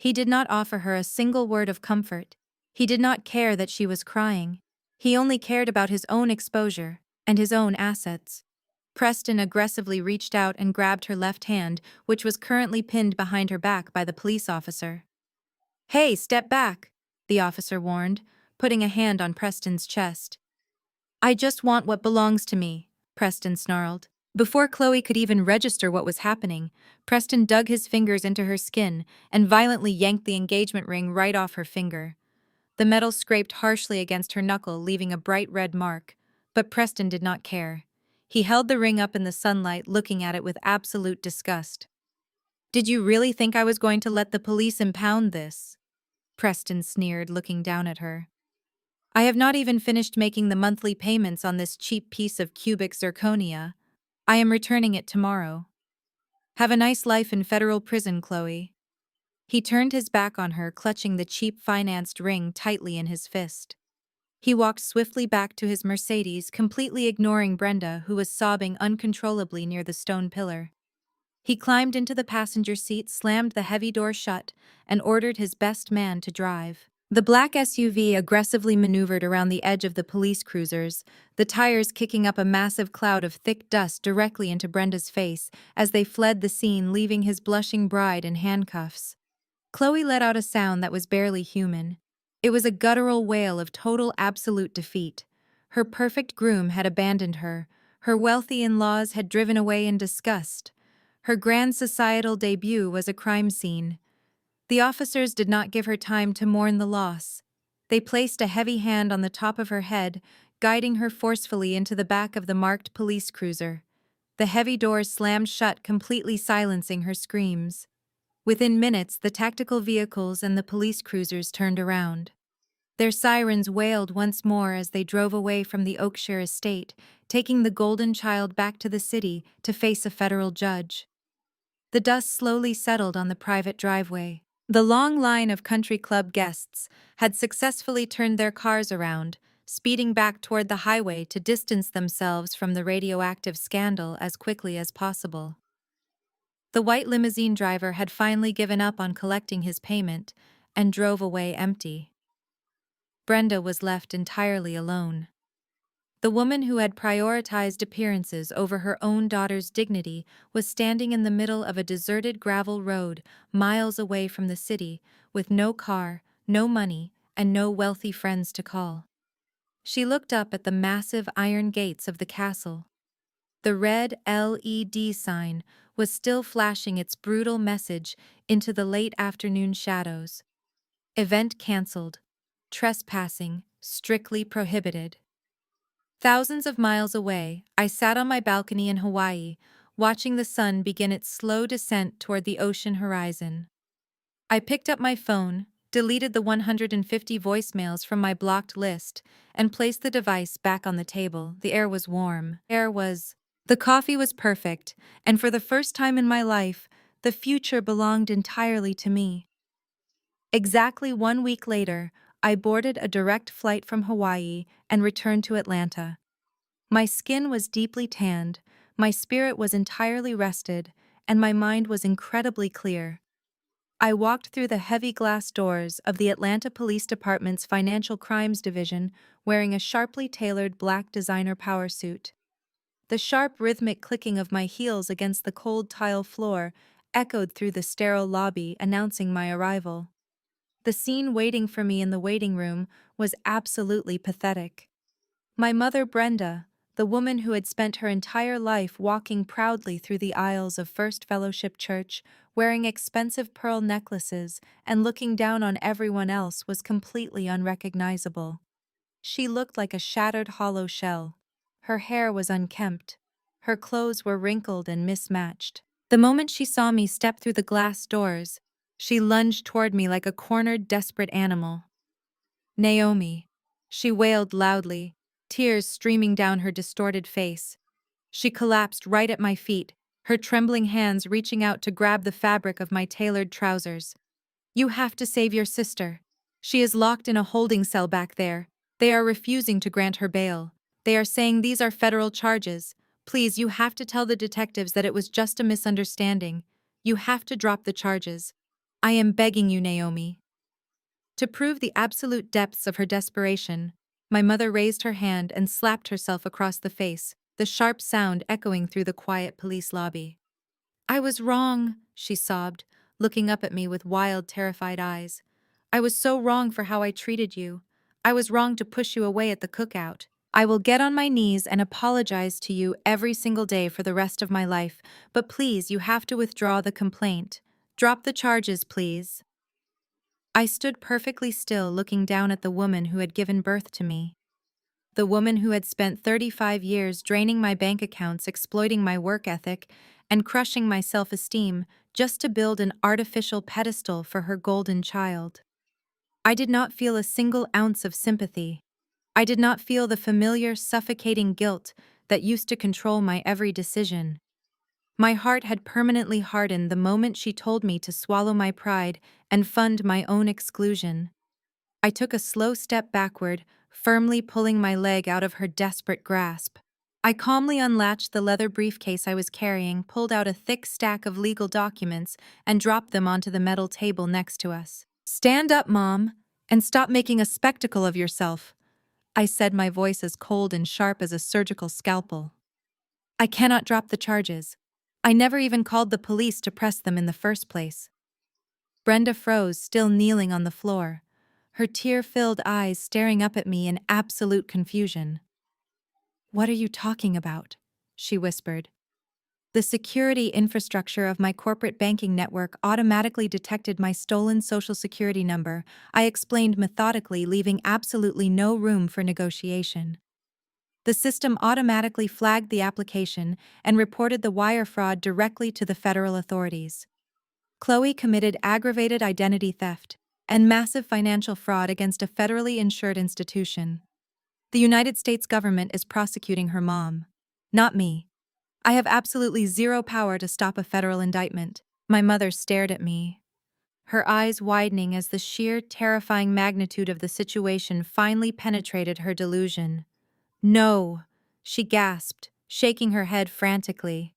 He did not offer her a single word of comfort. He did not care that she was crying. He only cared about his own exposure and his own assets. Preston aggressively reached out and grabbed her left hand, which was currently pinned behind her back by the police officer. "Hey, step back," the officer warned, putting a hand on Preston's chest. "I just want what belongs to me," Preston snarled. Before Chloe could even register what was happening, Preston dug his fingers into her skin and violently yanked the engagement ring right off her finger. The metal scraped harshly against her knuckle, leaving a bright red mark, but Preston did not care. He held the ring up in the sunlight, looking at it with absolute disgust. "Did you really think I was going to let the police impound this?" Preston sneered, looking down at her. "I have not even finished making the monthly payments on this cheap piece of cubic zirconia. I am returning it tomorrow. Have a nice life in federal prison, Chloe." He turned his back on her, clutching the cheap financed ring tightly in his fist. He walked swiftly back to his Mercedes, completely ignoring Brenda, who was sobbing uncontrollably near the stone pillar. He climbed into the passenger seat, slammed the heavy door shut, and ordered his best man to drive. The black SUV aggressively maneuvered around the edge of the police cruisers, the tires kicking up a massive cloud of thick dust directly into Brenda's face as they fled the scene, leaving his blushing bride in handcuffs. Chloe let out a sound that was barely human. It was a guttural wail of total absolute defeat. Her perfect groom had abandoned her. Her wealthy in-laws had driven away in disgust. Her grand societal debut was a crime scene. The officers did not give her time to mourn the loss. They placed a heavy hand on the top of her head, guiding her forcefully into the back of the marked police cruiser. The heavy doors slammed shut, completely silencing her screams. Within minutes, the tactical vehicles and the police cruisers turned around. Their sirens wailed once more as they drove away from the Oakshire estate, taking the golden child back to the city to face a federal judge. The dust slowly settled on the private driveway. The long line of country club guests had successfully turned their cars around, speeding back toward the highway to distance themselves from the radioactive scandal as quickly as possible. The white limousine driver had finally given up on collecting his payment and drove away empty. Brenda was left entirely alone. The woman who had prioritized appearances over her own daughter's dignity was standing in the middle of a deserted gravel road, miles away from the city, with no car, no money, and no wealthy friends to call. She looked up at the massive iron gates of the castle. The red LED sign was still flashing its brutal message into the late afternoon shadows. Event cancelled. Trespassing strictly prohibited. Thousands of miles away, I sat on my balcony in Hawaii, watching the sun begin its slow descent toward the ocean horizon. I picked up my phone, deleted the 150 voicemails from my blocked list, and placed the device back on the table. The air was warm. The coffee was perfect, and for the first time in my life, the future belonged entirely to me. Exactly 1 week later, I boarded a direct flight from Hawaii and returned to Atlanta. My skin was deeply tanned, my spirit was entirely rested, and my mind was incredibly clear. I walked through the heavy glass doors of the Atlanta Police Department's Financial Crimes Division wearing a sharply tailored black designer power suit. The sharp rhythmic clicking of my heels against the cold tile floor echoed through the sterile lobby, announcing my arrival. The scene waiting for me in the waiting room was absolutely pathetic. My mother, Brenda, the woman who had spent her entire life walking proudly through the aisles of First Fellowship Church, wearing expensive pearl necklaces and looking down on everyone else, was completely unrecognizable. She looked like a shattered hollow shell. Her hair was unkempt. Her clothes were wrinkled and mismatched. The moment she saw me step through the glass doors, she lunged toward me like a cornered, desperate animal. "Naomi," she wailed loudly, tears streaming down her distorted face. She collapsed right at my feet, her trembling hands reaching out to grab the fabric of my tailored trousers. "You have to save your sister. She is locked in a holding cell back there. They are refusing to grant her bail. They are saying these are federal charges. Please, you have to tell the detectives that it was just a misunderstanding. You have to drop the charges." I am begging you, Naomi. To prove the absolute depths of her desperation, my mother raised her hand and slapped herself across the face, the sharp sound echoing through the quiet police lobby. I was wrong, she sobbed, looking up at me with wild, terrified eyes. I was so wrong for how I treated you. I was wrong to push you away at the cookout. I will get on my knees and apologize to you every single day for the rest of my life, but please, you have to withdraw the complaint. Drop the charges, please. I stood perfectly still, looking down at the woman who had given birth to me. The woman who had spent 35 years draining my bank accounts, exploiting my work ethic, and crushing my self-esteem just to build an artificial pedestal for her golden child. I did not feel a single ounce of sympathy. I did not feel the familiar, suffocating guilt that used to control my every decision. My heart had permanently hardened the moment she told me to swallow my pride and fund my own exclusion. I took a slow step backward, firmly pulling my leg out of her desperate grasp. I calmly unlatched the leather briefcase I was carrying, pulled out a thick stack of legal documents, and dropped them onto the metal table next to us. "Stand up, Mom, and stop making a spectacle of yourself," I said, my voice as cold and sharp as a surgical scalpel. "I cannot drop the charges. I never even called the police to press them in the first place." Brenda froze, still kneeling on the floor, her tear-filled eyes staring up at me in absolute confusion. "What are you talking about?" she whispered. "The security infrastructure of my corporate banking network automatically detected my stolen social security number," I explained methodically, leaving absolutely no room for negotiation. "The system automatically flagged the application and reported the wire fraud directly to the federal authorities. Chloe committed aggravated identity theft and massive financial fraud against a federally insured institution. The United States government is prosecuting her mom, not me. I have absolutely zero power to stop a federal indictment." My mother stared at me, her eyes widening as the sheer, terrifying magnitude of the situation finally penetrated her delusion. "No," she gasped, shaking her head frantically.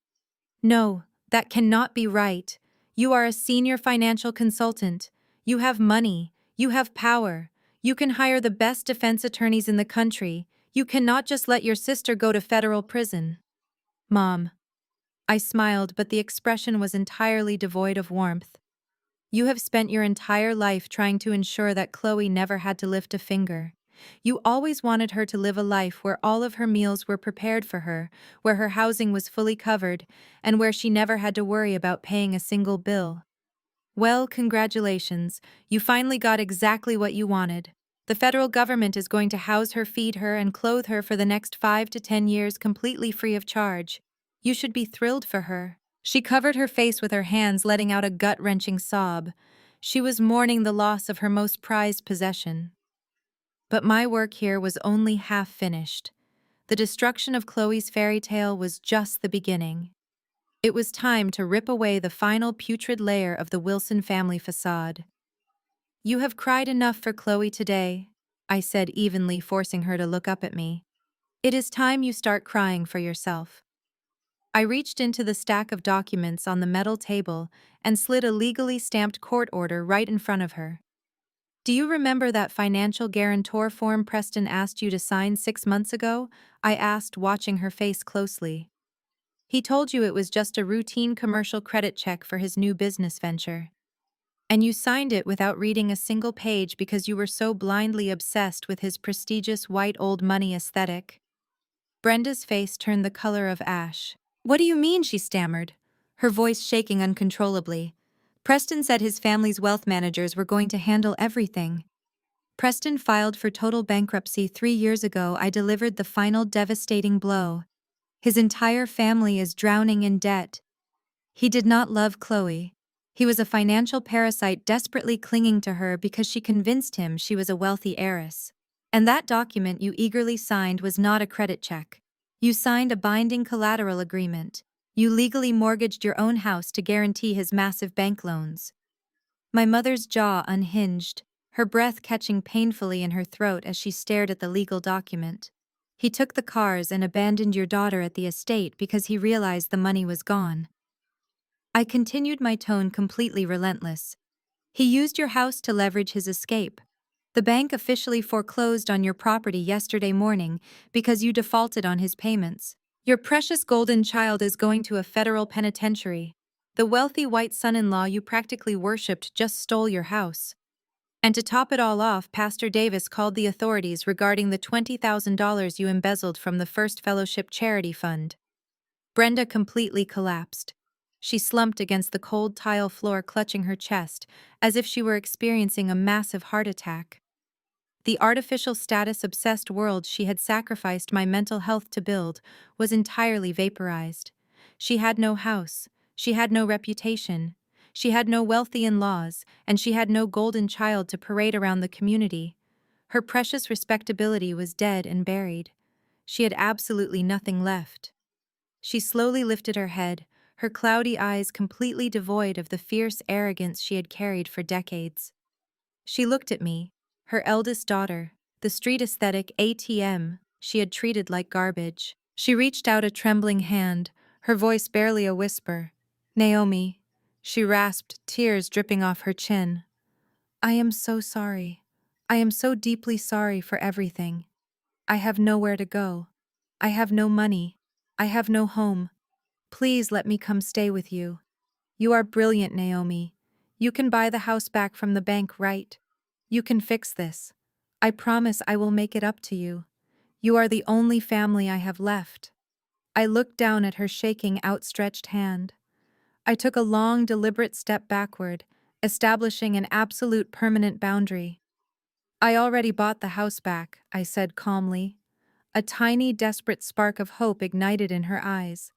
"No, that cannot be right. You are a senior financial consultant. You have money. You have power. You can hire the best defense attorneys in the country. You cannot just let your sister go to federal prison." "Mom." I smiled, but the expression was entirely devoid of warmth. "You have spent your entire life trying to ensure that Chloe never had to lift a finger. You always wanted her to live a life where all of her meals were prepared for her, where her housing was fully covered, and where she never had to worry about paying a single bill. Well, congratulations, you finally got exactly what you wanted. The federal government is going to house her, feed her, and clothe her for the next 5 to 10 years completely free of charge. You should be thrilled for her." She covered her face with her hands, letting out a gut-wrenching sob. She was mourning the loss of her most prized possession. But my work here was only half finished. The destruction of Chloe's fairy tale was just the beginning. It was time to rip away the final putrid layer of the Wilson family facade. "You have cried enough for Chloe today," I said evenly, forcing her to look up at me. "It is time you start crying for yourself." I reached into the stack of documents on the metal table and slid a legally stamped court order right in front of her. "Do you remember that financial guarantor form Preston asked you to sign 6 months ago?" I asked, watching her face closely. "He told you it was just a routine commercial credit check for his new business venture. And you signed it without reading a single page because you were so blindly obsessed with his prestigious white old money aesthetic." Brenda's face turned the color of ash. "What do you mean?" she stammered, her voice shaking uncontrollably. "Preston said his family's wealth managers were going to handle everything. Preston filed for total bankruptcy 3 years ago. I delivered the final devastating blow. His entire family is drowning in debt. He did not love Chloe. He was a financial parasite desperately clinging to her because she convinced him she was a wealthy heiress. And that document you eagerly signed was not a credit check. You signed a binding collateral agreement. You legally mortgaged your own house to guarantee his massive bank loans." My mother's jaw unhinged, her breath catching painfully in her throat as she stared at the legal document. "He took the cars and abandoned your daughter at the estate because he realized the money was gone." I continued, my tone completely relentless. He used your house to leverage his escape. The bank officially foreclosed on your property yesterday morning because you defaulted on his payments. Your precious golden child is going to a federal penitentiary. The wealthy white son-in-law you practically worshipped just stole your house. And to top it all off, Pastor Davis called the authorities regarding the $20,000 you embezzled from the First Fellowship Charity Fund. Brenda completely collapsed. She slumped against the cold tile floor, clutching her chest, as if she were experiencing a massive heart attack. The artificial status-obsessed world she had sacrificed my mental health to build was entirely vaporized. She had no house, she had no reputation, she had no wealthy in-laws, and she had no golden child to parade around the community. Her precious respectability was dead and buried. She had absolutely nothing left. She slowly lifted her head, her cloudy eyes completely devoid of the fierce arrogance she had carried for decades. She looked at me, her eldest daughter, the street aesthetic ATM she had treated like garbage. She reached out a trembling hand, her voice barely a whisper. "Naomi," she rasped, tears dripping off her chin. "I am so sorry. I am so deeply sorry for everything. I have nowhere to go. I have no money. I have no home. Please let me come stay with you. You are brilliant, Naomi. You can buy the house back from the bank, right? You can fix this. I promise I will make it up to you. You are the only family I have left." I looked down at her shaking, outstretched hand. I took a long, deliberate step backward, establishing an absolute permanent boundary. "I already bought the house back," I said calmly. A tiny, desperate spark of hope ignited in her eyes.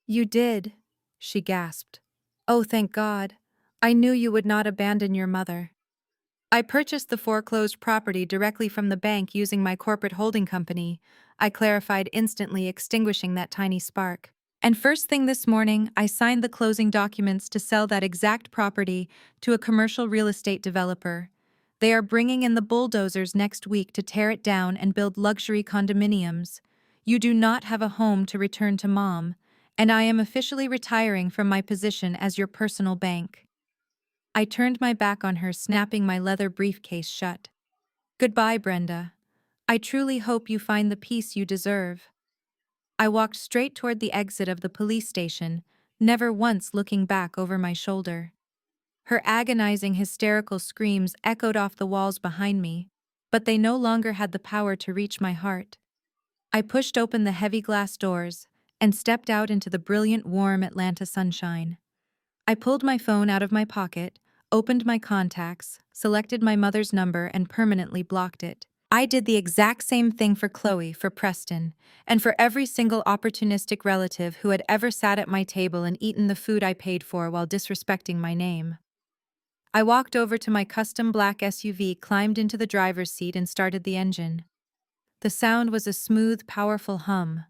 "You did?" she gasped. "Oh, thank God. I knew you would not abandon your mother." "I purchased the foreclosed property directly from the bank using my corporate holding company," I clarified, instantly extinguishing that tiny spark. "And first thing this morning, I signed the closing documents to sell that exact property to a commercial real estate developer. They are bringing in the bulldozers next week to tear it down and build luxury condominiums. You do not have a home to return to, Mom, and I am officially retiring from my position as your personal bank." I turned my back on her, snapping my leather briefcase shut. "Goodbye, Brenda. I truly hope you find the peace you deserve." I walked straight toward the exit of the police station, never once looking back over my shoulder. Her agonizing, hysterical screams echoed off the walls behind me, but they no longer had the power to reach my heart. I pushed open the heavy glass doors and stepped out into the brilliant, warm Atlanta sunshine. I pulled my phone out of my pocket, opened my contacts, selected my mother's number, and permanently blocked it. I did the exact same thing for Chloe, for Preston, and for every single opportunistic relative who had ever sat at my table and eaten the food I paid for while disrespecting my name. I walked over to my custom black SUV, climbed into the driver's seat, and started the engine. The sound was a smooth, powerful hum.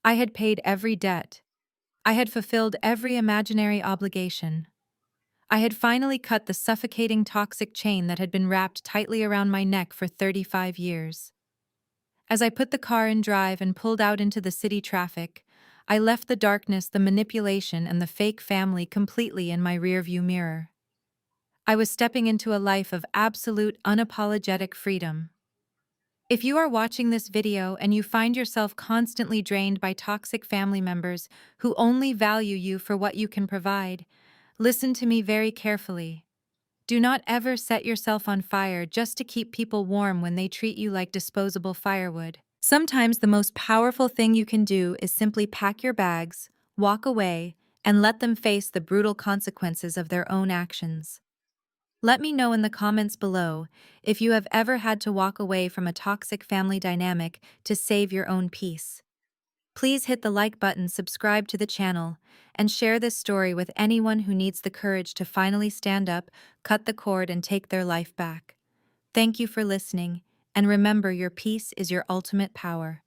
I had paid every debt. I had fulfilled every imaginary obligation. I had finally cut the suffocating toxic chain that had been wrapped tightly around my neck for 35 years. As I put the car in drive and pulled out into the city traffic, I left the darkness, the manipulation, and the fake family completely in my rearview mirror. I was stepping into a life of absolute, unapologetic freedom. If you are watching this video and you find yourself constantly drained by toxic family members who only value you for what you can provide, listen to me very carefully. Do not ever set yourself on fire just to keep people warm when they treat you like disposable firewood. Sometimes the most powerful thing you can do is simply pack your bags, walk away, and let them face the brutal consequences of their own actions. Let me know in the comments below if you have ever had to walk away from a toxic family dynamic to save your own peace. Please hit the like button, subscribe to the channel, and share this story with anyone who needs the courage to finally stand up, cut the cord, and take their life back. Thank you for listening, and remember, your peace is your ultimate power.